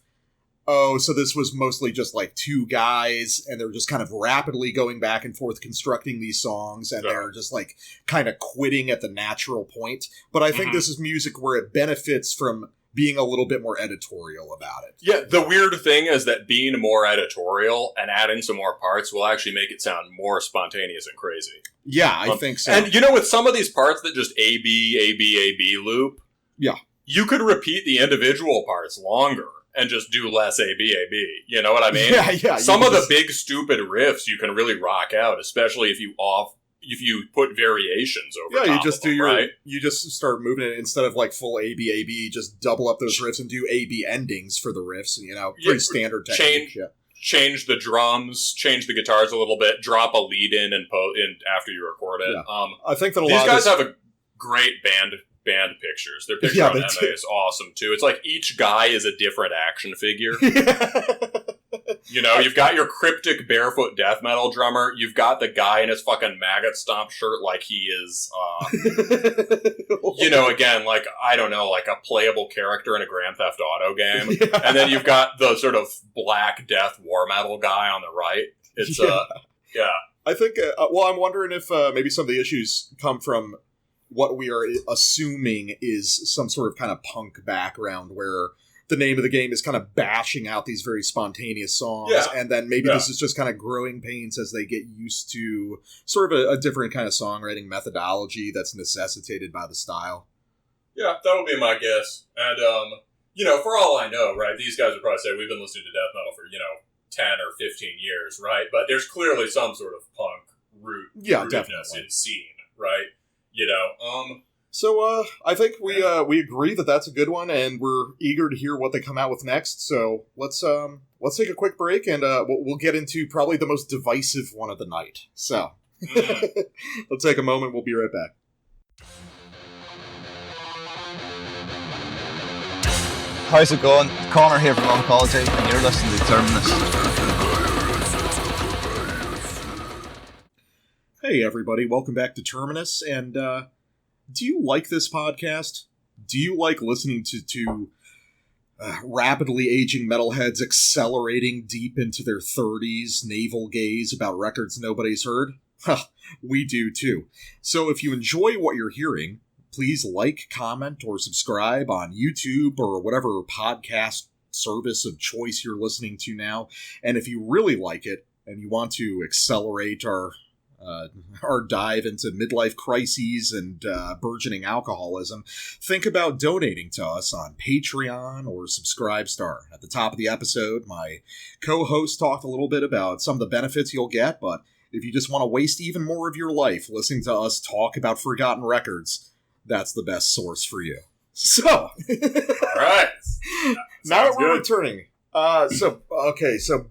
so this was mostly just like 2 guys, and they're just kind of rapidly going back and forth constructing these songs, and they're just like kind of quitting at the natural point. But I think this is music where it benefits from being a little bit more editorial about it. Yeah, the weird thing is that being more editorial and adding some more parts will actually make it sound more spontaneous and crazy. Yeah, I think so. And with some of these parts that just A, B, A, B, A, B loop, you could repeat the individual parts longer and just do less A, B, A, B. You know what I mean? Yeah. Some of the big, stupid riffs you can really rock out, especially if you put variations over top you just of them, right? You just start moving it instead of like full A, B, A, B, just double up those riffs and do A, B endings for the riffs, pretty standard technique. Change the drums, change the guitars a little bit, drop a lead in after you record it. Yeah. I think that these guys have a great band pictures. Their picture on MA is awesome too. It's like each guy is a different action figure. You've got your cryptic barefoot death metal drummer. You've got the guy in his fucking Maggot Stomp shirt like he is, again, like, I don't know, like a playable character in a Grand Theft Auto game. Yeah. And then you've got the sort of black death war metal guy on the right. It's, I think, I'm wondering if maybe some of the issues come from what we are assuming is some sort of kind of punk background where the name of the game is kind of bashing out these very spontaneous songs, and then maybe this is just kind of growing pains as they get used to sort of a different kind of songwriting methodology that's necessitated by the style. Yeah, that would be my guess. And, for all I know, right, these guys would probably say we've been listening to death metal for, 10 or 15 years, right? But there's clearly some sort of punk rootedness in scene, right? So I think we agree that that's a good one, and we're eager to hear what they come out with next. So let's take a quick break, and we'll get into probably the most divisive one of the night. So let's take a moment. We'll be right back. how's it going? Connor here from Oncology, and you're listening to Terminus. Hey everybody, welcome back to Terminus, and do you like this podcast? Do you like listening to rapidly aging metalheads accelerating deep into their 30s, navel gaze about records nobody's heard? We do too. So if you enjoy what you're hearing, please like, comment, or subscribe on YouTube or whatever podcast service of choice you're listening to now. And if you really like it and you want to accelerate our dive into midlife crises and burgeoning alcoholism, think about donating to us on Patreon or Subscribestar. At the top of the episode, my co-host talked a little bit about some of the benefits you'll get, but if you just want to waste even more of your life listening to us talk about forgotten records, that's the best source for you. So, all right. Now that we're returning, so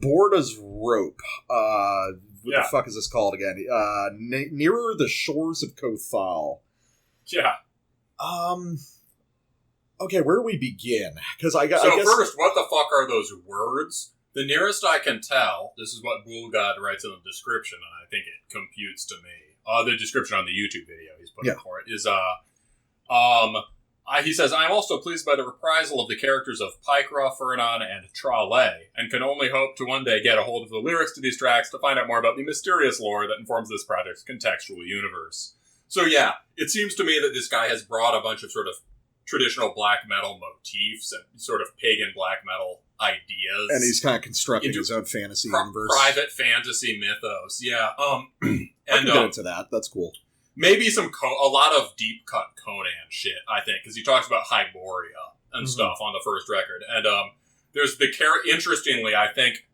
Borda's Rope. What the fuck is this called again? Nearer the Shores of Kothal. Yeah. Okay, where do we begin? Because I guess first, what the fuck are those words? The nearest I can tell, this is what Bulgad writes in the description, and I think it computes to me. The description on the YouTube video he's putting for it is, he says, I'm also pleased by the reprisal of the characters of Pycra, Fernan, and Trale, and can only hope to one day get a hold of the lyrics to these tracks to find out more about the mysterious lore that informs this project's contextual universe. So yeah, it seems to me that this guy has brought a bunch of sort of traditional black metal motifs and sort of pagan black metal ideas. And he's kind of constructing his own fantasy universe. Private fantasy mythos, yeah. I can get into that. That's cool. Maybe a lot of deep cut Conan shit, I think, because he talks about Hyboria and stuff on the first record. And there's interestingly, I think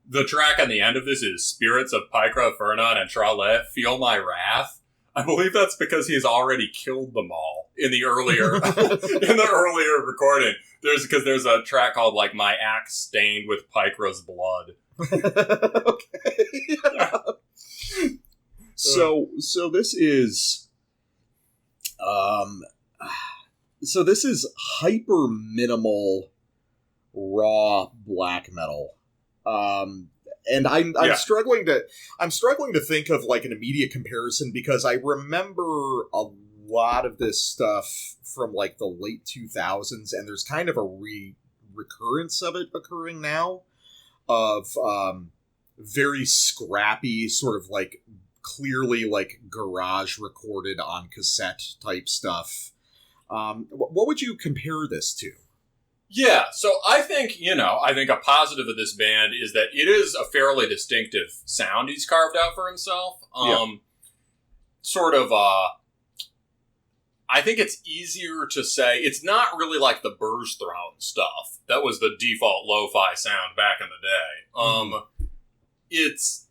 the track on the end of this is Spirits of Pycra, Fernan, and Trale, Feel My Wrath. I believe that's because he's already killed them all in the earlier recording. There's a track called like My Axe Stained with Pycra's Blood. Okay. Yeah. So this is hyper minimal raw black metal. And I'm struggling to think of like an immediate comparison because I remember a lot of this stuff from like the late 2000s, and there's kind of a recurrence of it occurring now of very scrappy sort of like clearly like garage recorded on cassette type stuff. What would you compare this to? Yeah, so I think a positive of this band is that it is a fairly distinctive sound he's carved out for himself. I think it's easier to say, it's not really like the Burzthrone stuff. That was the default lo-fi sound back in the day. It's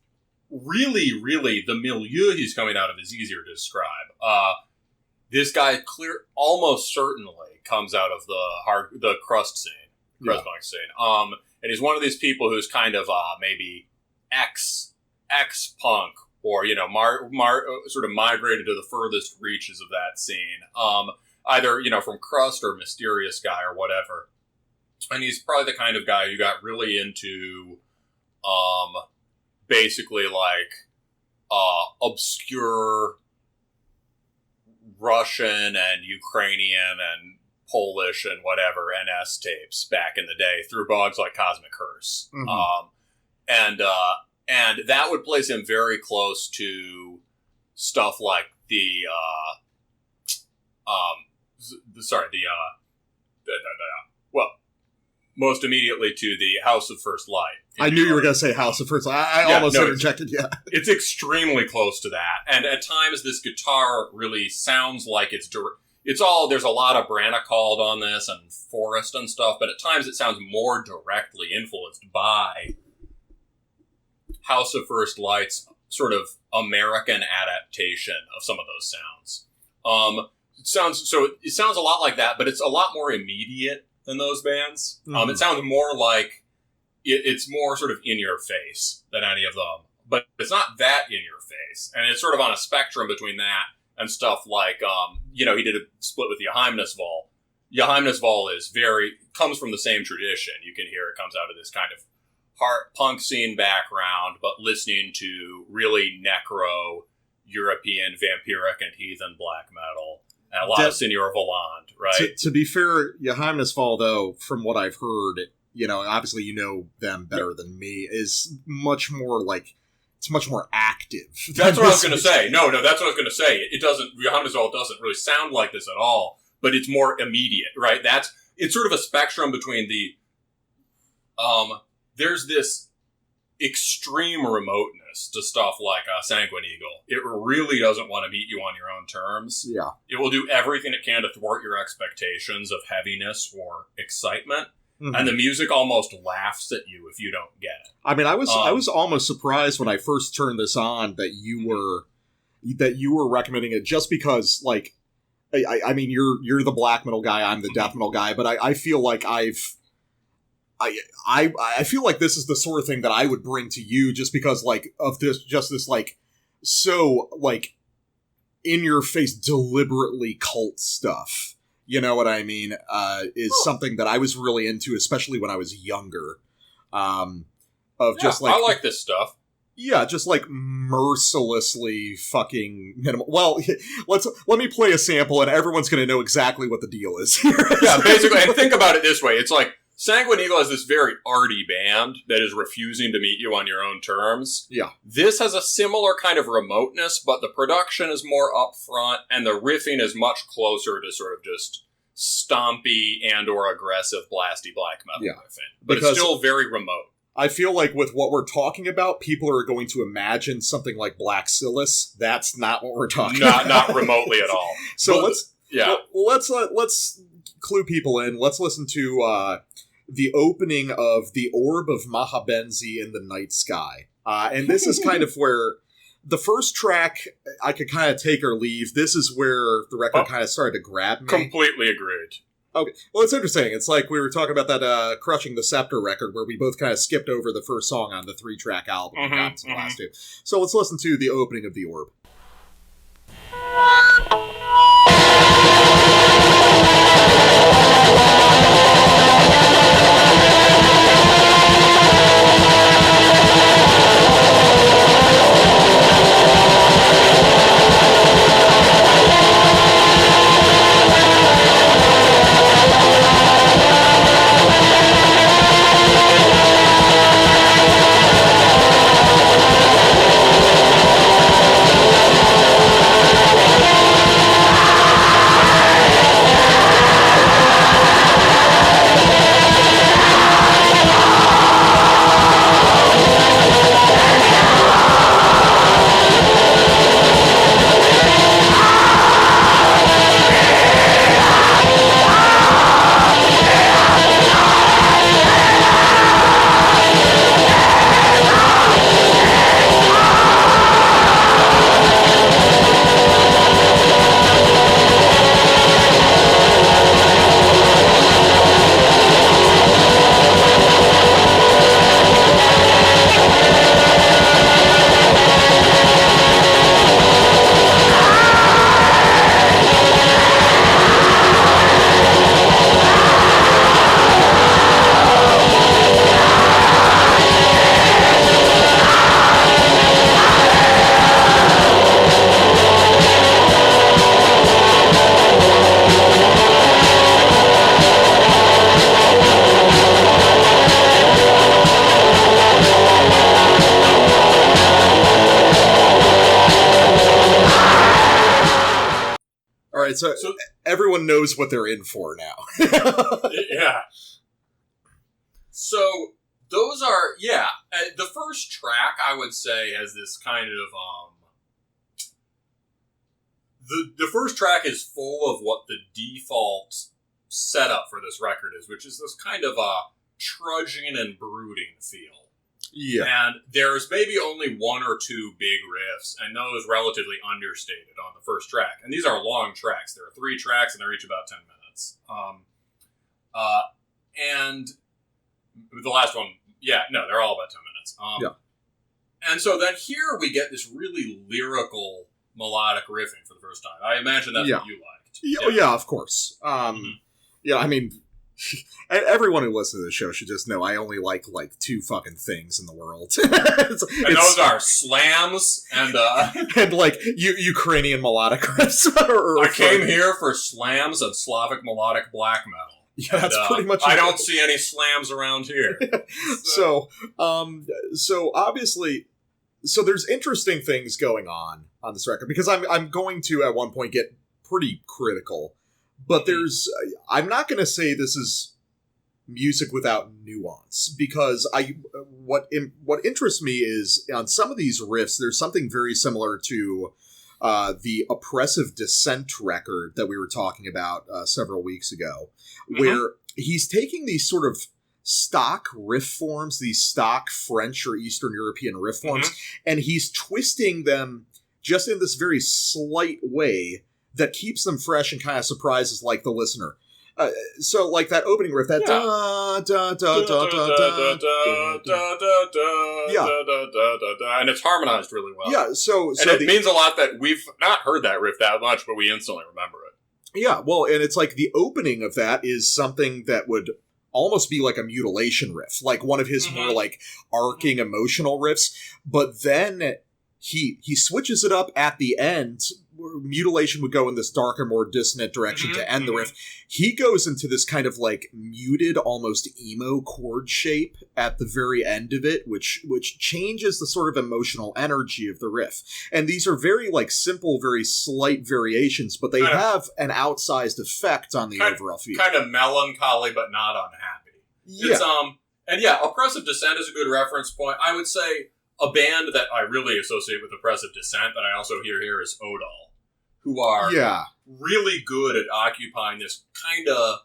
really, really, the milieu he's coming out of is easier to describe. This guy almost certainly comes out of the crust scene, punk scene. And he's one of these people who's kind of maybe ex-punk, or sort of migrated to the furthest reaches of that scene. Either from crust or mysterious guy or whatever. And he's probably the kind of guy who got really into basically like obscure Russian and Ukrainian and Polish and whatever NS tapes back in the day through blogs like Cosmic Curse. And that would place him very close to stuff like most immediately to the House of First Light. I knew you were going to say House of First Light. I almost interjected, It's extremely close to that. And at times this guitar really sounds like there's a lot of Branagh called on this and Forrest and stuff, but at times it sounds more directly influenced by House of First Light's sort of American adaptation of some of those sounds. It sounds a lot like that, but it's a lot more immediate than those bands. It sounds more like it's more sort of in your face than any of them, but it's not that in your face, and it's sort of on a spectrum between that and stuff like he did a split with the Heimnisval, Johannesval comes from the same tradition. You can hear it comes out of this kind of hard punk scene background, but listening to really necro European vampiric and heathen black metal. And a lot of Senior Voland, right? To be fair, Johannesval, though, from what I've heard, obviously you know them better than me, is much more it's much more active. That's what I was going to say. No, that's what I was going to say. Johannesval doesn't really sound like this at all, but it's more immediate, right? It's sort of a spectrum between there's this extreme remoteness to stuff like Sanguine Eagle. It really doesn't want to meet you on your own terms. Yeah. It will do everything it can to thwart your expectations of heaviness or excitement. Mm-hmm. And the music almost laughs at you if you don't get it. I mean, I was almost surprised when I first turned this on that you were recommending it, just because, I mean, you're the black metal guy, I'm the death metal guy, but I feel like I feel like this is the sort of thing that I would bring to you, just because of this so in your face, deliberately cult stuff. You know what I mean? Is something that I was really into, especially when I was younger. I like this stuff. Yeah, just mercilessly fucking minimal. Well, let me play a sample, and everyone's going to know exactly what the deal is here. Yeah, basically, and think about it this way: it's like Sanguine Eagle has this very arty band that is refusing to meet you on your own terms. Yeah. This has a similar kind of remoteness, but the production is more upfront, and the riffing is much closer to sort of just stompy and or aggressive blasty black metal riffing. But it's still very remote. I feel like with what we're talking about, people are going to imagine something like Black Silas. That's not what we're talking about. Not remotely at all. So let's clue people in. Let's listen to the opening of The Orb of Mahabenzi in the Night Sky. And this is kind of where the first track, I could kind of take or leave. This is where the record kind of started to grab me. Completely agreed. Okay. Well, it's interesting. It's like we were talking about that Crushing the Scepter record, where we both kind of skipped over the first song on the 3-track album and got to the last two. So let's listen to the opening of The Orb. So everyone knows what they're in for now. Yeah. So those are, the first track, I would say, has this kind of, the first track is full of what the default setup for this record is, which is this kind of a trudging and brooding feel. Yeah. And there's maybe only one or two big riffs, and those relatively understated on the first track. And these are long tracks. There are 3 tracks, and they're each about 10 minutes. And the last one, they're all about 10 minutes. And so then here we get this really lyrical, melodic riffing for the first time. I imagine that's what you liked. Yeah, of course. Yeah, I mean, everyone who listens to the show should just know I only like two fucking things in the world. Those are slams and and like Ukrainian melodic riffs. I came here for slams and Slavic melodic black metal. Yeah, that's pretty much. I don't see any slams around here. So obviously, there's interesting things going on this record because I'm going to at one point get pretty critical, but I'm not going to say this is music without nuance because what interests me is on some of these riffs there's something very similar to the Oppressive Descent record that we were talking about several weeks ago, where he's taking these sort of stock riff forms, these stock French or Eastern European riff forms, and he's twisting them just in this very slight way that keeps them fresh and kind of surprises like the listener. So like that opening riff, that da da da da da da, and it's harmonized really well. Yeah, so it means a lot that we've not heard that riff that much, but we instantly remember it. Yeah, well, and it's like the opening of that is something that would almost be like a Mutilation riff, like one of his more like arcing emotional riffs, but then he switches it up at the end. Mutilation would go in this darker, more dissonant direction to end the riff. He goes into this kind of like muted, almost emo chord shape at the very end of it, which changes the sort of emotional energy of the riff. And these are very like simple, very slight variations, but they have an outsized effect on the overall feel. Kind of melancholy, but not unhappy. Yeah. It's, Oppressive Descent is a good reference point. I would say a band that I really associate with Oppressive Descent that I also hear here is Odal, who are really good at occupying this kind of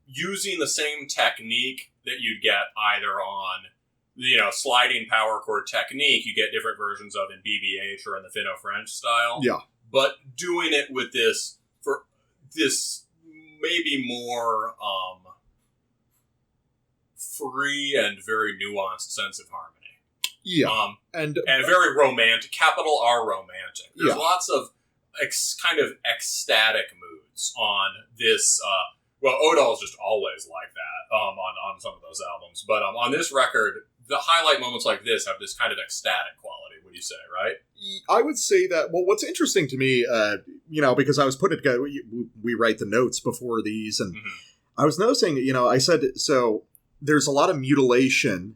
using the same technique that you'd get either on, sliding power chord technique you get different versions of in BBH or in the Finno-French style. Yeah. But doing it with this maybe more free and very nuanced sense of harmony. Yeah. And very romantic, capital R romantic. There's lots of kind of ecstatic moods on this. Odal's just always like that on some of those albums. But on this record, the highlight moments like this have this kind of ecstatic quality, would you say, right? I would say that, well, what's interesting to me, because I was putting it together, we write the notes before these, and I was noticing, I said, so there's a lot of mutilation,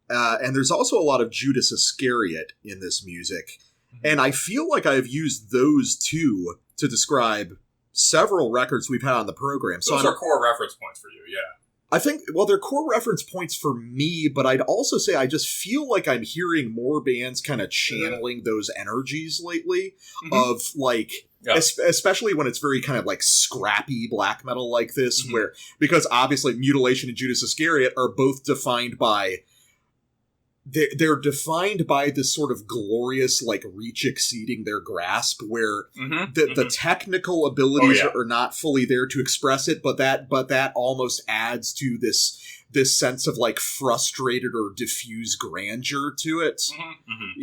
and there's also a lot of Judas Iscariot in this music. And I feel like I've used those two to describe several records we've had on the program. Those are core reference points for you, yeah. I think, they're core reference points for me, but I'd also say I just feel like I'm hearing more bands kind of channeling those energies lately of like, especially when it's very kind of like scrappy black metal like this, because obviously Mutilation and Judas Iscariot are both defined by they're defined by this sort of glorious, like, reach exceeding their grasp, where the technical abilities are not fully there to express it, but that almost adds to this sense of, like, frustrated or diffuse grandeur to it.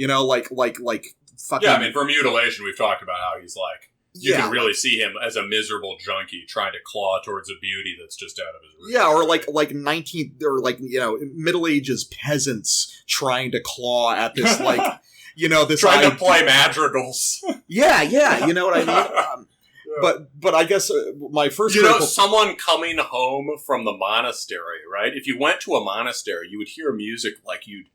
Like fucking... Yeah, I mean, for Mutilation, we've talked about how he's, like, you can really see him as a miserable junkie trying to claw towards a beauty that's just out of his reach. Yeah, or like 19th or like Middle Ages peasants trying to claw at this this trying to play madrigals. Yeah, you know what I mean. But I guess my first someone coming home from the monastery, right? If you went to a monastery, you would hear music like you'd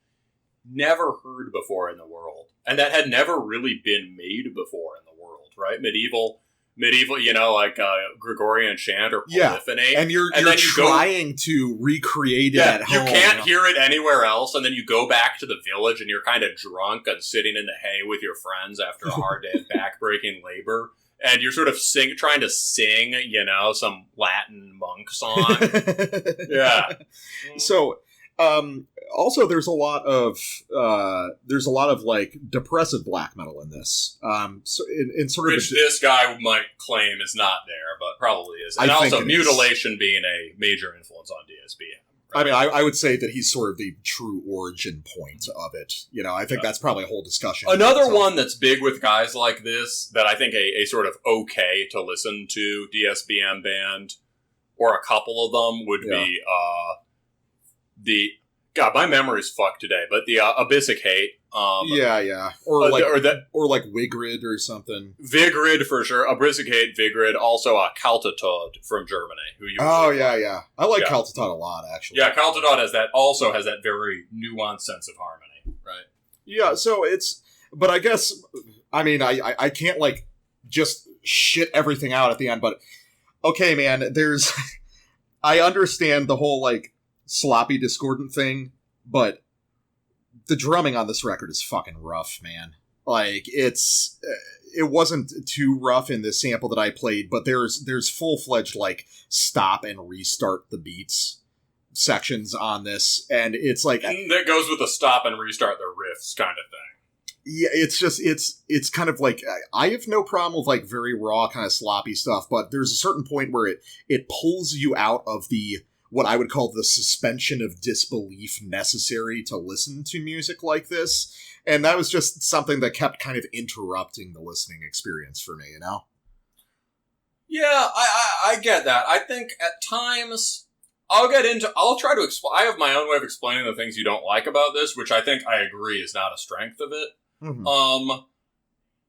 never heard before in the world, and that had never really been made before in the world. Right, medieval, like Gregorian chant or polyphony, and you're trying to recreate it at home. You can't hear it anywhere else, and then you go back to the village, and you're kind of drunk and sitting in the hay with your friends after a hard day of backbreaking labor, and you're sort of trying to sing, some Latin monk song. So. Also, there's a lot of like depressive black metal in this. Which this guy might claim is not there, but probably is. And also Mutilation being a major influence on DSBM. Right? I mean, I would say that he's sort of the true origin point of it. I think that's probably a whole discussion. Another one that's big with guys like this that I think a sort of okay to listen to DSBM band or a couple of them would be God, my memory's fucked today, but the Abyssic Hate. Or like Wigrid or something. Vigrid for sure. Abyssic Hate, Vigrid. Also Kaltatod from Germany. I like Kaltatod a lot, actually. Yeah, Kaltatod has that very nuanced sense of harmony, right? Yeah, so but I guess, I mean, I can't, like, just shit everything out at the end, but, okay, man, I understand the whole, like, sloppy discordant thing, but the drumming on this record is fucking rough, man. Like, it wasn't too rough in the sample that I played, but there's full-fledged, like, stop and restart the beats sections on this, and it's like... And that goes with the stop and restart the riffs kind of thing. Yeah, it's just, it's kind of like, I have no problem with, like, very raw, kind of sloppy stuff, but there's a certain point where it pulls you out of what I would call the suspension of disbelief necessary to listen to music like this. And that was just something that kept kind of interrupting the listening experience for me, you know? Yeah, I get that. I think at times, I'll try to explain. I have my own way of explaining the things you don't like about this, which I think I agree is not a strength of it. Mm-hmm.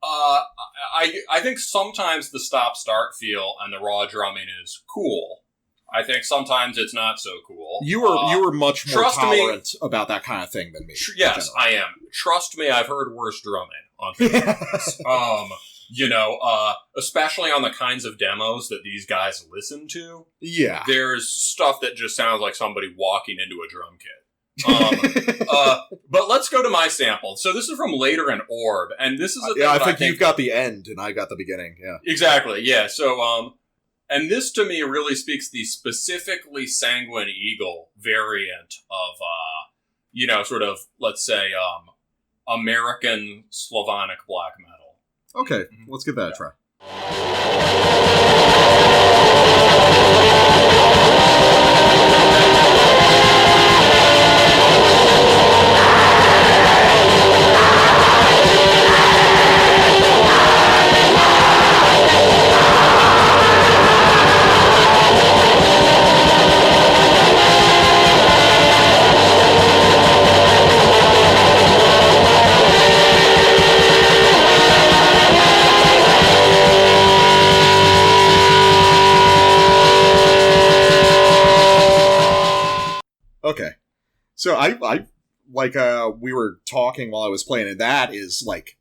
I think sometimes the stop-start feel and the raw drumming is cool. I think sometimes it's not so cool. You were much more tolerant about that kind of thing than me. Yes, I am. Trust me, I've heard worse drumming on especially on the kinds of demos that these guys listen to. Yeah. There's stuff that just sounds like somebody walking into a drum kit. But let's go to my sample. So this is from Later in Orb, and this is a thing I think you've got the end and I got the beginning. Yeah. Exactly. Yeah. So and this to me really speaks the specifically Sanguine Eagle variant of sort of, let's say, American Slavonic black metal. Okay, let's give that a try. Okay, so I like we were talking while I was playing, and that is like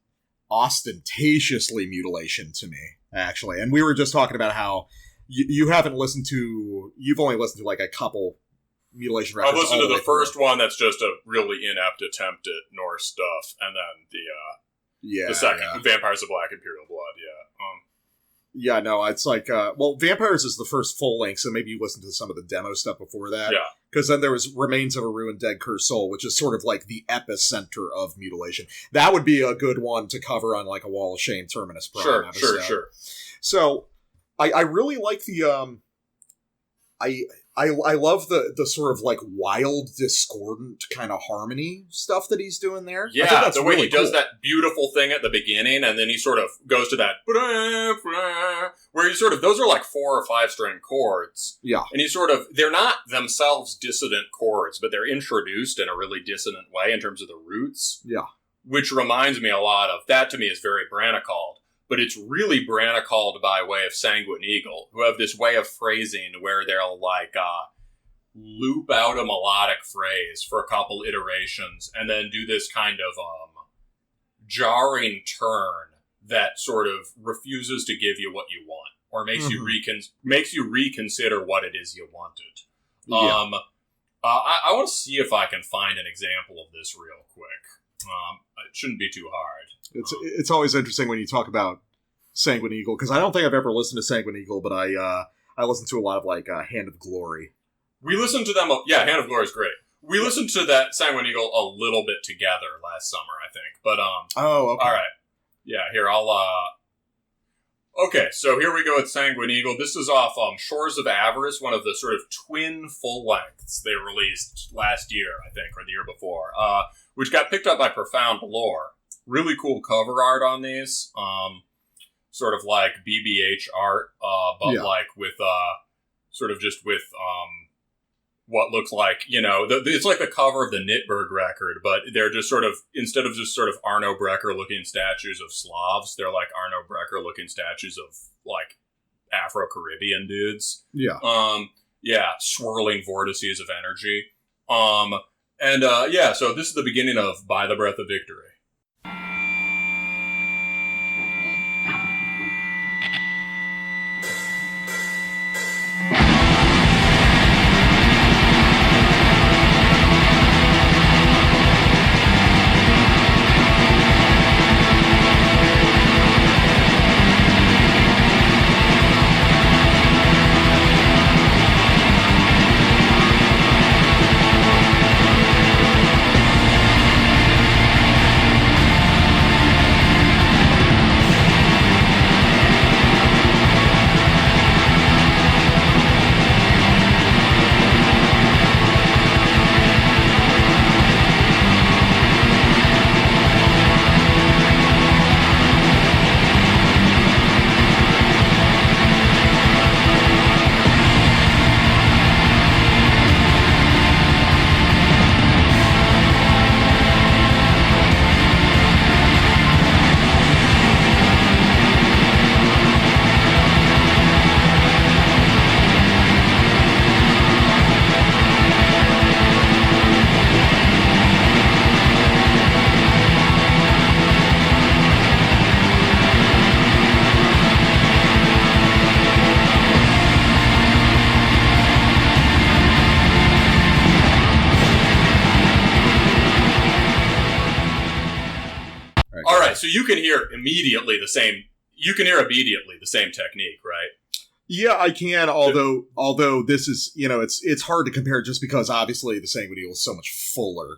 ostentatiously mutilation to me, actually. And we were just talking about how you've only listened to like a couple mutilation records. I've listened to the first one that's just a really inept attempt at Norse stuff, and then the second, Vampires of Black Imperial Blood. Yeah, no, it's like, Vampires is the first full length, so maybe you listened to some of the demo stuff before that. Yeah. Because then there was Remains of a Ruined Dead Cursed Soul, which is sort of like the epicenter of mutilation. That would be a good one to cover on like a Wall of Shame Terminus Prime episode. Sure. So, I really like the, I love the sort of like wild, discordant kind of harmony stuff that he's doing there. Yeah, I think that's the way really he does cool. that beautiful thing at the beginning, and then he sort of goes to that where those are like 4 or 5 string chords. Yeah. And they're not themselves dissonant chords, but they're introduced in a really dissonant way in terms of the roots. Yeah. Which reminds me a lot of, that to me is very Branacalled. But it's really Branacalled by way of Sanguine Eagle, who have this way of phrasing where they'll like loop out a melodic phrase for a couple iterations and then do this kind of jarring turn that sort of refuses to give you what you want, or makes you reconsider what it is you wanted. Yeah. I want to see if I can find an example of this real quick. It shouldn't be too hard. It's always interesting when you talk about Sanguine Eagle, because I don't think I've ever listened to Sanguine Eagle, but I listened to a lot of like Hand of Glory. We listened to them. Yeah, Hand of Glory is great. We listened to that Sanguine Eagle a little bit together last summer, I think. But oh, okay. All right. Yeah, here I'll. Okay, so here we go with Sanguine Eagle. This is off Shores of Avarice, one of the sort of twin full lengths they released last year, I think, or the year before, which got picked up by Profound Lore. Really cool cover art on these. Sort of like BBH art, but like with sort of just with what looks like, it's like the cover of the Nitberg record, but they're just sort of, instead of just sort of Arno Brecker looking statues of Slavs, they're like Arno Brecker looking statues of like Afro-Caribbean dudes. Yeah. Swirling vortices of energy. So this is the beginning of By the Breath of Victory. So you can hear immediately the same technique, right? Yeah, I can, although this is, it's hard to compare just because obviously the Sanguineal is so much fuller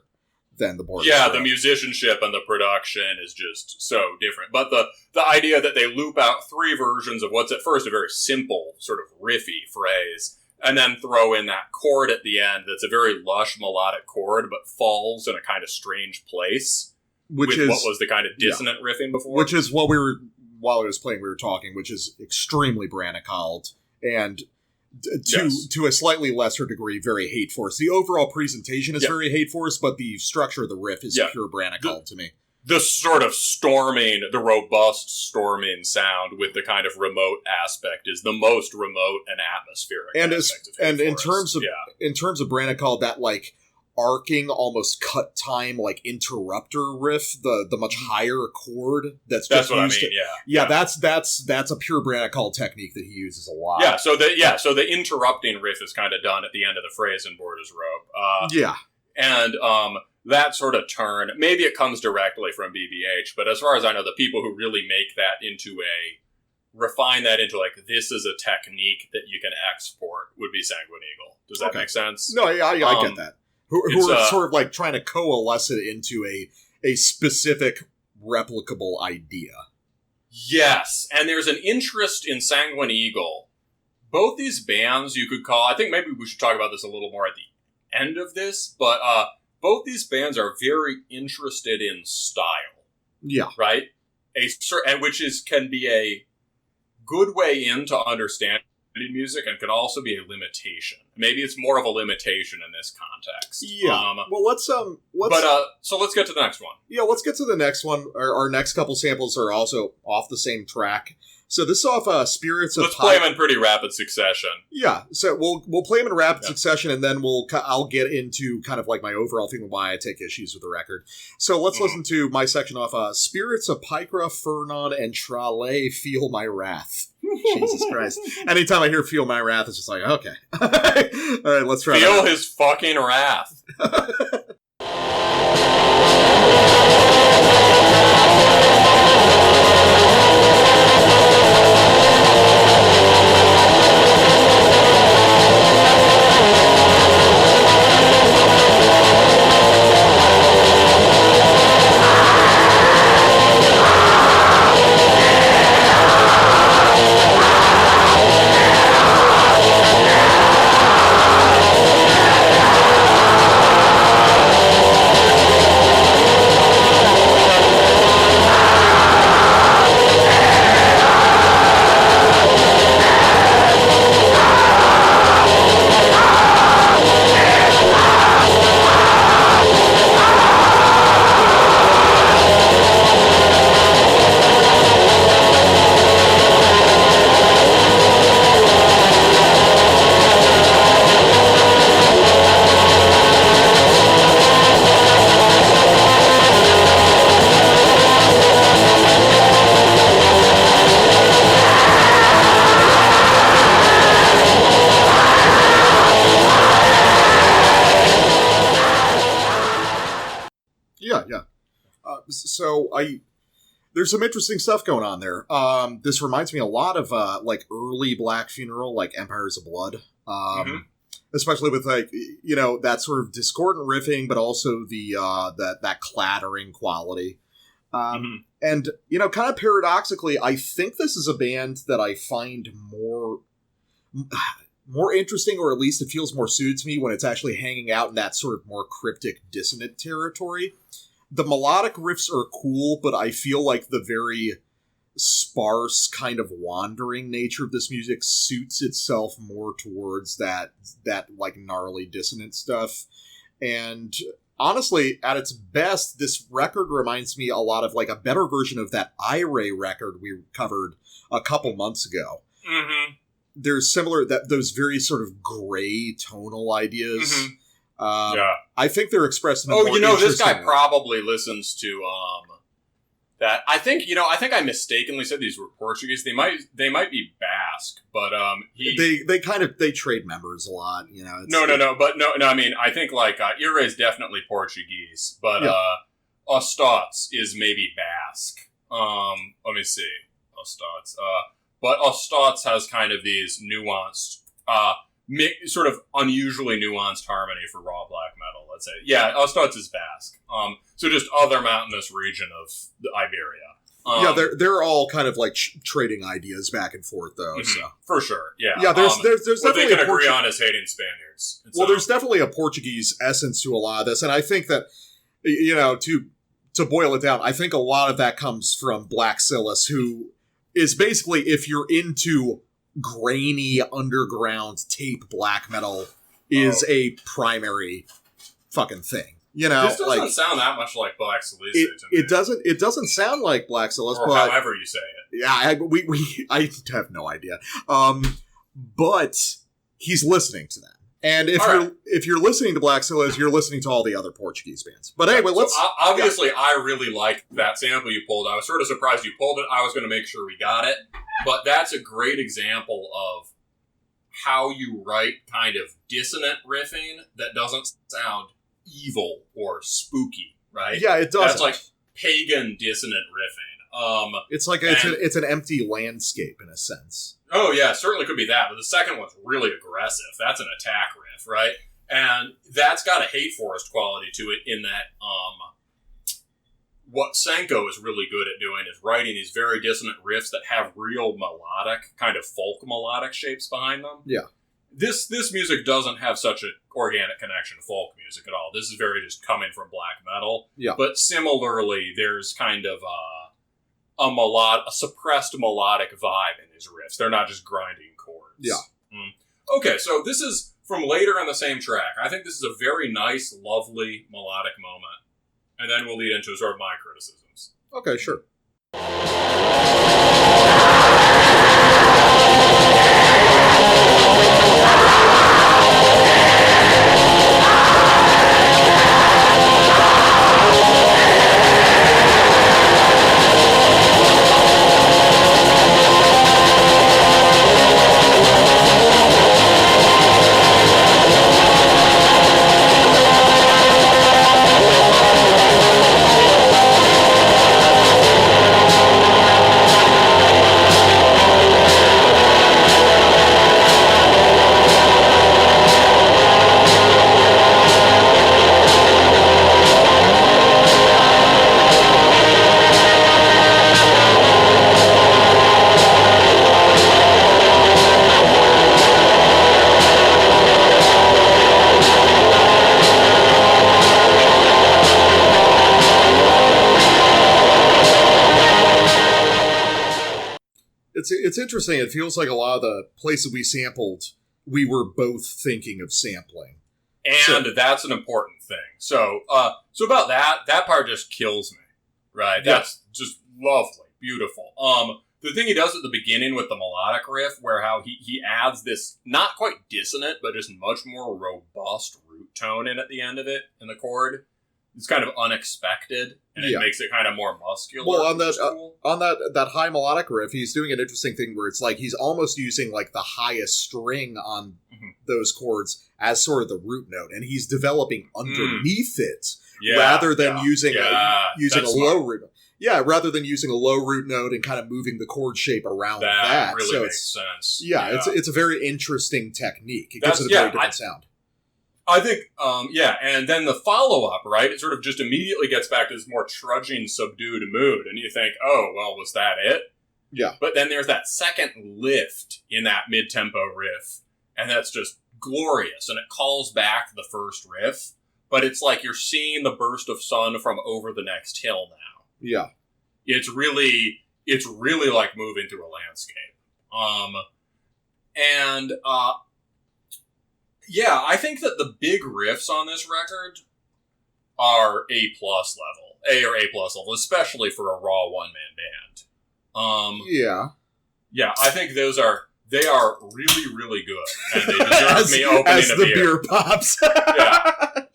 than the Borda. Yeah, the musicianship and the production is just so different. But the idea that they loop out 3 versions of what's at first a very simple sort of riffy phrase, and then throw in that chord at the end that's a very lush melodic chord, but falls in a kind of strange place. What was the kind of dissonant riffing before? Which is what while I was playing, we were talking, which is extremely Brannicald, and to a slightly lesser degree, very hate force. The overall presentation is very hate force, but the structure of the riff is pure Brannicald to me. The sort of the robust storming sound with the kind of remote aspect is the most remote and atmospheric aspect of hate force. In terms of Brannicald, that like arcing, almost cut time, like interrupter riff, the much higher chord that's what I mean. That's a pure Brannicald technique that he uses a lot. So the interrupting riff is kind of done at the end of the phrase in Borda's Rope. And that sort of turn, maybe it comes directly from BBH, but as far as I know, the people who really make that refine that into like, this is a technique that you can export would be Sanguineal. Does that make sense? No, I get that. Who are sort of like trying to coalesce it into a specific replicable idea. Yes, and there's an interest in Sanguineal. Both these bands you could call, I think maybe we should talk about this a little more at the end of this, but both these bands are very interested in style. Yeah. Right? Can be a good way into understanding music and can also be a limitation. Maybe it's more of a limitation in this context. Yeah. So let's get to the next one. Yeah, let's get to the next one. Our next couple samples are also off the same track. So this is off Spirits of... Let's play them in pretty rapid succession. Yeah, so we'll play them in rapid succession, and then I'll get into kind of like my overall thing of why I take issues with the record. So let's listen to my section off Spirits of Pycra, Fernon, and Trale, Feel My Wrath. Jesus Christ. Anytime I hear Feel My Wrath, it's just like, okay. All right, let's try Feel his fucking wrath. So there's some interesting stuff going on there. This reminds me a lot of like early Black Funeral, like Empires of Blood. Especially with like, you know, that sort of discordant riffing, but also the that clattering quality. And, you know, kind of paradoxically, I think this is a band that I find more interesting, or at least it feels more suited to me when it's actually hanging out in that sort of more cryptic, dissonant territory. The melodic riffs are cool, but I feel like the very sparse kind of wandering nature of this music suits itself more towards that like gnarly dissonant stuff. And honestly, at its best, this record reminds me a lot of like a better version of that Ire record we covered a couple months ago. There's similar, those very sort of gray tonal ideas. I think they're expressed in a more this guy way. probably listens to that. I think I mistakenly said these were Portuguese. They might be Basque, but they trade members a lot, you know. No. I mean, I think like Ire is definitely Portuguese, but Ostots is maybe Basque. Let me see, Ostots. But Ostots has kind of these nuanced, sort of unusually nuanced harmony for raw black metal, let's say. Yeah, Ostots is Basque. So just other mountainous region of Iberia. They're all kind of like trading ideas back and forth, though. So for sure, yeah. Yeah, there's what definitely they can agree on is hating Spaniards. There's definitely a Portuguese essence to a lot of this, and I think that, you know, to boil it down, I think a lot of that comes from Black Silas, who is basically, if you're into grainy underground tape black metal, is a primary fucking thing. You know, this doesn't sound that much like Black Silas to me. It doesn't sound like Black Silas, or but however you say it. Yeah, I have no idea. But he's listening to that. And if you're listening to Black Silas, you're listening to all the other Portuguese bands. But anyway, obviously, I really like that sample you pulled. I was sort of surprised you pulled it. I was going to make sure we got it. But that's a great example of how you write kind of dissonant riffing that doesn't sound evil or spooky, right? Yeah, it doesn't. That's like pagan dissonant riffing. It's like it's an empty landscape in a sense. Oh yeah, certainly could be that, but the second one's really aggressive. That's an attack riff, right? And that's got a hate forest quality to it in that what Saenko is really good at doing is writing these very dissonant riffs that have real melodic, kind of folk melodic shapes behind them. Yeah. This music doesn't have such an organic connection to folk music at all. This is very just coming from black metal. Yeah. But similarly, there's kind of a suppressed melodic vibe in his riffs. They're not just grinding chords. Yeah. Okay, so this is from later on the same track. I think this is a very nice, lovely melodic moment. And then we'll lead into sort of my criticisms. Okay, sure. It's interesting. It feels like a lot of the places we sampled, we were both thinking of sampling. And that's an important thing. So about that part just kills me, right? That's just lovely, beautiful. The thing he does at the beginning with the melodic riff, where how he adds this not quite dissonant, but just much more robust root tone in at the end of it in the chord. It's kind of unexpected, and it makes it kind of more muscular. Well, on that high melodic riff, he's doing an interesting thing where it's like he's almost using like the highest string on those chords as sort of the root note, and he's developing underneath it rather than using a low smart. root. Yeah, rather than using a low root note and kind of moving the chord shape around that. That really so makes sense. Yeah, it's a very interesting technique. It gives it a very different sound. I think, and then the follow-up, right, it sort of just immediately gets back to this more trudging, subdued mood, and you think, oh, well, was that it? Yeah. But then there's that second lift in that mid-tempo riff, and that's just glorious, and it calls back the first riff, but it's like you're seeing the burst of sun from over the next hill now. Yeah. It's really like moving through a landscape. Yeah, I think that the big riffs on this record are A+ level, especially for a raw one-man band. Yeah, I think they are really, really good, and they deserve me opening as the beer pops. Yeah.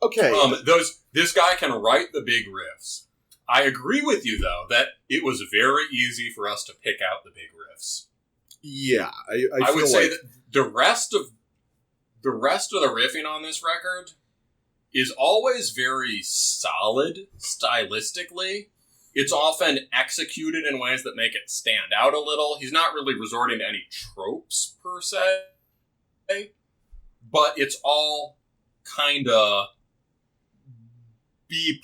Okay. This guy can write the big riffs. I agree with you, though, that it was very easy for us to pick out the big riffs. Yeah, I would say that the rest of the riffing on this record is always very solid stylistically. It's often executed in ways that make it stand out a little. He's not really resorting to any tropes per se, but it's all kind of B+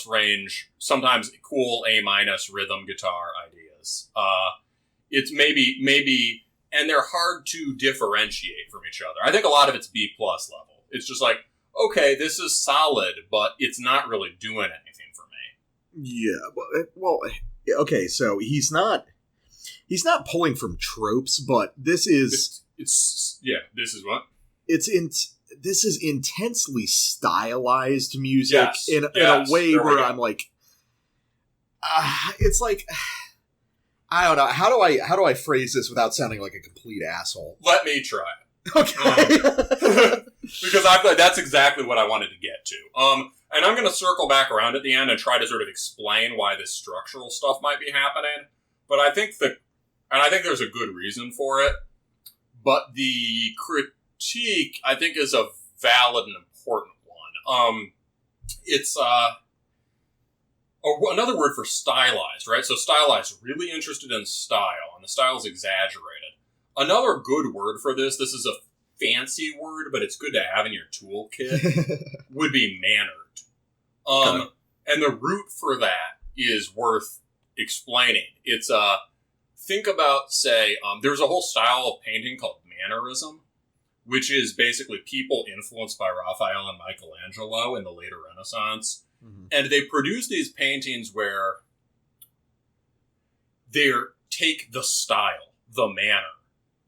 range, sometimes cool A- rhythm guitar ideas. It's maybe, and they're hard to differentiate from each other. I think a lot of it's B+ level. It's just like, okay, this is solid, but it's not really doing anything for me. Yeah, well, okay, so he's not pulling from tropes, but this is this is what? This is intensely stylized music in a way where I'm like, it's like, I don't know. How do I phrase this without sounding like a complete asshole? Let me try it. Okay. Because that's exactly what I wanted to get to. And I'm going to circle back around at the end and try to sort of explain why this structural stuff might be happening. But I think there's a good reason for it. But the critique, I think, is a valid and important one. It's another word for stylized, right? So stylized, really interested in style, and the style is exaggerated. Another good word for this is a fancy word, but it's good to have in your toolkit, would be mannered. Okay. And the root for that is worth explaining. It's, think about, say, there's a whole style of painting called mannerism, which is basically people influenced by Raphael and Michelangelo in the later Renaissance. Mm-hmm. And they produce these paintings where they take the style, the manner.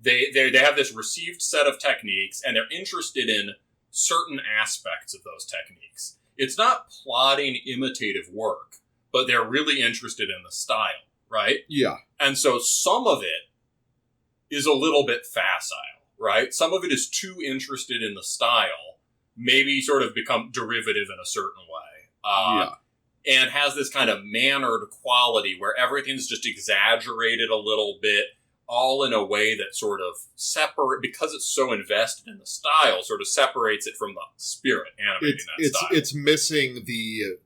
They have this received set of techniques, and they're interested in certain aspects of those techniques. It's not plotting imitative work, but they're really interested in the style, right? Yeah. And so some of it is a little bit facile, right? Some of it is too interested in the style, maybe sort of become derivative in a certain way. And has this kind of mannered quality where everything's just exaggerated a little bit, all in a way that sort of because it's so invested in the style, sort of separates it from the spirit animating that style. It's missing the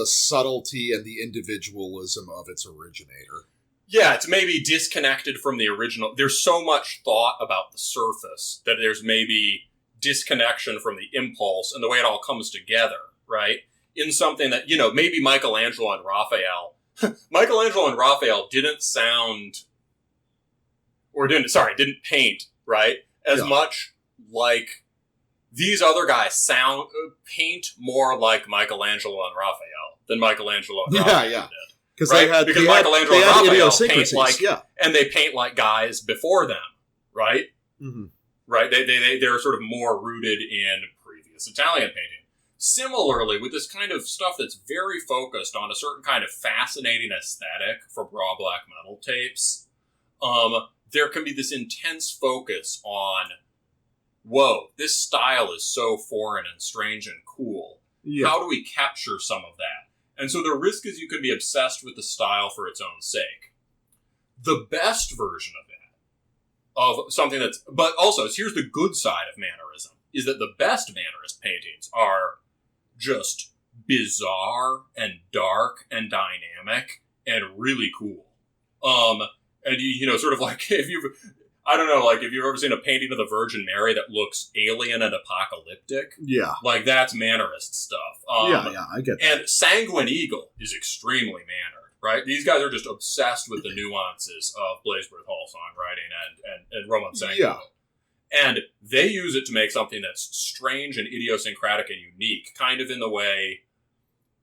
subtlety and the individualism of its originator. Yeah, it's maybe disconnected from the original. There's so much thought about the surface that there's maybe disconnection from the impulse and the way it all comes together, right? In something that, maybe Michelangelo and Raphael didn't sound, or didn't paint, right? As much like these other guys paint more like Michelangelo and Raphael than Michelangelo and Raphael did. Because Michelangelo and Raphael paint like, yeah. And they paint like guys before them, right? Mm-hmm. Right? They're sort of more rooted in previous Italian painting. Similarly, with this kind of stuff that's very focused on a certain kind of fascinating aesthetic for raw black metal tapes, there can be this intense focus on, whoa, this style is so foreign and strange and cool. Yeah. How do we capture some of that? And so the risk is you could be obsessed with the style for its own sake. The best version of that, of something but also, here's the good side of mannerism, is that the best Mannerist paintings are just bizarre and dark and dynamic and really cool. And you know, sort of like if you've ever seen a painting of the Virgin Mary that looks alien and apocalyptic, like that's Mannerist stuff. I get that. And Sanguine Eagle is extremely Mannered, right? These guys are just obsessed with the nuances of Blazeworth Hall songwriting and Roman Saenko. Yeah. And they use it to make something that's strange and idiosyncratic and unique, kind of in the way,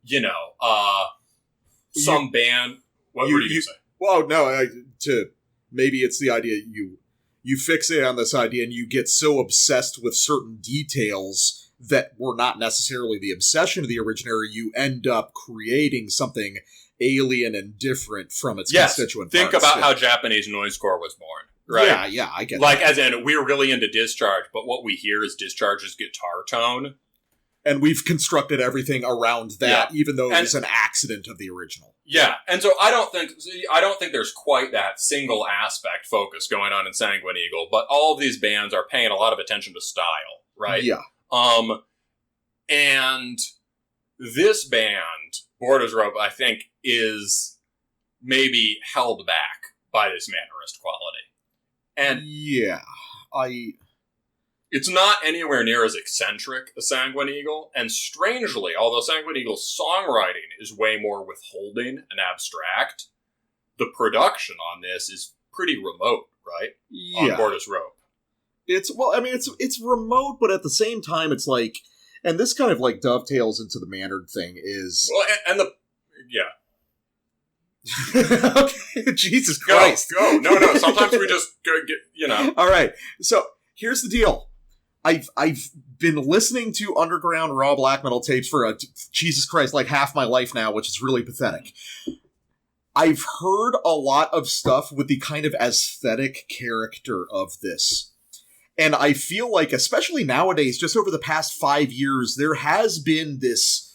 you know, some band. What were you say? Well, no, maybe it's the idea you fixate on this idea and you get so obsessed with certain details that were not necessarily the obsession of the originator, you end up creating something alien and different from its constituent Think parts. about how Japanese noisecore was born, right? Yeah, I get like, that. as in, we're really into Discharge, but what we hear is Discharge's guitar tone. And we've constructed everything around that, even though it was an accident of the original. Yeah, and so I don't think there's quite that single aspect focus going on in Sanguine Eagle, but all of these bands are paying a lot of attention to style, right? Yeah. And this band, Borda's Rope, I think, is maybe held back by this Mannerist quality. And it's not anywhere near as eccentric as Sanguine Eagle, and strangely, although Sanguine Eagle's songwriting is way more withholding and abstract, the production on this is pretty remote, right? Yeah. On Borda's Rope. It's remote, but at the same time, it's like, and this kind of like dovetails into the Mannered thing is... Well, Okay, Jesus Christ. Go. No, sometimes we just go get, you know. All right, so here's the deal. I've been listening to underground raw black metal tapes for Jesus Christ, like half my life now, which is really pathetic. I've heard a lot of stuff with the kind of aesthetic character of this. And I feel like, especially nowadays, just over the past 5 years, there has been this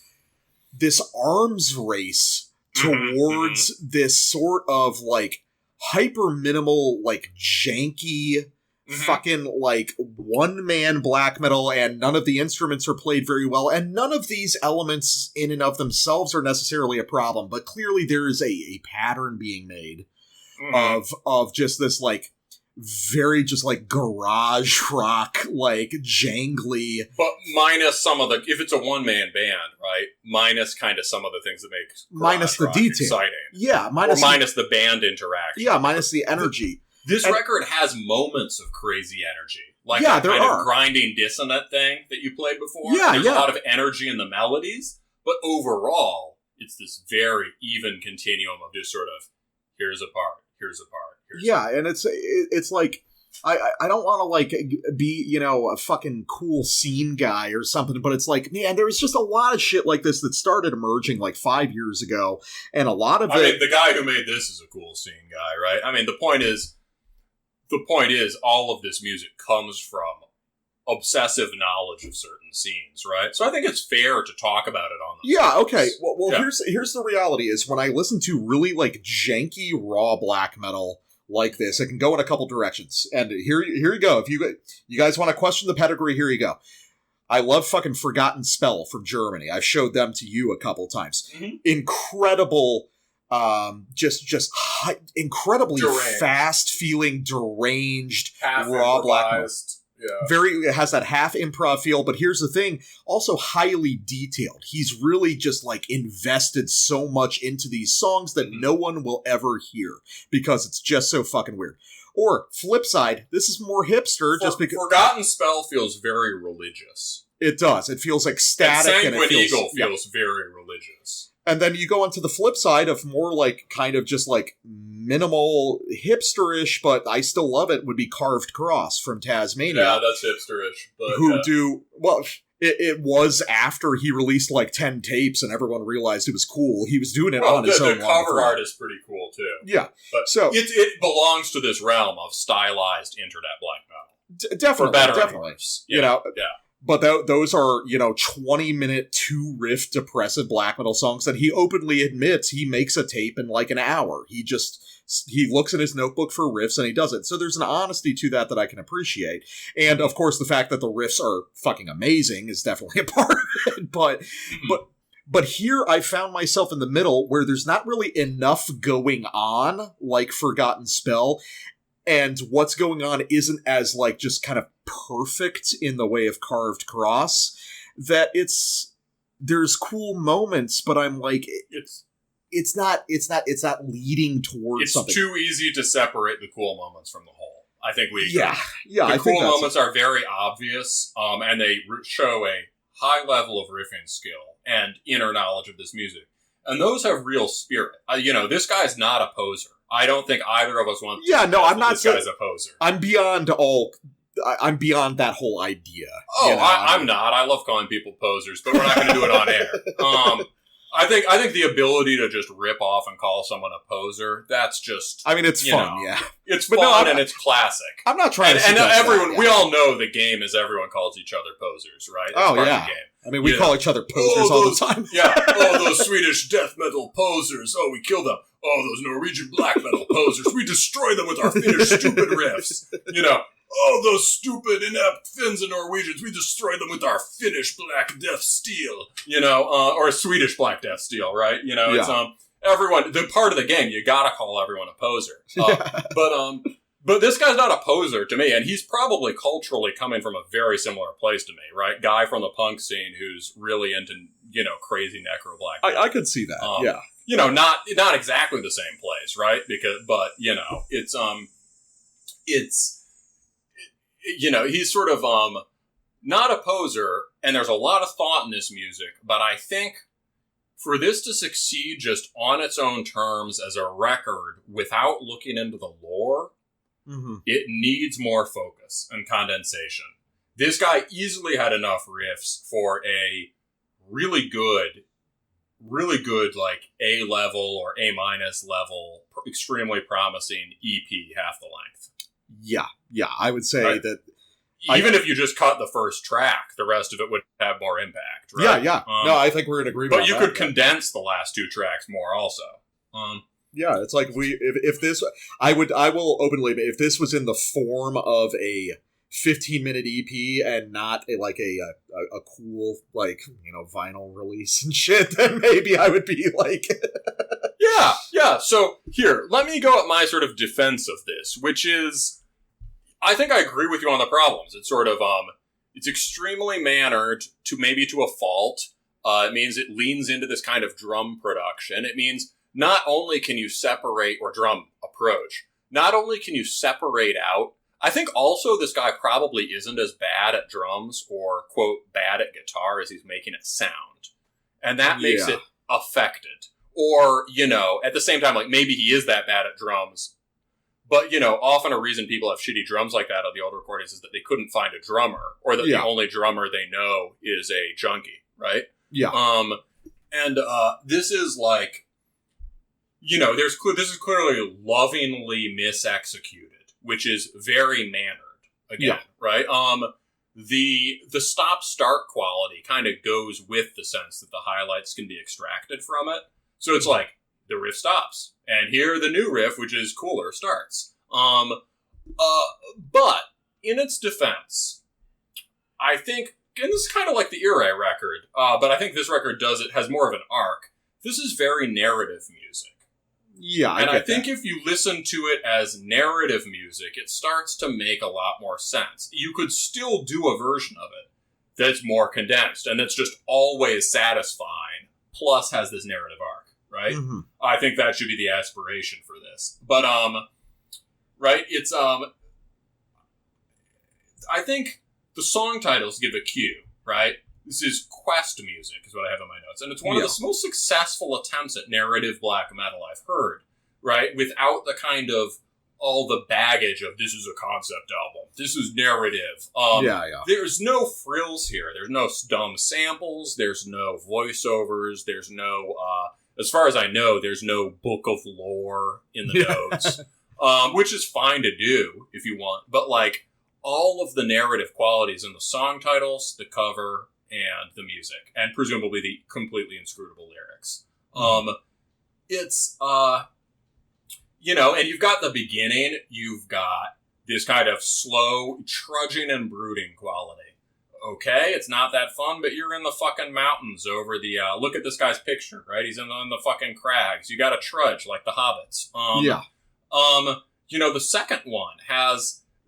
arms race towards this sort of like hyper minimal, like janky, fucking like one-man black metal, and none of the instruments are played very well, and none of these elements in and of themselves are necessarily a problem, but clearly there is a pattern being made of just this like very just like garage rock, like jangly, but minus some of the, if it's a one-man band, right, minus kind of some of the things that make minus the detail exciting, minus the band interaction, minus the energy. This record has moments of crazy energy. Like there kind are. Of grinding dissonant thing that you played before. There's a lot of energy in the melodies, but overall, it's this very even continuum of just sort of, here's a part, here's a part, here's a part. And it's like, I don't want to like be, you know, a fucking cool scene guy or something, but it's like, man, there was just a lot of shit like this that started emerging like 5 years ago, and a lot of I mean, the guy who made this is a cool scene guy, right? I mean, the point is, all of this music comes from obsessive knowledge of certain scenes, right? So I think it's fair to talk about it on the okay. Well, here's the reality is when I listen to really like janky raw black metal like this, it can go in a couple directions. And here you go. If you guys want to question the pedigree, here you go. I love fucking Forgotten Spell from Germany. I've showed them to you a couple times. Incredible. Just incredibly fast feeling, deranged, half raw black metal. Yeah. It has that half improv feel, but here's the thing, also highly detailed. He's really just like invested so much into these songs that no one will ever hear because it's just so fucking weird. Or flip side, this is more hipster just because Forgotten Spell feels very religious. It does. It feels ecstatic, and Sanguine Eagle feels very religious. And then you go onto the flip side of more like kind of just like minimal hipsterish, but I still love it, would be Carved Cross from Tasmania. Yeah, that's hipsterish. But it was after he released like 10 tapes and everyone realized it was cool. He was doing it on his own. The cover art is pretty cool too. Yeah. But so it belongs to this realm of stylized internet black metal. Definitely. Yeah, you know, yeah. But those are, 20-minute, 2-riff depressive black metal songs that he openly admits he makes a tape in like an hour. He just he looks in his notebook for riffs and he does it. So there's an honesty to that I can appreciate. And of course, the fact that the riffs are fucking amazing is definitely a part of it. But here I found myself in the middle where there's not really enough going on, like Forgotten Spell, and what's going on isn't as, like, just kind of perfect in the way of Carved Cross, that there's cool moments, but I'm like, it's not leading towards something. It's too easy to separate the cool moments from the whole. I think we agree. Yeah. The cool moments are very obvious, and they show a high level of riffing skill and inner knowledge of this music. And those have real spirit. This guy's not a poser. I don't think either of us want I'm not this guy's a poser. I'm beyond that whole idea. Oh, I'm not. I love calling people posers, but we're not going to do it on air. I think the ability to just rip off and call someone a poser, that's just... I mean, it's fun, yeah. It's fun and it's classic. I'm not trying to... And everyone, we all know the game is everyone calls each other posers, right? That's part of the game. I mean, we call each other posers all the time. Yeah. Oh, those Swedish death metal posers. Oh, we kill them. Oh, those Norwegian black metal posers. We destroy them with our Finnish stupid riffs. Oh, those stupid, inept Finns and Norwegians, we destroy them with our Finnish Black Death Steel, or Swedish Black Death Steel, right? It's, everyone, the part of the game, you gotta call everyone a poser. But this guy's not a poser to me, and he's probably culturally coming from a very similar place to me, right? Guy from the punk scene who's really into, crazy necro black death. I could see that, yeah. Not exactly the same place, right? He's sort of not a poser, and there's a lot of thought in this music, but I think for this to succeed just on its own terms as a record without looking into the lore, it needs more focus and condensation. This guy easily had enough riffs for a really good, like A-level or A-minus level, extremely promising EP half the length. Yeah, I would say that... Even if you just cut the first track, the rest of it would have more impact, right? Yeah. No, I think we're in agreement. But you could condense the last two tracks more also. Yeah, it's like if this... I will openly... If this was in the form of a 15-minute EP and not a cool, vinyl release and shit, then maybe I would be like... Yeah. So, here, let me go at my sort of defense of this, which is... I think I agree with you on the problems. It's sort of, it's extremely mannered to a fault. It means it leans into this kind of drum production. It means not only can you separate, or drum approach, not only can you separate out, I think also this guy probably isn't as bad at drums or, quote, bad at guitar as he's making it sound. And that makes it affected. Or, at the same time, like, maybe he is that bad at drums. But, often a reason people have shitty drums like that on the old recordings is that they couldn't find a drummer, or that the only drummer they know is a junkie, right? Yeah. This is like, this is clearly lovingly misexecuted, which is very mannered, again, right? The stop-start quality kind of goes with the sense that the highlights can be extracted from it. So it's like, the riff stops. And here the new riff, which is cooler, starts. But in its defense, I think, and this is kind of like the Ire record, but I think this record has more of an arc. This is very narrative music. Yeah, I think if you listen to it as narrative music, it starts to make a lot more sense. You could still do a version of it that's more condensed and that's just always satisfying, plus has this narrative arc. Right? Mm-hmm. I think that should be the aspiration for this. But, right? It's, I think the song titles give a cue, right? This is quest music, is what I have in my notes. And it's one of the most successful attempts at narrative black metal I've heard, right? Without the kind of all the baggage of this is a concept album. This is narrative. There's no frills here. There's no dumb samples. There's no voiceovers. There's no, as far as I know, there's no book of lore in the notes, which is fine to do if you want. But, like, all of the narrative qualities in the song titles, the cover, and the music, and presumably the completely inscrutable lyrics. and you've got the beginning, you've got this kind of slow, trudging and brooding quality. Okay, it's not that fun, but you're in the fucking mountains over the, look at this guy's picture, right? He's in the fucking crags. You gotta trudge like the hobbits. The second one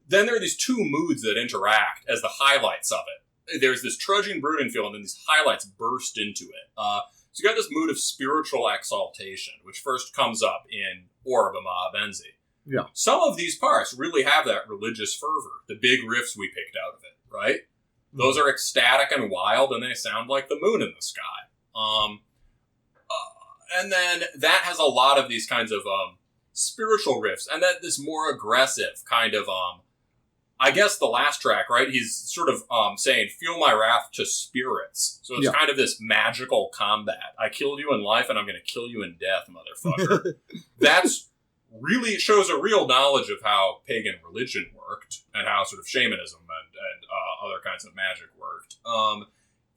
then there are these two moods that interact as the highlights of it. There's this trudging, brooding feel, and then these highlights burst into it. So you got this mood of spiritual exaltation, which first comes up in Orb of Benzi. Yeah. Some of these parts really have that religious fervor, the big riffs we picked out of it, right? Those are ecstatic and wild, and they sound like the moon in the sky. And then that has a lot of these kinds of spiritual riffs, and that this more aggressive kind of, I guess the last track, right? He's sort of saying, "Feel my wrath to spirits." So it's kind of this magical combat. I killed you in life, and I'm going to kill you in death, motherfucker. That's really shows a real knowledge of how pagan religion worked and how sort of shamanism and other kinds of magic worked.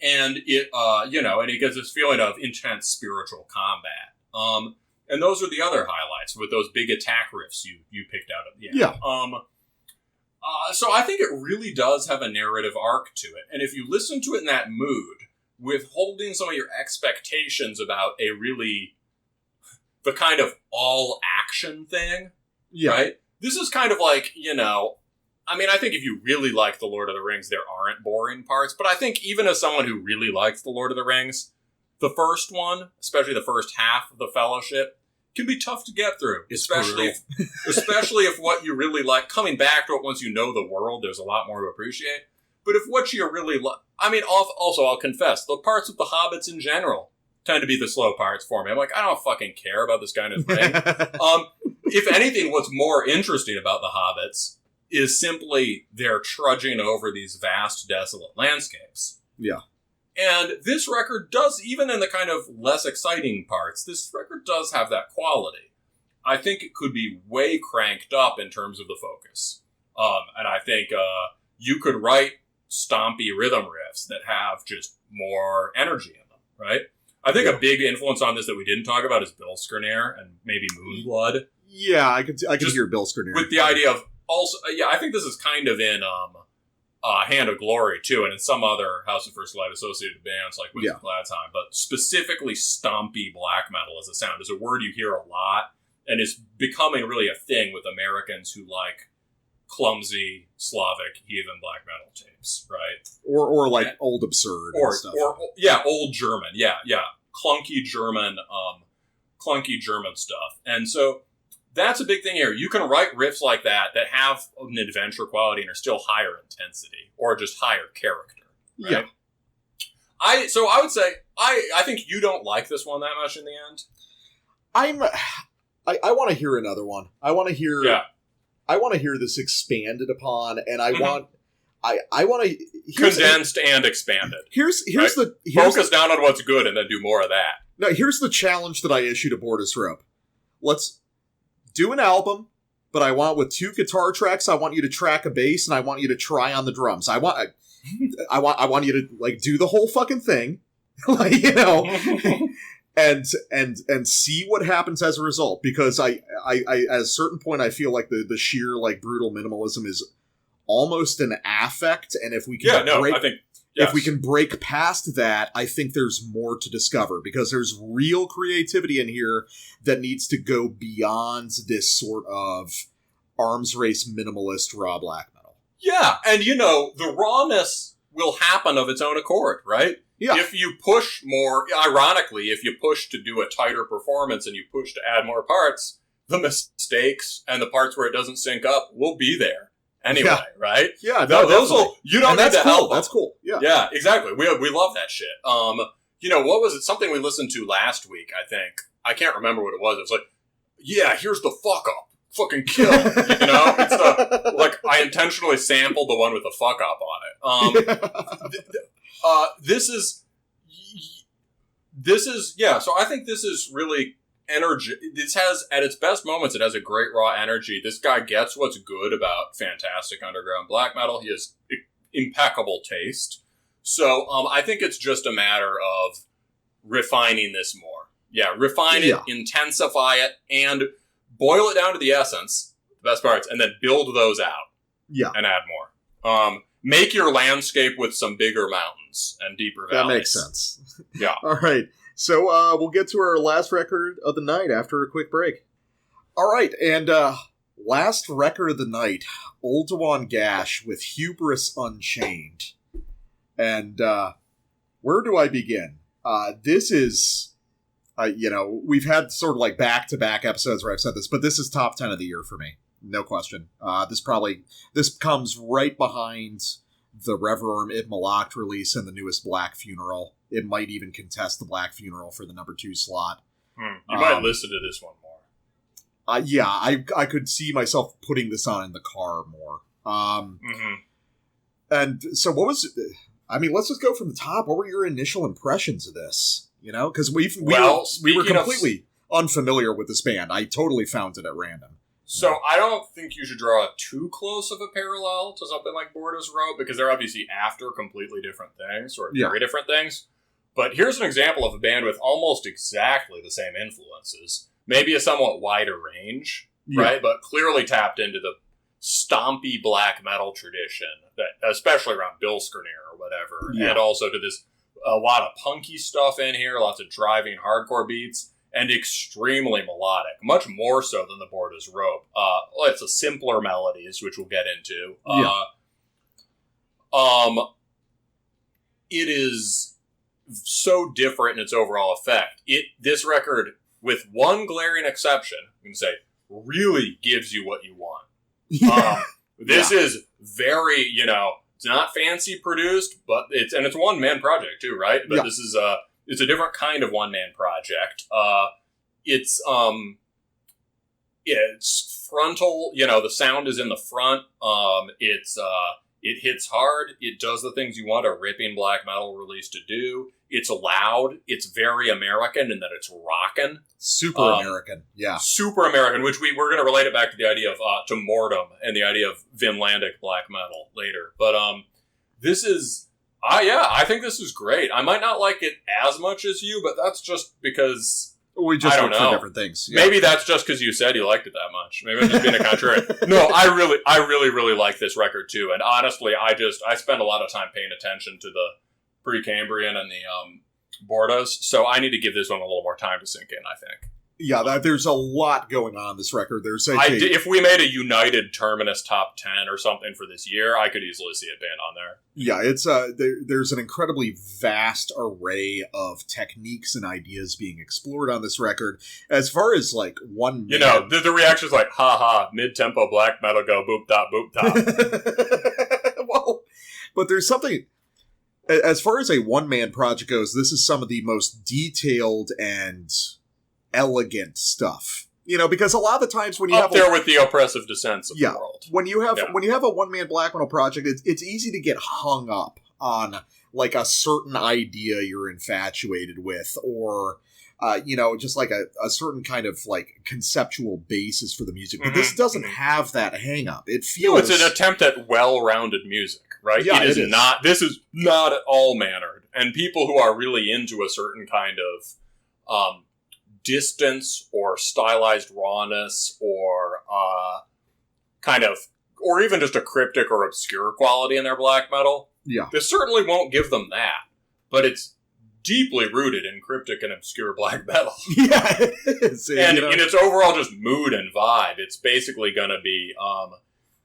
And it, and it gives this feeling of intense spiritual combat. And those are the other highlights with those big attack riffs you picked out at the end. Yeah. So I think it really does have a narrative arc to it. And if you listen to it in that mood, withholding some of your expectations about the kind of all-action thing, right? This is kind of like, I think if you really like The Lord of the Rings, there aren't boring parts. But I think even as someone who really likes The Lord of the Rings, the first one, especially the first half of the Fellowship, can be tough to get through. Especially if what you really like, coming back to it once you know the world, there's a lot more to appreciate. But if what you really like, also I'll confess, the parts with the hobbits in general tend to be the slow parts for me. I'm like, I don't fucking care about this guy in his ring. If anything, what's more interesting about the hobbits is simply their trudging over these vast, desolate landscapes. Yeah. And this record does, even in the kind of less exciting parts, this record does have that quality. I think it could be way cranked up in terms of the focus. And I think you could write stompy rhythm riffs that have just more energy in them, right? I think a big influence on this that we didn't talk about is Bill Skerner and maybe Moonblood. Yeah, I could hear Bill Skerner. With the idea of also, I think this is kind of in Hand of Glory too, and in some other House of First Light associated bands like Winds of Gladtime, but specifically stompy black metal as a sound is a word you hear a lot, and is becoming really a thing with Americans who like clumsy Slavic heathen black metal tapes, right? Or like old absurd and stuff. Old German, clunky German stuff, and so that's a big thing here. You can write riffs like that have an adventure quality and are still higher intensity or just higher character. Right? Yeah. So I would say I think you don't like this one that much in the end. I want to hear another one. I want to hear. Yeah. I want to hear this expanded upon, and I want to condensed and expanded. Focus down on what's good and then do more of that. Now, here's the challenge that I issue to Borda's Rope. Let's do an album, but I want with 2 guitar tracks. I want you to track a bass, and I want you to try on the drums. I want you to like do the whole fucking thing, and see what happens as a result. Because I at a certain point I feel like the sheer like brutal minimalism is almost an affect, and if we can if we can break past that, I think there's more to discover, because there's real creativity in here that needs to go beyond this sort of arms race minimalist raw black metal. Yeah, and the rawness will happen of its own accord, right? Yeah. If you push more, ironically, if you push to do a tighter performance and you push to add more parts, the mistakes and the parts where it doesn't sync up will be there. Anyway, right? Yeah, those will, you don't need to help. That's cool. Yeah, exactly. We love that shit. What was it? Something we listened to last week, I think. I can't remember what it was. It was like, yeah, here's the fuck up. Fucking kill. It's like, I intentionally sampled the one with the fuck up on it. This is, so I think this is really energy. This has, at its best moments, it has a great raw energy. This guy gets what's good about fantastic underground black metal. He has impeccable taste. So I think it's just a matter of refining this more. Yeah, refine it, intensify it, and boil it down to the essence, the best parts, and then build those out. Yeah. And add more. Make your landscape with some bigger mountains and deeper valleys. That makes sense. Yeah. All right. So we'll get to our last record of the night after a quick break. All right. And last record of the night, Oldowan Gash with Hubris Unchained. And where do I begin? This is, we've had sort of like back-to-back episodes where I've said this, but this is top 10 of the year for me. No question. This comes right behind the Reverend Ibn Malak release and the newest Black Funeral. It might even contest the Black Funeral for the number 2 slot. You might listen to this one more. Yeah, I could see myself putting this on in the car more. And so what was... let's just go from the top. What were your initial impressions of this? Because we were completely unfamiliar with this band. I totally found it at random. So I don't think you should draw too close of a parallel to something like Borda's wrote, because they're obviously after completely different things, or very different things. But here's an example of a band with almost exactly the same influences. Maybe a somewhat wider range, right? But clearly tapped into the stompy black metal tradition, that especially around Bill Skirnir or whatever. And also to this, a lot of punky stuff in here, lots of driving hardcore beats. And extremely melodic, much more so than the Borda's Rope. It's a simpler melodies, which we'll get into. It is so different in its overall effect. This record, with one glaring exception, I'm going to say, really gives you what you want. This is very, it's not fancy produced, but it's a one-man project too, right? But this is it's a different kind of one-man project. It's frontal, the sound is in the front. It hits hard. It does the things you want a ripping black metal release to do. It's loud. It's very American in that it's rockin'. Super American, yeah. Super American, which we're going to relate it back to the idea of, to Mortem and the idea of Vinlandic black metal later. But this is... I think this is great. I might not like it as much as you, but that's just because we just look for different things. Yeah. Maybe that's just because you said you liked it that much. Maybe I'm just being a contrarian. No, I really like this record too. And honestly, I spend a lot of time paying attention to the Precambrian and the Bordas, so I need to give this one a little more time to sink in, I think. Yeah, there's a lot going on in this record. If we made a united Terminus top 10 or something for this year, I could easily see it being on there. Yeah, it's there's an incredibly vast array of techniques and ideas being explored on this record. As far as like one, the reaction's like, ha ha, mid-tempo black metal go boop top boop top. Well, but there's something. As far as a one-man project goes, this is some of the most detailed and elegant stuff, because a lot of the times when you up there with the oppressive descents of the world, when you have a one-man black metal project, it's easy to get hung up on like a certain idea you're infatuated with, or just like a certain kind of like conceptual basis for the music. But this doesn't have that hang up. It feels it's an attempt at well-rounded music, right? Yeah, it is not. This is not at all mannered, and people who are really into a certain kind of distance or stylized rawness or or even just a cryptic or obscure quality in their black metal. Yeah. This certainly won't give them that, but it's deeply rooted in cryptic and obscure black metal. Yeah, it is. And in its overall just mood and vibe, it's basically going to be,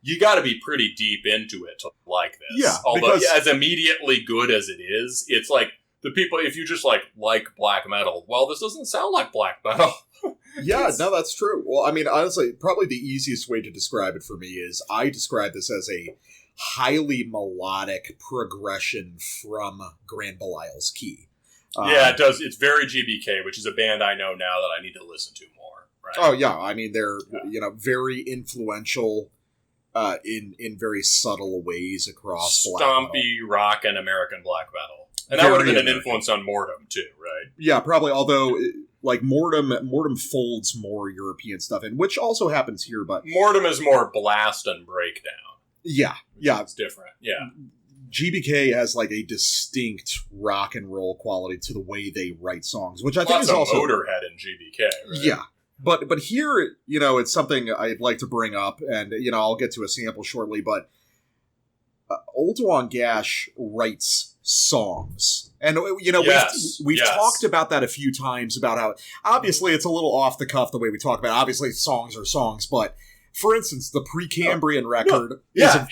you got to be pretty deep into it to like this. Yeah. Although as immediately good as it is, it's like, the people, if you just like black metal, well, this doesn't sound like black metal. Yeah, no, that's true. Well, I mean, honestly, probably the easiest way to describe it for me is I describe this as a highly melodic progression from Grand Belial's Key. Yeah, it does. It's very GBK, which is a band I know now that I need to listen to more. Right? Oh, yeah. I mean, they're, very influential in very subtle ways across stompy rock and American black metal. And that would have been an influence on Mortem, too, right? Yeah, probably, although, like, Mortem folds more European stuff in, which also happens here, but... Mortem is more blast and breakdown. Yeah. It's different, yeah. GBK has, like, a distinct rock and roll quality to the way they write songs, which I think is also... Motorhead in GBK, right? Yeah. But here, it's something I'd like to bring up, and, I'll get to a sample shortly, but Oldowan Gash writes songs. And, we've talked about that a few times, about how, obviously, it's a little off the cuff the way we talk about it. Obviously, songs are songs, but, for instance, the Precambrian record is a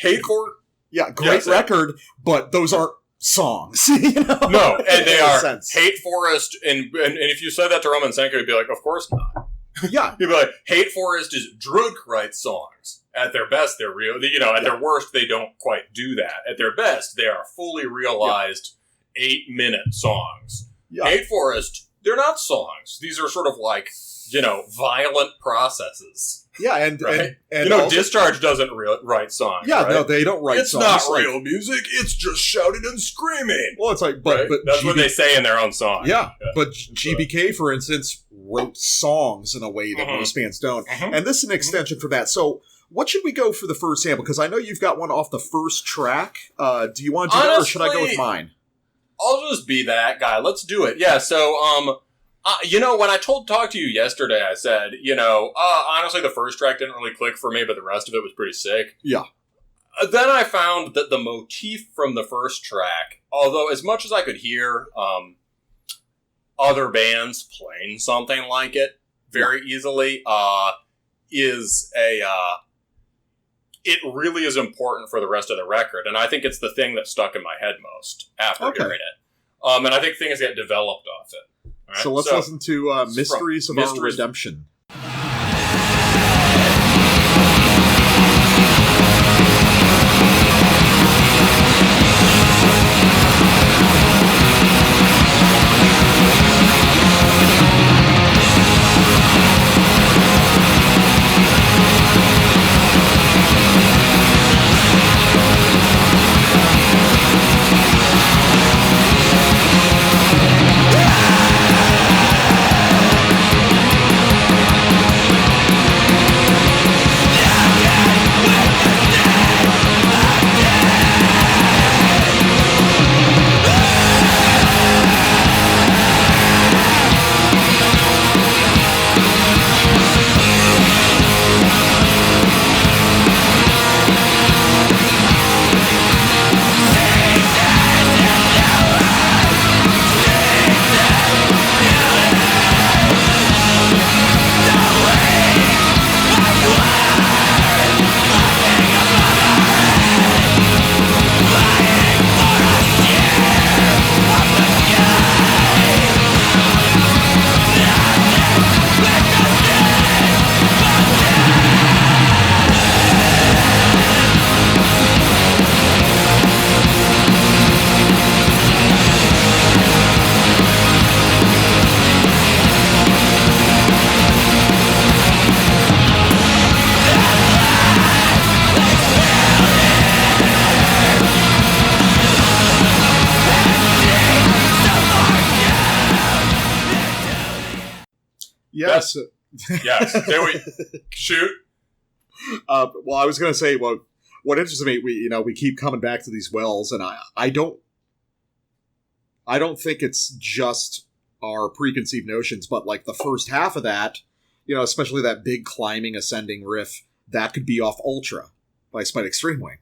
great record, but those aren't songs. No, and they are Hate Forest, and if you said that to Roman Saenko, he'd be like, of course not. Yeah. He'd be like, Hate Forest is drunk writes songs. At their best, they're real. At their worst, they don't quite do that. At their best, they are fully realized 8-minute songs. Yeah. Hate Forest, they're not songs. These are sort of like, violent processes. Yeah, and also, Discharge doesn't write songs. Yeah, right? No, they don't write songs. It's not real music. It's just shouting and screaming. Well, it's like, but that's what they say in their own song. Yeah, but GBK, for instance, wrote songs in a way that most bands don't, and this is an extension for that. So, what should we go for the first sample? Because I know you've got one off the first track. Do you want to do that, or should I go with mine? I'll just be that guy. Let's do it. Yeah. So, when I talked to you yesterday, I said, honestly, the first track didn't really click for me, but the rest of it was pretty sick. Yeah. Then I found that the motif from the first track, although as much as I could hear other bands playing something like it very easily, it really is important for the rest of the record, and I think it's the thing that stuck in my head most after hearing it. And I think things get developed off it. Right? So let's listen to Mysteries of Our Redemption. Yes. Yes. There we shoot. Well, I was going to say, what interests me, we keep coming back to these wells, and I don't think it's just our preconceived notions, but like the first half of that, especially that big climbing, ascending riff, that could be off Ultra by Spite Extreme Wing.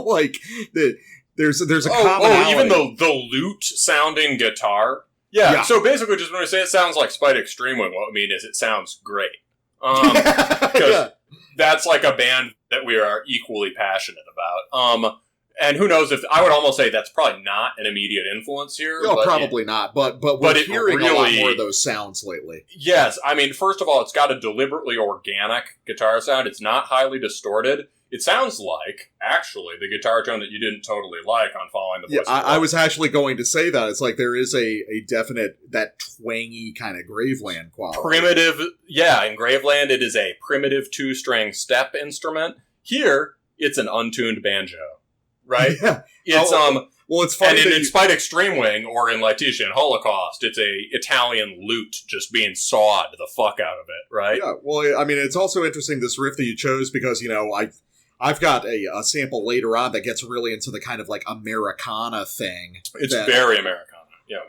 Like there's a commonality. Even the lute sounding guitar. Yeah. So basically, just when I say it sounds like Spite Extreme Wing, what I mean is it sounds great. Because that's like a band that we are equally passionate about. And who knows if I would almost say that's probably not an immediate influence here. No, probably not. But we're hearing a lot more of those sounds lately. Yes, I mean, first of all, it's got a deliberately organic guitar sound. It's not highly distorted. It sounds like, actually, the guitar tone that you didn't totally like on Following the Voice. Yeah, I was actually going to say that. It's like there is a definite, that twangy kind of Graveland quality. Primitive, yeah, in Graveland it is a primitive 2-string step instrument. Here, it's an untuned banjo, right? Yeah. It's, well, it's funny. And in Spite Extreme Wing, or in Laetitia and Holocaust, it's a Italian lute just being sawed the fuck out of it, right? Yeah, well, I mean, it's also interesting, this riff that you chose, because, I've got a sample later on that gets really into the kind of like Americana thing. It's very Americana.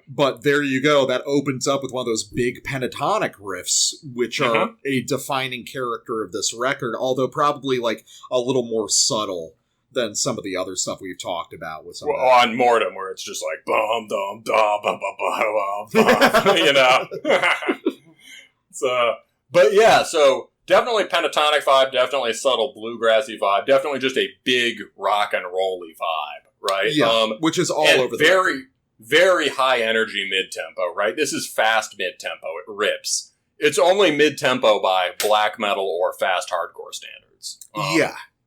But there you go. That opens up with one of those big pentatonic riffs, which are a defining character of this record, although probably like a little more subtle than some of the other stuff we've talked about. With some on Mortem, where it's just like bum dum dum bum bum bum, you know. So, but yeah, so definitely pentatonic vibe, definitely subtle bluegrassy vibe, definitely just a big rock and rolly vibe, right? Yeah, which is all over the very, very high energy mid-tempo, right? This is fast mid-tempo. It rips. It's only mid-tempo by black metal or fast hardcore standards.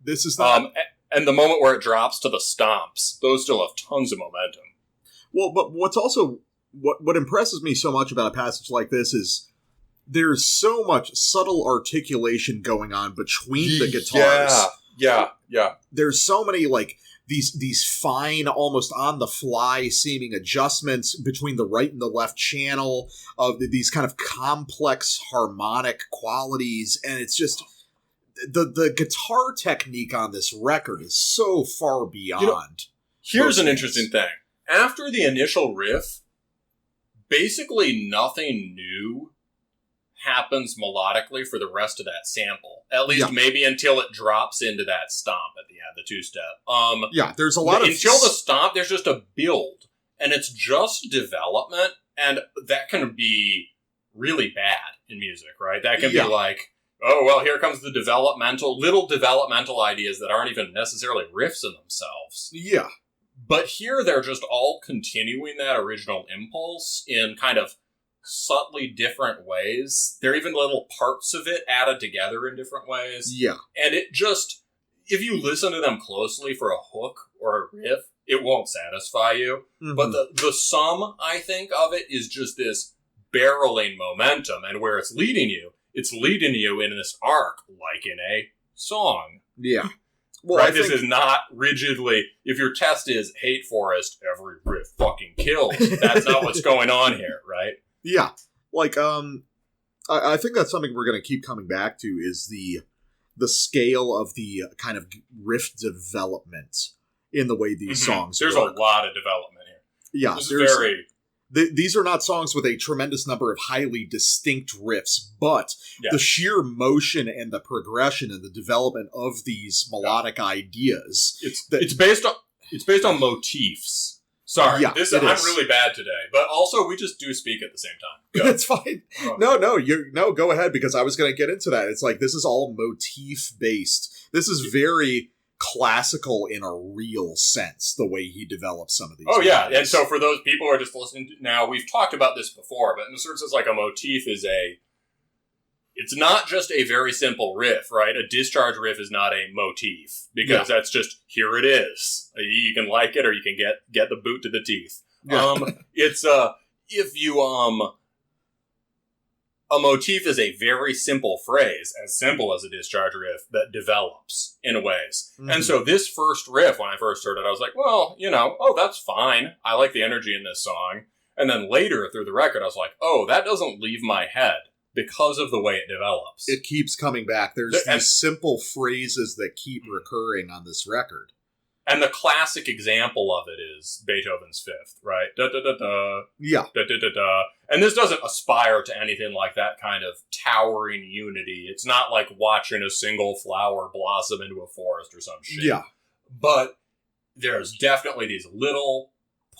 This is not... and the moment where it drops to the stomps, those still have tons of momentum. Well, but what's also... What impresses me so much about a passage like this is there's so much subtle articulation going on between the guitars. Yeah. There's so many, like... These fine, almost on-the-fly seeming adjustments between the right and the left channel of these kind of complex harmonic qualities, and it's just the guitar technique on this record is so far beyond. Here's an interesting thing. After the initial riff, basically nothing new happens melodically for the rest of that sample. At least maybe until it drops into that stomp at the end, the two-step. There's a lot of... Until the stomp, there's just a build. And it's just development, and that can be really bad in music, right? That can be like, oh, well, here comes the little developmental ideas that aren't even necessarily riffs in themselves. Yeah. But here they're just all continuing that original impulse in kind of subtly different ways. There are even little parts of it added together in different ways. Yeah. And it just, if you listen to them closely for a hook or a riff, it won't satisfy you. Mm-hmm. But the sum, I think, of it is just this barreling momentum. And where it's leading you in this arc, like in a song. Yeah. Well, right? This is not rigidly, if your test is Hate Forest, every riff fucking kills. That's not what's going on here, right? Yeah, like I think that's something we're going to keep coming back to is the scale of the kind of riff development in the way these songs There's work. A lot of development here. Yeah, these are not songs with a tremendous number of highly distinct riffs, but the sheer motion and the progression and the development of these melodic ideas. It's based on motifs. Sorry, I'm really bad today. But also, we just do speak at the same time. It's fine. No, go ahead, because I was going to get into that. It's like, this is all motif-based. This is very classical in a real sense, the way he develops some of these. Melodies. And so for those people who are just listening now, we've talked about this before, but in a certain sense, like a motif is it's not just a very simple riff, right? A discharge riff is not a motif, because that's just, here it is. You can like it, or you can get the boot to the teeth. Yeah. A motif is a very simple phrase, as simple as a discharge riff, that develops in ways. Mm-hmm. And so this first riff, when I first heard it, I was like, well, that's fine. I like the energy in this song. And then later through the record, I was like, oh, that doesn't leave my head. Because of the way it develops. It keeps coming back. There's these simple phrases that keep recurring on this record. And the classic example of it is Beethoven's Fifth, right? Da-da-da-da. Yeah. Da-da-da-da. And this doesn't aspire to anything like that kind of towering unity. It's not like watching a single flower blossom into a forest or some shit. Yeah. But there's definitely these little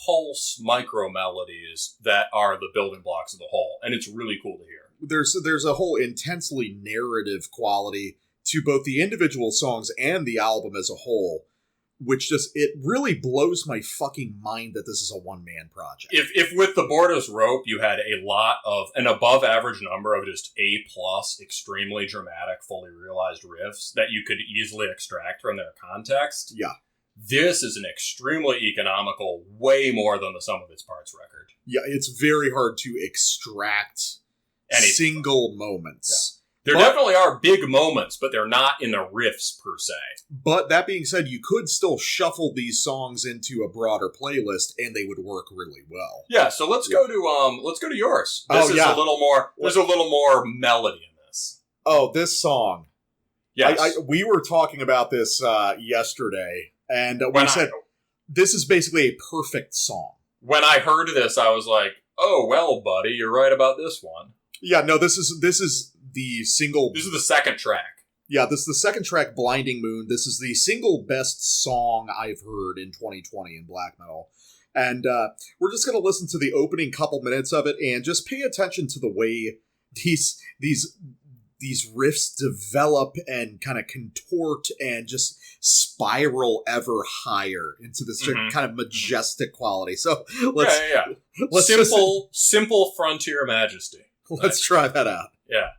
pulse micro melodies that are the building blocks of the whole. And it's really cool to hear. There's a whole intensely narrative quality to both the individual songs and the album as a whole, which it really blows my fucking mind that this is a one-man project. If with the Borda's Rope you had a lot of an above average number of just A+, extremely dramatic, fully realized riffs that you could easily extract from their context, this is an extremely economical, way more than the sum of its parts record. Yeah, it's very hard to extract single moments. There definitely are big moments, but they're not in the riffs per se. But that being said, you could still shuffle these songs into a broader playlist, and they would work really well. Yeah, so let's go to yours. This is a little more. There's a little more melody in this. Oh, this song. Yes, we were talking about this yesterday, and we said this is basically a perfect song. when I heard this, I was like, oh, well, buddy, you're right about this one. Yeah, no, this is the single... This is the second track. Yeah, this is the second track, Blinding Moon. This is the single best song I've heard in 2020 in black metal. And we're just going to listen to the opening couple minutes of it and just pay attention to the way these riffs develop and kind of contort and just spiral ever higher into this kind of majestic quality. So let's simple frontier majesty. Let's try that out. Yeah.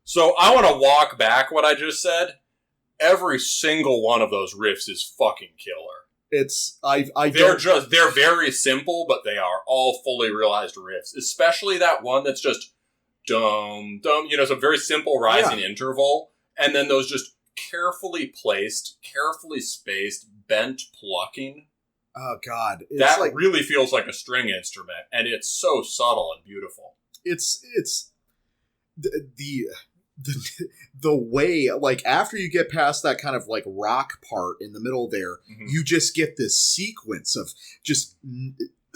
So I want to walk back what I just said. Every single one of those riffs is fucking killer. They're very simple, but they are all fully realized riffs. Especially that one that's just dum dum, some very simple rising interval, and then those just carefully placed, carefully spaced, bent plucking. Oh God, that really feels like a string instrument, and it's so subtle and beautiful. It's the way, like, after you get past that kind of like rock part in the middle there, you just get this sequence of just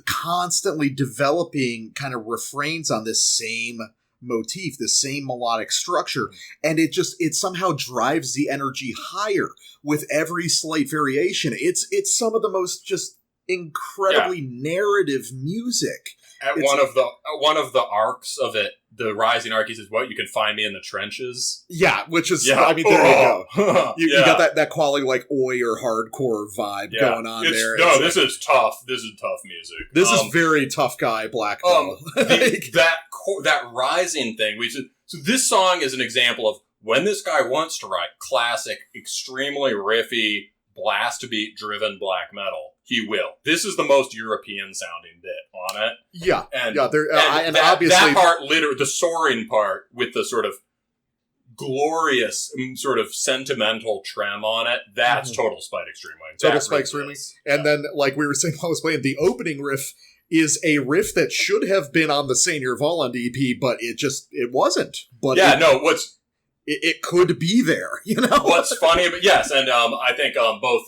constantly developing kind of refrains on this same motif, the same melodic structure, and it somehow drives the energy higher with every slight variation. It's some of the most just incredibly narrative music. One of the arcs of it, the rising arc, is what you can find me in the trenches. Yeah, which is I mean, there you go. You got that quality like oi or hardcore vibe going on there. No, this is tough. This is tough music. This is very tough guy black metal. That rising thing. So this song is an example of when this guy wants to write classic, extremely riffy, blast beat driven black metal. He will. This is the most European sounding bit on it. Yeah, and obviously that part, literally the soaring part with the sort of glorious, sort of sentimental trem on it. That's total Spite Extreme Wing. Total Spite Extreme Wing. And then, like we were saying while I was playing, the opening riff is a riff that should have been on the Senior Volland EP, but it wasn't. But it could be there. What's funny, but yes, and I think both.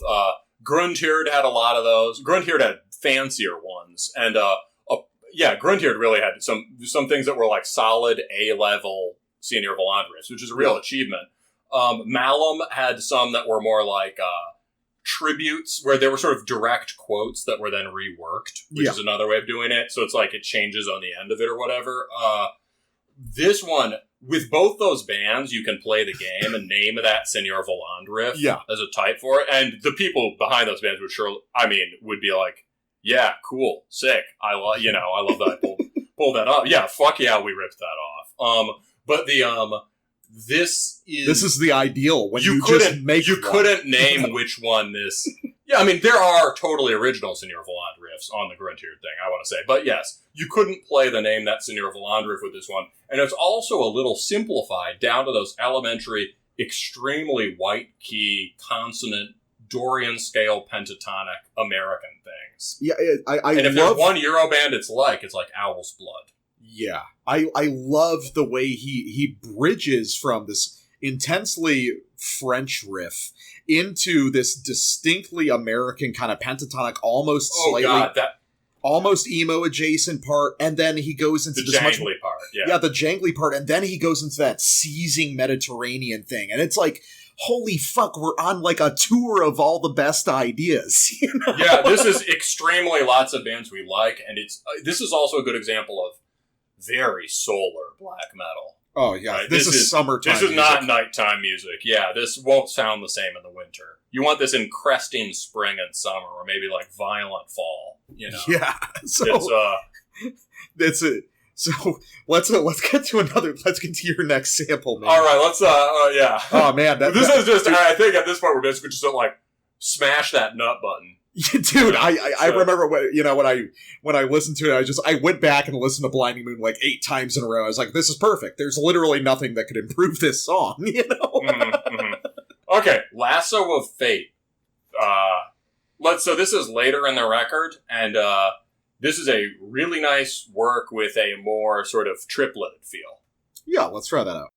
Grundhird had a lot of those. Grundhird had fancier ones, and Grundhird really had some things that were like solid A-level Senior Volland riffs, which is a real achievement. Malum had some that were more like tributes, where there were sort of direct quotes that were then reworked, which is another way of doing it. So it's like it changes on the end of it or whatever. This one, with both those bands, you can play the game and name that Senior Volland riff as a type for it. And the people behind those bands would be like, yeah, cool, sick. I love that. Pull that up. Yeah, fuck yeah, we ripped that off. But this is the ideal when you couldn't name which one this. Yeah, I mean, there are totally original Seigneur Voland riffs on the Gruntier thing, I want to say. But yes, you couldn't play the name that Seigneur Voland riff with this one. And it's also a little simplified down to those elementary, extremely white key, consonant, Dorian scale pentatonic American things. Yeah, and if there's one Euroband it's like Owl's Blood. Yeah. I love the way he bridges from this intensely French riff into this distinctly American kind of pentatonic, almost almost emo adjacent part, and then he goes into the jangly part. Yeah, the jangly part, and then he goes into that seizing Mediterranean thing, and it's like, holy fuck, we're on like a tour of all the best ideas. You know? Yeah, this is extremely lots of bands we like, and this is also a good example of very solar black metal. Oh, yeah. Right? This is summertime This is not nighttime music. Yeah, this won't sound the same in the winter. You want this in cresting spring and summer, or maybe like violent fall, you know? Yeah. So, So let's get to your next sample, man. All right, let's, yeah. Oh, man. I think at this point we're basically just like, smash that nut button. Dude, I remember when I listened to it, I went back and listened to Blinding Moon like 8 times in a row. I was like, this is perfect. There's literally nothing that could improve this song, you know? Okay, Lasso of Fate. So this is later in the record, and this is a really nice work with a more sort of tripleted feel. Yeah, let's try that out.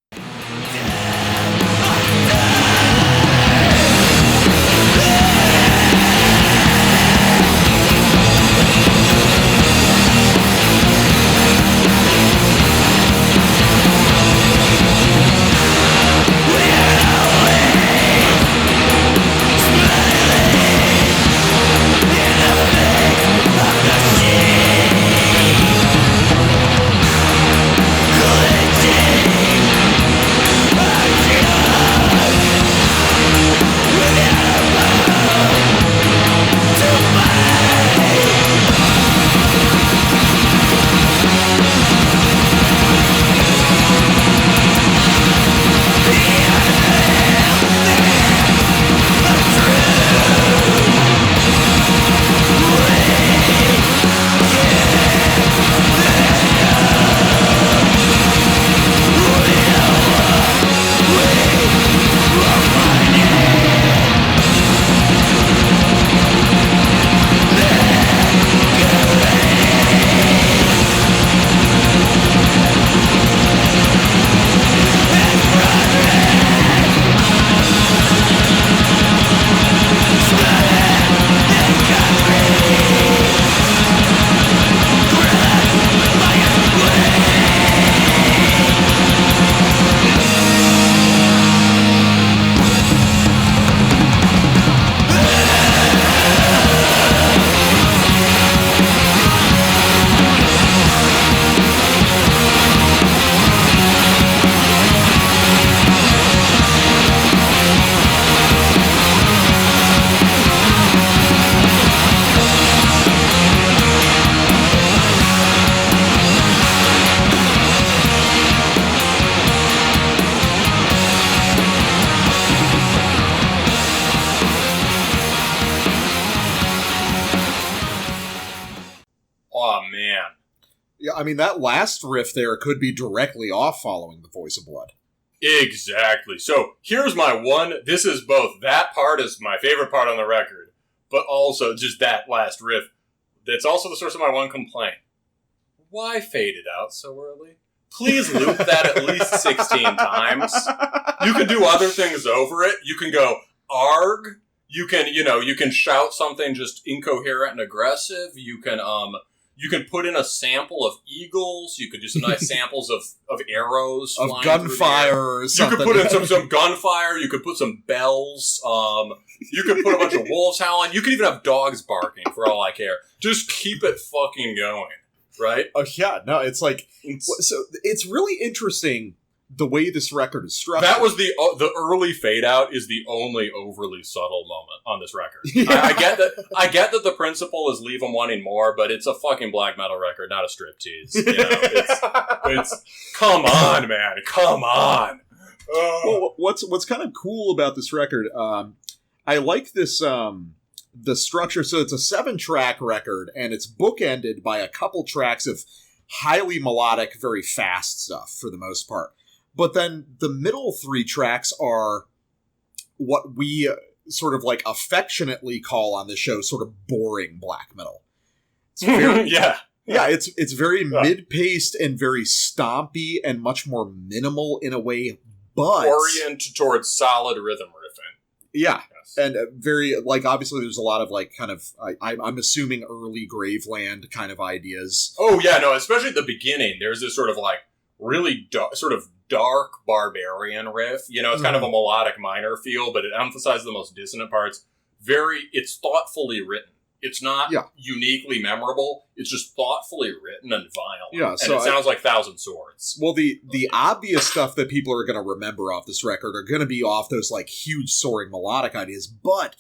I mean, that last riff there could be directly off following the Voice of Blood. Exactly. So here's my one. This is both. That part is my favorite part on the record, but also just that last riff. That's also the source of my one complaint. Why fade it out so early? Please loop that at least 16 times. You can do other things over it. You can go arg. You can shout something just incoherent and aggressive. You can put in a sample of eagles. You could do some nice samples of arrows. Of gunfire or something. You could put in some gunfire. You could put some bells. You could put a bunch of wolves howling. You could even have dogs barking for all I care. Just keep it fucking going. Right? Oh, yeah. No, it's like... So it's really interesting the way this record is structured. That was the early fade out is the only overly subtle moment on this record. Yeah. I get that the principle is leave them wanting more, but it's a fucking black metal record, not a striptease. You know? It's come on, man. Come on. Well, what's kind of cool about this record, I like this, the structure. So it's a 7-track record, and it's bookended by a couple tracks of highly melodic, very fast stuff for the most part. But then the middle 3 tracks are what we sort of like affectionately call on the show sort of boring black metal. It's very, yeah, it's very mid-paced and very stompy and much more minimal in a way, but oriented towards solid rhythm riffing. Yeah, yes. And very like obviously there's a lot of like kind of I'm assuming early Graveland kind of ideas. Oh yeah, no, especially at the beginning. There's this sort of like really dark barbarian riff. You know, it's kind of a melodic minor feel, but it emphasizes the most dissonant parts. It's thoughtfully written. It's not uniquely memorable. It's just thoughtfully written and violent. Yeah, so and it sounds like Thousand Swords. Well, the obvious stuff that people are going to remember off this record are going to be off those like huge soaring melodic ideas. But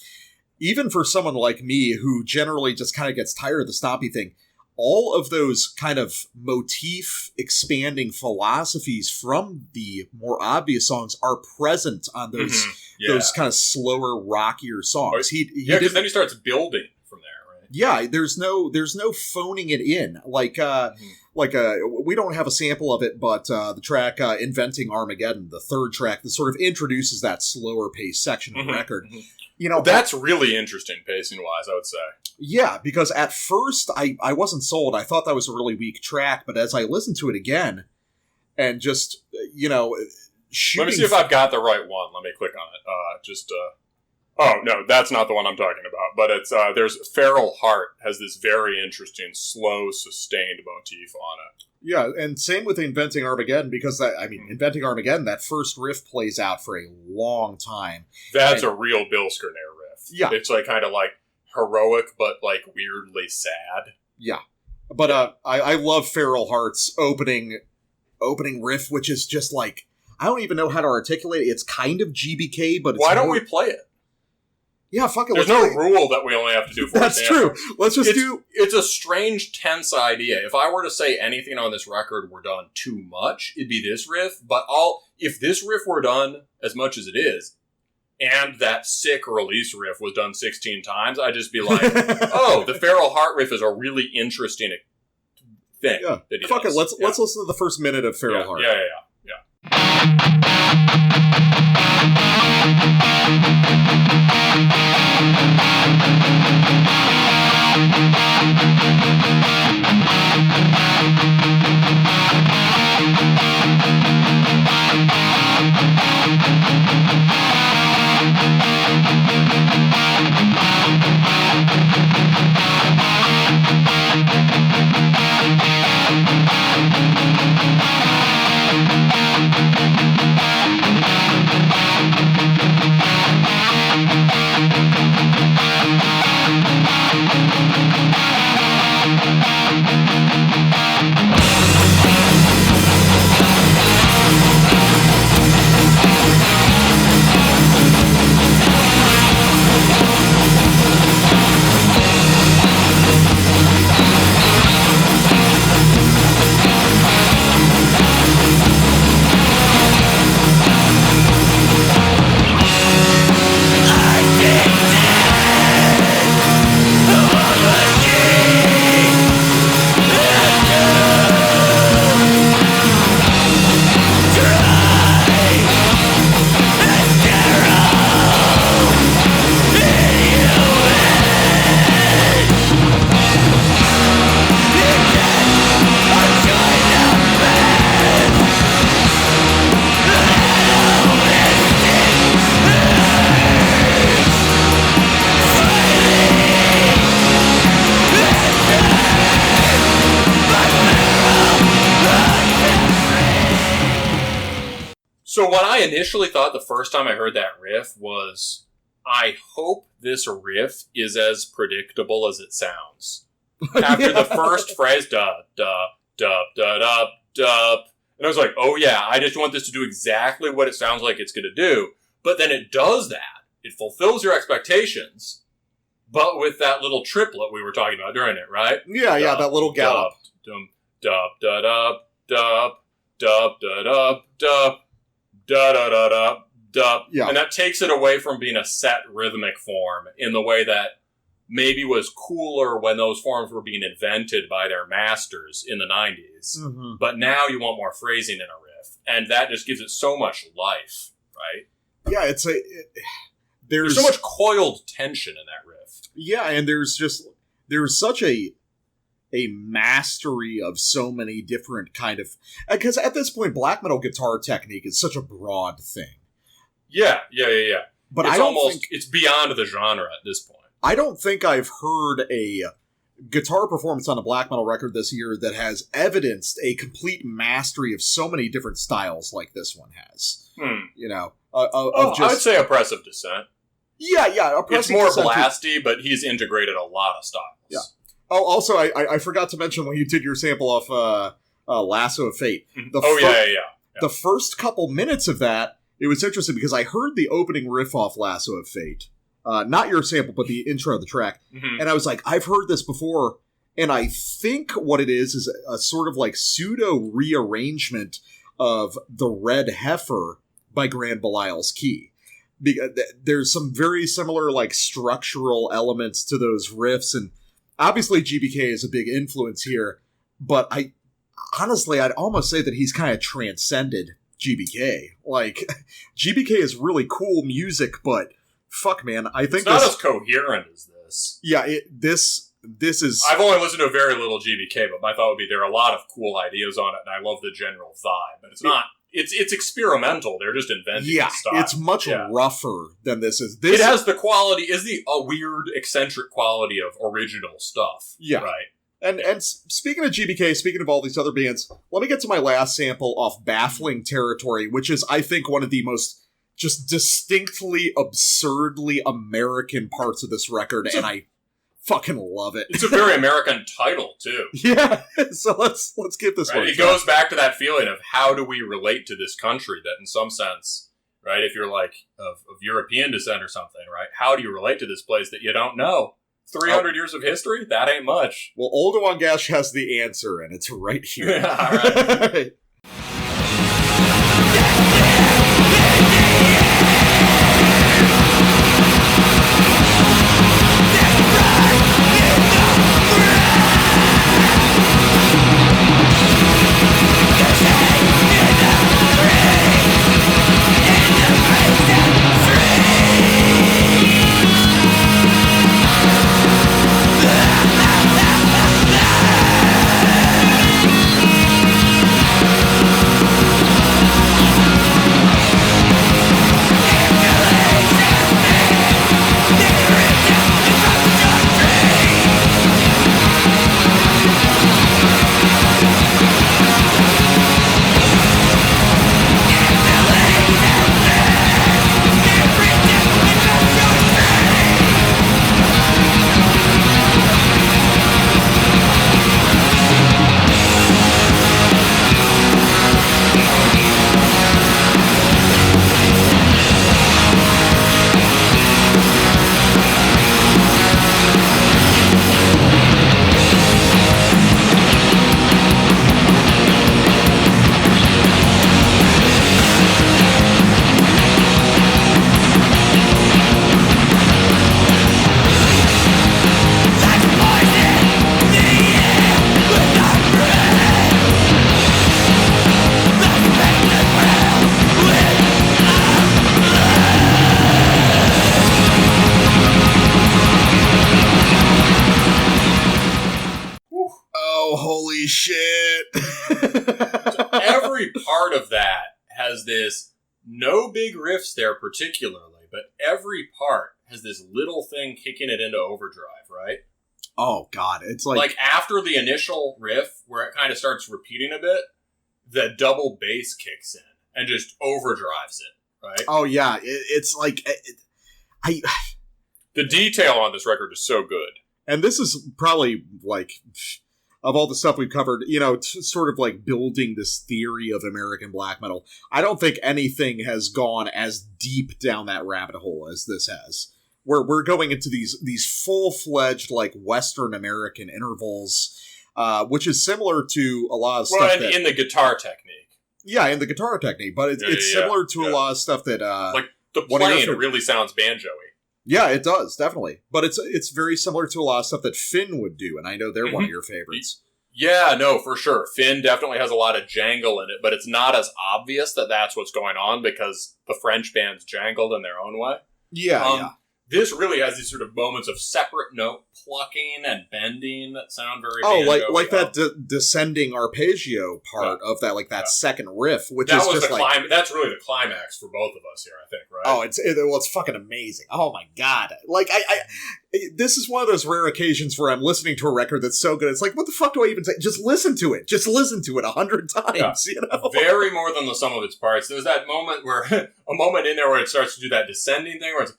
even for someone like me who generally just kind of gets tired of the stompy thing, all of those kind of motif expanding philosophies from the more obvious songs are present on those those kind of slower, rockier songs. Because then he starts building. Yeah, there's no phoning it in. Like we don't have a sample of it, but the track Inventing Armageddon, the 3rd track, that sort of introduces that slower paced section of the record. You know, that's really interesting pacing wise, I would say. Yeah, because at first I wasn't sold. I thought that was a really weak track, but as I listened to it again and just, you know, let me see if I've got the right one. Let me click on it. Oh, no, that's not the one I'm talking about. But it's there's Feral Heart has this very interesting, slow, sustained motif on it. Yeah, and same with Inventing Armageddon, because, Inventing Armageddon, that first riff plays out for a long time. That's a real Bill Skernair riff. Yeah. It's like kind of like heroic, but like weirdly sad. Yeah. But I love Feral Heart's opening riff, which is just like, I don't even know how to articulate it. It's kind of GBK, but it's Why don't we play it? Yeah, fuck it. There's no rule that we only have to do 4 That's true. Let's just do... It's a strange, tense idea. If I were to say anything on this record were done too much, it'd be this riff. But if this riff were done as much as it is, and that Sikk release riff was done 16 times, I'd just be like, oh, the Feral Heart riff is a really interesting thing. Yeah. That he fuck does. It. Let's listen to the first minute of Feral Heart. Yeah. So what I initially thought the first time I heard that riff was, I hope this riff is as predictable as it sounds. After the first phrase, da, da, da, da, da, da, and I was like, oh yeah, I just want this to do exactly what it sounds like it's going to do. But then it does that. It fulfills your expectations, but with that little triplet we were talking about during it, right? Yeah, dub, that little gallop. Dub, dub, dub, dub, dub, dub, dub, dub, da da da da da, Yeah. and that takes it away from being a set rhythmic form in the way that maybe was cooler when those forms were being invented by their masters in the 90s. Mm-hmm. But now you want more phrasing in a riff, and that just gives it so much life, right? Yeah, there's so much coiled tension in that riff. Yeah, and there's such a mastery of so many different kind of, because at this point black metal guitar technique is such a broad thing. Yeah. But it's I don't almost think it's beyond the genre at this point. I don't think I've heard a guitar performance on a black metal record this year that has evidenced a complete mastery of so many different styles like this one has. You know, I'd say Oppressive Descent. Yeah. It's more blasty, but he's integrated a lot of styles. Yeah. Oh, also, I forgot to mention when you did your sample off Lasso of Fate. The first couple minutes of that, it was interesting because I heard the opening riff off Lasso of Fate. Not your sample, but the intro of the track. Mm-hmm. And I was like, I've heard this before. And I think what it is a sort of like pseudo rearrangement of The Red Heifer by Grand Belial's Key. There's some very similar like structural elements to those riffs, and obviously GBK is a big influence here, but I'd almost say that he's kind of transcended GBK. Like, GBK is really cool music, but fuck, man, I think it's not as coherent as this. Yeah, this is... I've only listened to very little GBK, but my thought would be there are a lot of cool ideas on it, and I love the general vibe, but it's not... It's experimental. They're just inventing the style. It's much rougher than this is. It has the quality, a weird, eccentric quality of original stuff. Yeah. Right. And speaking of GBK, speaking of all these other bands, let me get to my last sample off Baffling Territory, which is, I think, one of the most just distinctly, absurdly American parts of this record, and I fucking love it. It's a very American title, too. Yeah, so let's give this one a It goes back to that feeling of how do we relate to this country that in some sense, right, if you're like of European descent or something, right, how do you relate to this place that you don't know? 300 years of history? That ain't much. Well, Oldowan Gash has the answer, and it's right here. All right. Holy shit. Every part of that has this, no big riffs there particularly, but every part has this little thing kicking it into overdrive, right? Oh, God. It's like after the initial riff, where it kind of starts repeating a bit, the double bass kicks in and just overdrives it, right? Oh, yeah. It's like... The detail on this record is so good. And this is probably, like... Of all the stuff we've covered, sort of like building this theory of American black metal, I don't think anything has gone as deep down that rabbit hole as this has. We're going into these full-fledged, like, Western American intervals, which is similar to a lot of stuff in the guitar technique. Yeah, and the guitar technique, but it's similar to a lot of stuff that... like, the playing really sounds banjo-y. Yeah, it does, definitely. But it's very similar to a lot of stuff that Finn would do, and I know they're one of your favorites. Yeah, no, for sure. Finn definitely has a lot of jangle in it, but it's not as obvious that that's what's going on because the French bands jangled in their own way. Yeah. This really has these sort of moments of separate note plucking and bending that sound very banjo-y. like that descending arpeggio part of that, like that second riff, which that is was just like... that's really the climax for both of us here, I think, right? Oh, it's fucking amazing. Oh my god. Like, this is one of those rare occasions where I'm listening to a record that's so good, it's like, what the fuck do I even say? Just listen to it. Just listen to it 100 times, you know? Very more than the sum of its parts. There's that moment where, a moment in there where it starts to do that descending thing where it's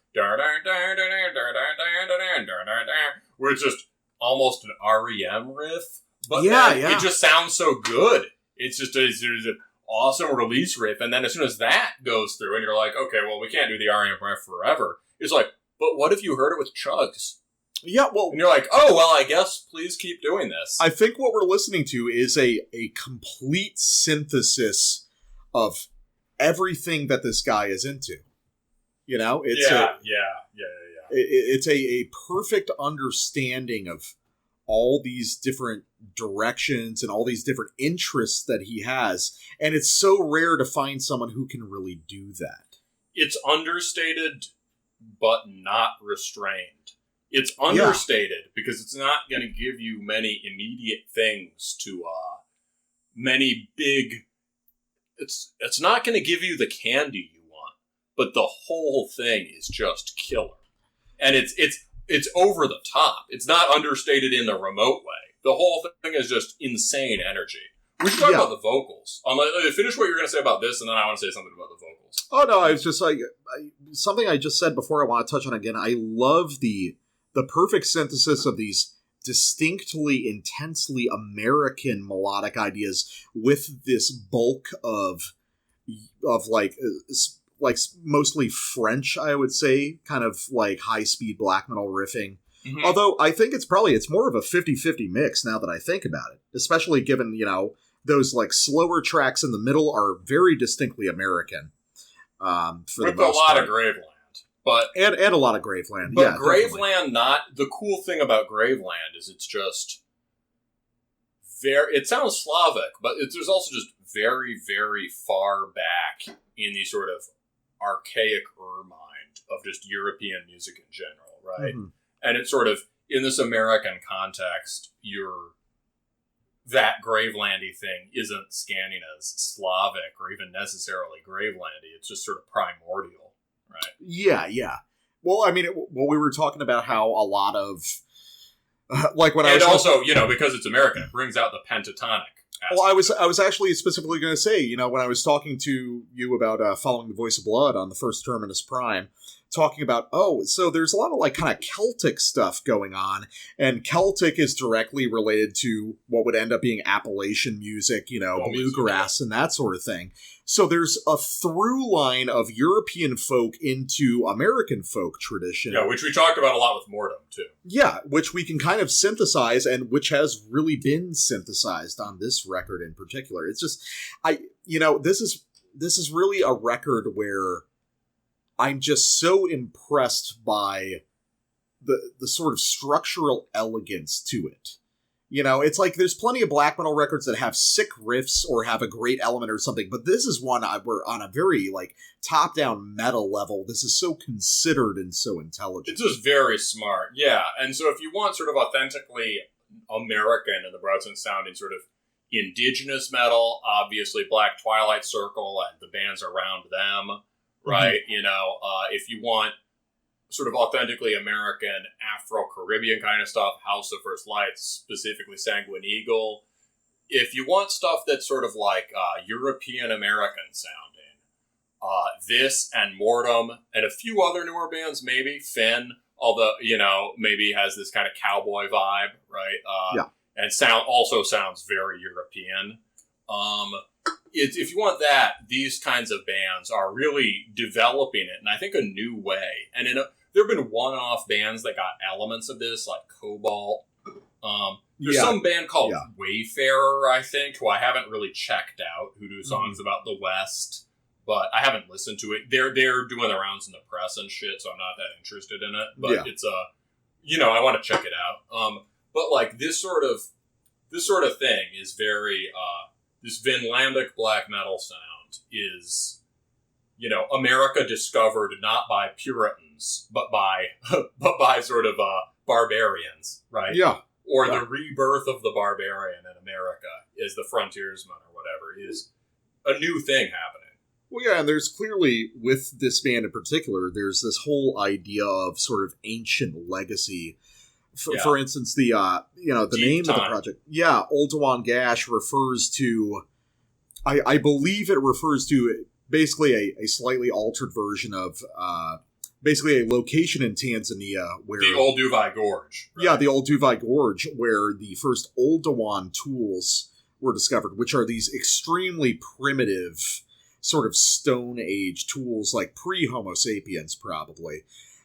where it's just almost an REM riff, but it just sounds so good. It's just there's an awesome release riff, and then as soon as that goes through, and you're like, okay, well, we can't do the REM riff forever. It's like, but what if you heard it with chugs? Yeah, well... And you're like, oh, well, I guess please keep doing this. I think what we're listening to is a complete synthesis of everything that this guy is into. You know? It's It's a perfect understanding of all these different directions and all these different interests that he has. And it's so rare to find someone who can really do that. It's understated, but not restrained. It's understated because it's not going to give you many immediate things to, many big... It's not going to give you the candy you want, but the whole thing is just killer. And it's over the top. It's not understated in the remote way. The whole thing is just insane energy. We should talk about the vocals. Finish what you're going to say about this, and then I want to say something about the vocals. Oh, no, I was just like... something I just said before I want to touch on again. I love the perfect synthesis of these distinctly, intensely American melodic ideas with this bulk of like mostly French, I would say, kind of like high-speed black metal riffing. Mm-hmm. Although I think it's more of a 50-50 mix now that I think about it, especially given, you know, those like slower tracks in the middle are very distinctly American. With a lot of Graveland. But and a lot of Graveland. But yeah, Graveland, the cool thing about Graveland is it's just it sounds Slavic, but there's also just very, very far back in the sort of archaic mind of just European music in general, right? Mm-hmm. And it's sort of, in this American context, that Gravelandy thing isn't scanning as Slavic or even necessarily Gravelandy. It's just sort of primordial, right? Yeah. Well, I mean, we were talking about how a lot of, also, you know, because it's American, it brings out the pentatonic. Well, I was actually specifically going to say, you know, when I was talking to you about Following the Voice of Blood on the first Terminus Prime, talking about, so there's a lot of like kind of Celtic stuff going on, and Celtic is directly related to what would end up being Appalachian music, you know, bluegrass and that sort of thing. So there's a through line of European folk into American folk tradition. Yeah, which we talked about a lot with Mortem, too. Yeah, which we can kind of synthesize, and which has really been synthesized on this record in particular. It's just, this is really a record where I'm just so impressed by the sort of structural elegance to it. You know, it's like there's plenty of black metal records that have sick riffs or have a great element or something, but this is one where on a very, like, top-down meta level, this is so considered and so intelligent. It's just very smart, yeah. And so if you want sort of authentically American in the broad sense sounding sort of indigenous metal, obviously Black Twilight Circle and the bands around them, right? Mm-hmm. You know, if you want sort of authentically American, Afro-Caribbean kind of stuff, House of First Lights, specifically Sanguine Eagle. If you want stuff that's sort of like European-American sounding, this and Mortem and a few other newer bands, maybe, Finn, although, you know, maybe has this kind of cowboy vibe, right? And also sounds very European. If you want that, these kinds of bands are really developing it in, I think, a new way. And there have been one-off bands that got elements of this, like Cobalt, There's some band called Wayfarer, I think, who I haven't really checked out, who do songs about the West, but I haven't listened to it. They're doing the rounds in the press and shit, so I'm not that interested in it. But it's I want to check it out. But like this sort of thing is very this Vinlandic black metal sound is, America discovered not by Puritans, but by sort of barbarians, right? Yeah. Or the rebirth of the barbarian in America is the frontiersman or whatever, is a new thing happening. Well, yeah, and there's clearly, with this band in particular, there's this whole idea of sort of ancient legacy. For instance, the name of the project, Oldowan Gash refers to, I believe it refers to basically a slightly altered version of basically a location in Tanzania where... The Olduvai Gorge. Right? Yeah, the Olduvai Gorge, where the first Oldowan tools were discovered, which are these extremely primitive sort of Stone Age tools, like pre-Homo sapiens, probably.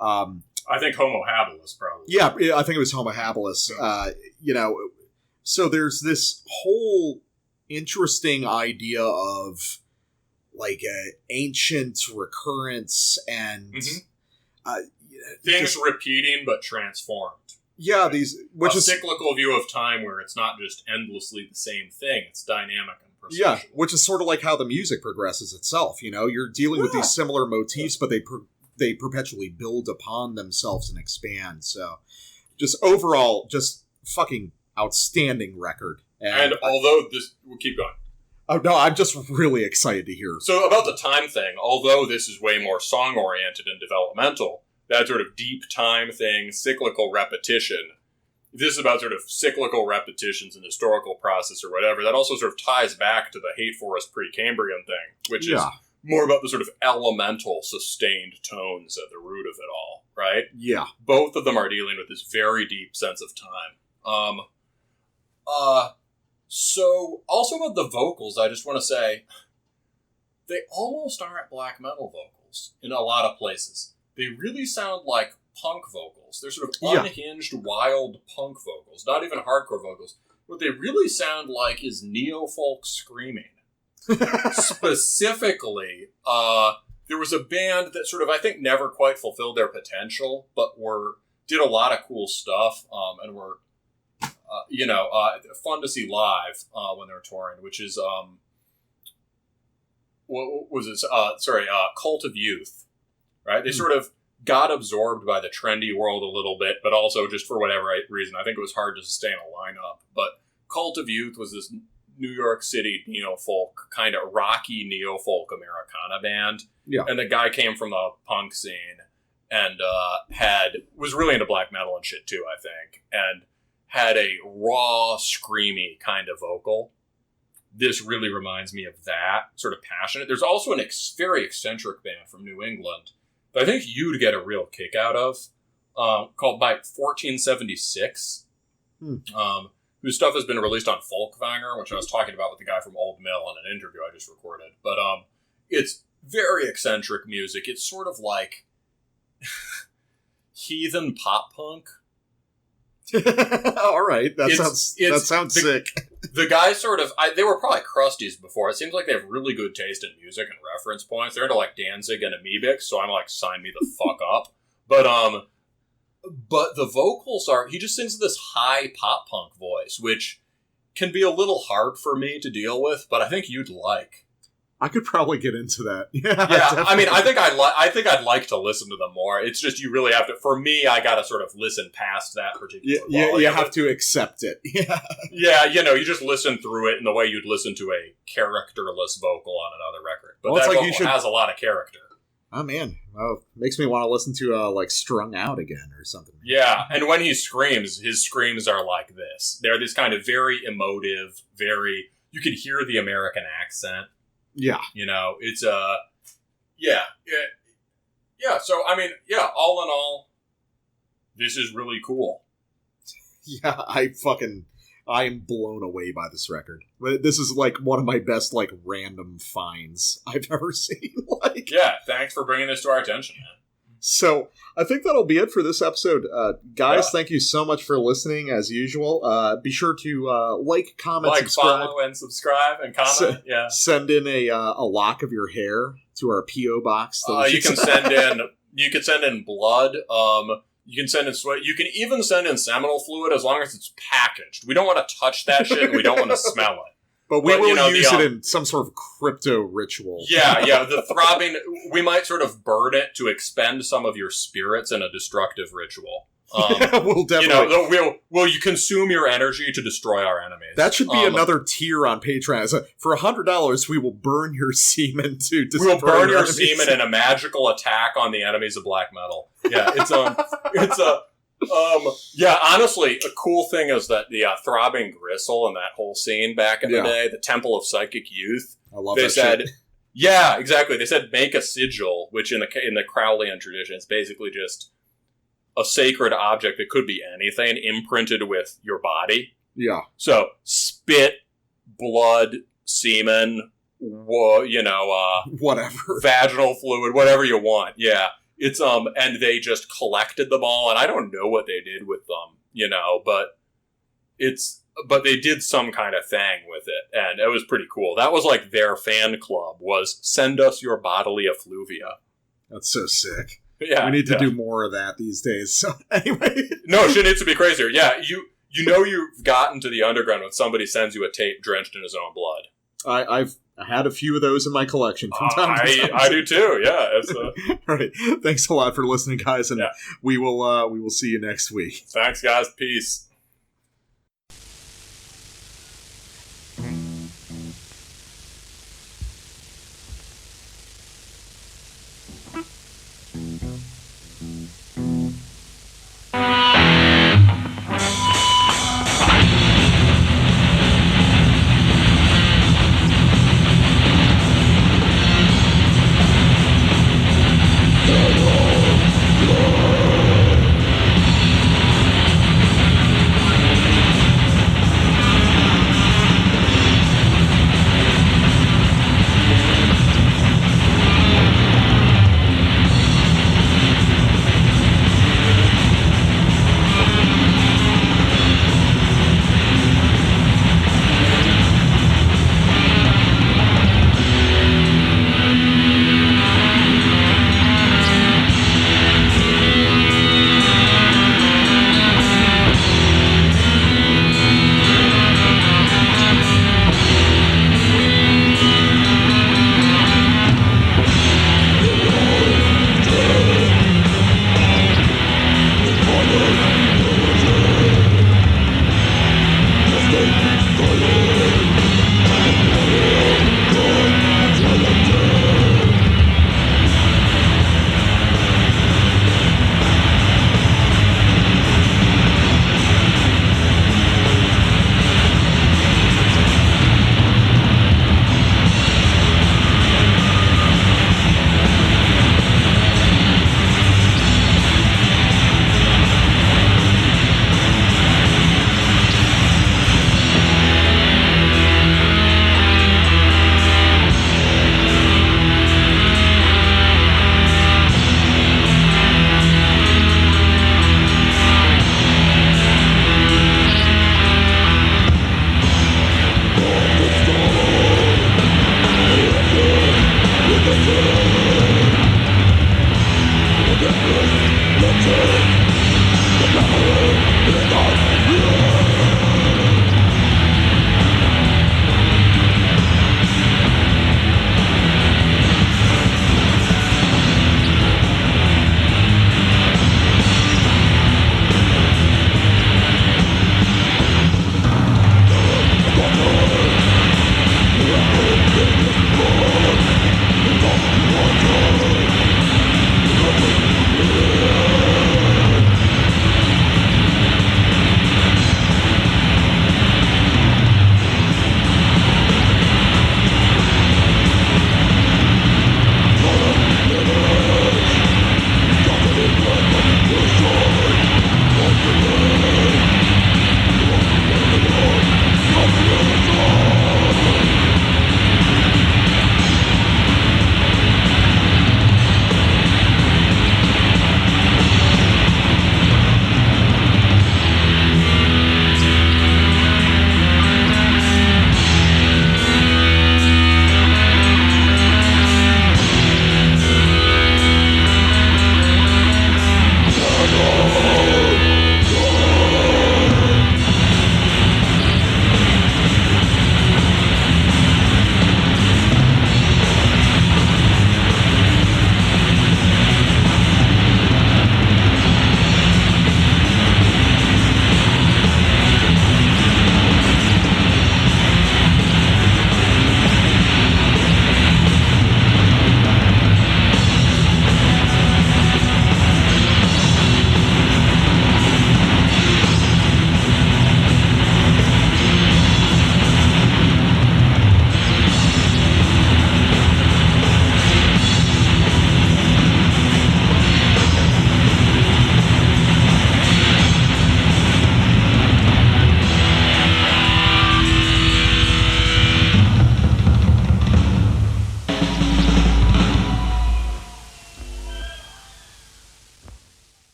I think Homo habilis, probably. Yeah, I think it was Homo habilis. So there's this whole interesting idea of like ancient recurrence and things repeating but transformed. Yeah, right? Which is cyclical view of time where it's not just endlessly the same thing; it's dynamic and perceptual. Yeah, which is sort of like how the music progresses itself. You're dealing with these similar motifs, but they perpetually build upon themselves and expand. So, just overall, just fucking outstanding record. And although we'll keep going. Oh, no, I'm just really excited to hear. So about the time thing, although this is way more song-oriented and developmental, that sort of deep time thing, cyclical repetition, this is about sort of cyclical repetitions in historical process or whatever, that also sort of ties back to the Hate Forest Precambrian thing, which is more about the sort of elemental, sustained tones at the root of it all, right? Yeah. Both of them are dealing with this very deep sense of time. So, also about the vocals, I just want to say, they almost aren't black metal vocals in a lot of places. They really sound like punk vocals. They're sort of unhinged, wild punk vocals, not even hardcore vocals. What they really sound like is neo-folk screaming. Specifically, there was a band that sort of, I think, never quite fulfilled their potential, but did a lot of cool stuff, and were fun to see live when they were touring, which is what was it? Cult of Youth, right? They sort of got absorbed by the trendy world a little bit, but also just for whatever reason, I think it was hard to sustain a lineup. But Cult of Youth was this New York City neo-folk, kind of rocky neo-folk Americana band. Yeah. And the guy came from the punk scene and was really into black metal and shit too, I think, and had a raw, screamy kind of vocal. This really reminds me of that, sort of passionate. There's also a very eccentric band from New England that I think you'd get a real kick out of, called by 1476, whose stuff has been released on Folkvanger, which I was talking about with the guy from Old Mill in an interview I just recorded. But it's very eccentric music. It's sort of like heathen pop punk. All right, that sounds sick. The guys sort of, they were probably crusties before. It seems like they have really good taste in music and reference points. They're into like Danzig and Amoebic, so I'm like, sign me the fuck up. But the vocals he just sings this high pop punk voice, which can be a little hard for me to deal with, but I think you'd like. I could probably get into that. Yeah. I mean, I think I'd like to listen to them more. It's just you really have to. For me, I got to sort of listen past that particular. You have to accept it. Yeah. You just listen through it in the way you'd listen to a characterless vocal on another record. But that vocal has a lot of character. Oh man, makes me want to listen to like Strung Out again or something. Yeah, and when he screams, his screams are like this. They're this kind of very emotive, you can hear the American accent. Yeah. It's yeah. So, I mean, all in all, this is really cool. Yeah, I am blown away by this record. This is like one of my best like random finds I've ever seen. Yeah, thanks for bringing this to our attention, man. So I think that'll be it for this episode. Guys, thank you so much for listening, as usual. Be sure to like, comment, subscribe. Follow, and subscribe, and comment. Send in a lock of your hair to our P.O. box. You can send in. You can send in blood. You can send in sweat. You can even send in seminal fluid as long as it's packaged. We don't want to touch that shit, and we don't want to smell it. But we will use it in some sort of crypto ritual. Yeah. The throbbing, we might sort of burn it to expend some of your spirits in a destructive ritual. We'll definitely. Will you consume your energy to destroy our enemies? That should be another tier on Patreon. For $100, we will burn your semen to destroy. We will burn your semen in a magical attack on the enemies of black metal. Yeah, honestly, a cool thing is that the throbbing gristle and that whole scene back in the day, the Temple of Psychic Youth. I love that shit. Yeah, exactly. They said make a sigil, which in the Crowleyan tradition is basically just a sacred object that could be anything imprinted with your body. Yeah. So spit, blood, semen, whatever, vaginal fluid, whatever you want. Yeah. It's and they just collected them all, and I don't know what they did with them, but they did some kind of thing with it, and it was pretty cool. That was like their fan club was send us your bodily effluvia. That's so sick. Yeah, we need to do more of that these days. So anyway, no, shit needs to be crazier. Yeah, you've gotten to the underground when somebody sends you a tape drenched in his own blood. I've had a few of those in my collection from time to time. I do too. Yeah. All right. Thanks a lot for listening, guys, and we will see you next week. Thanks, guys. Peace. With the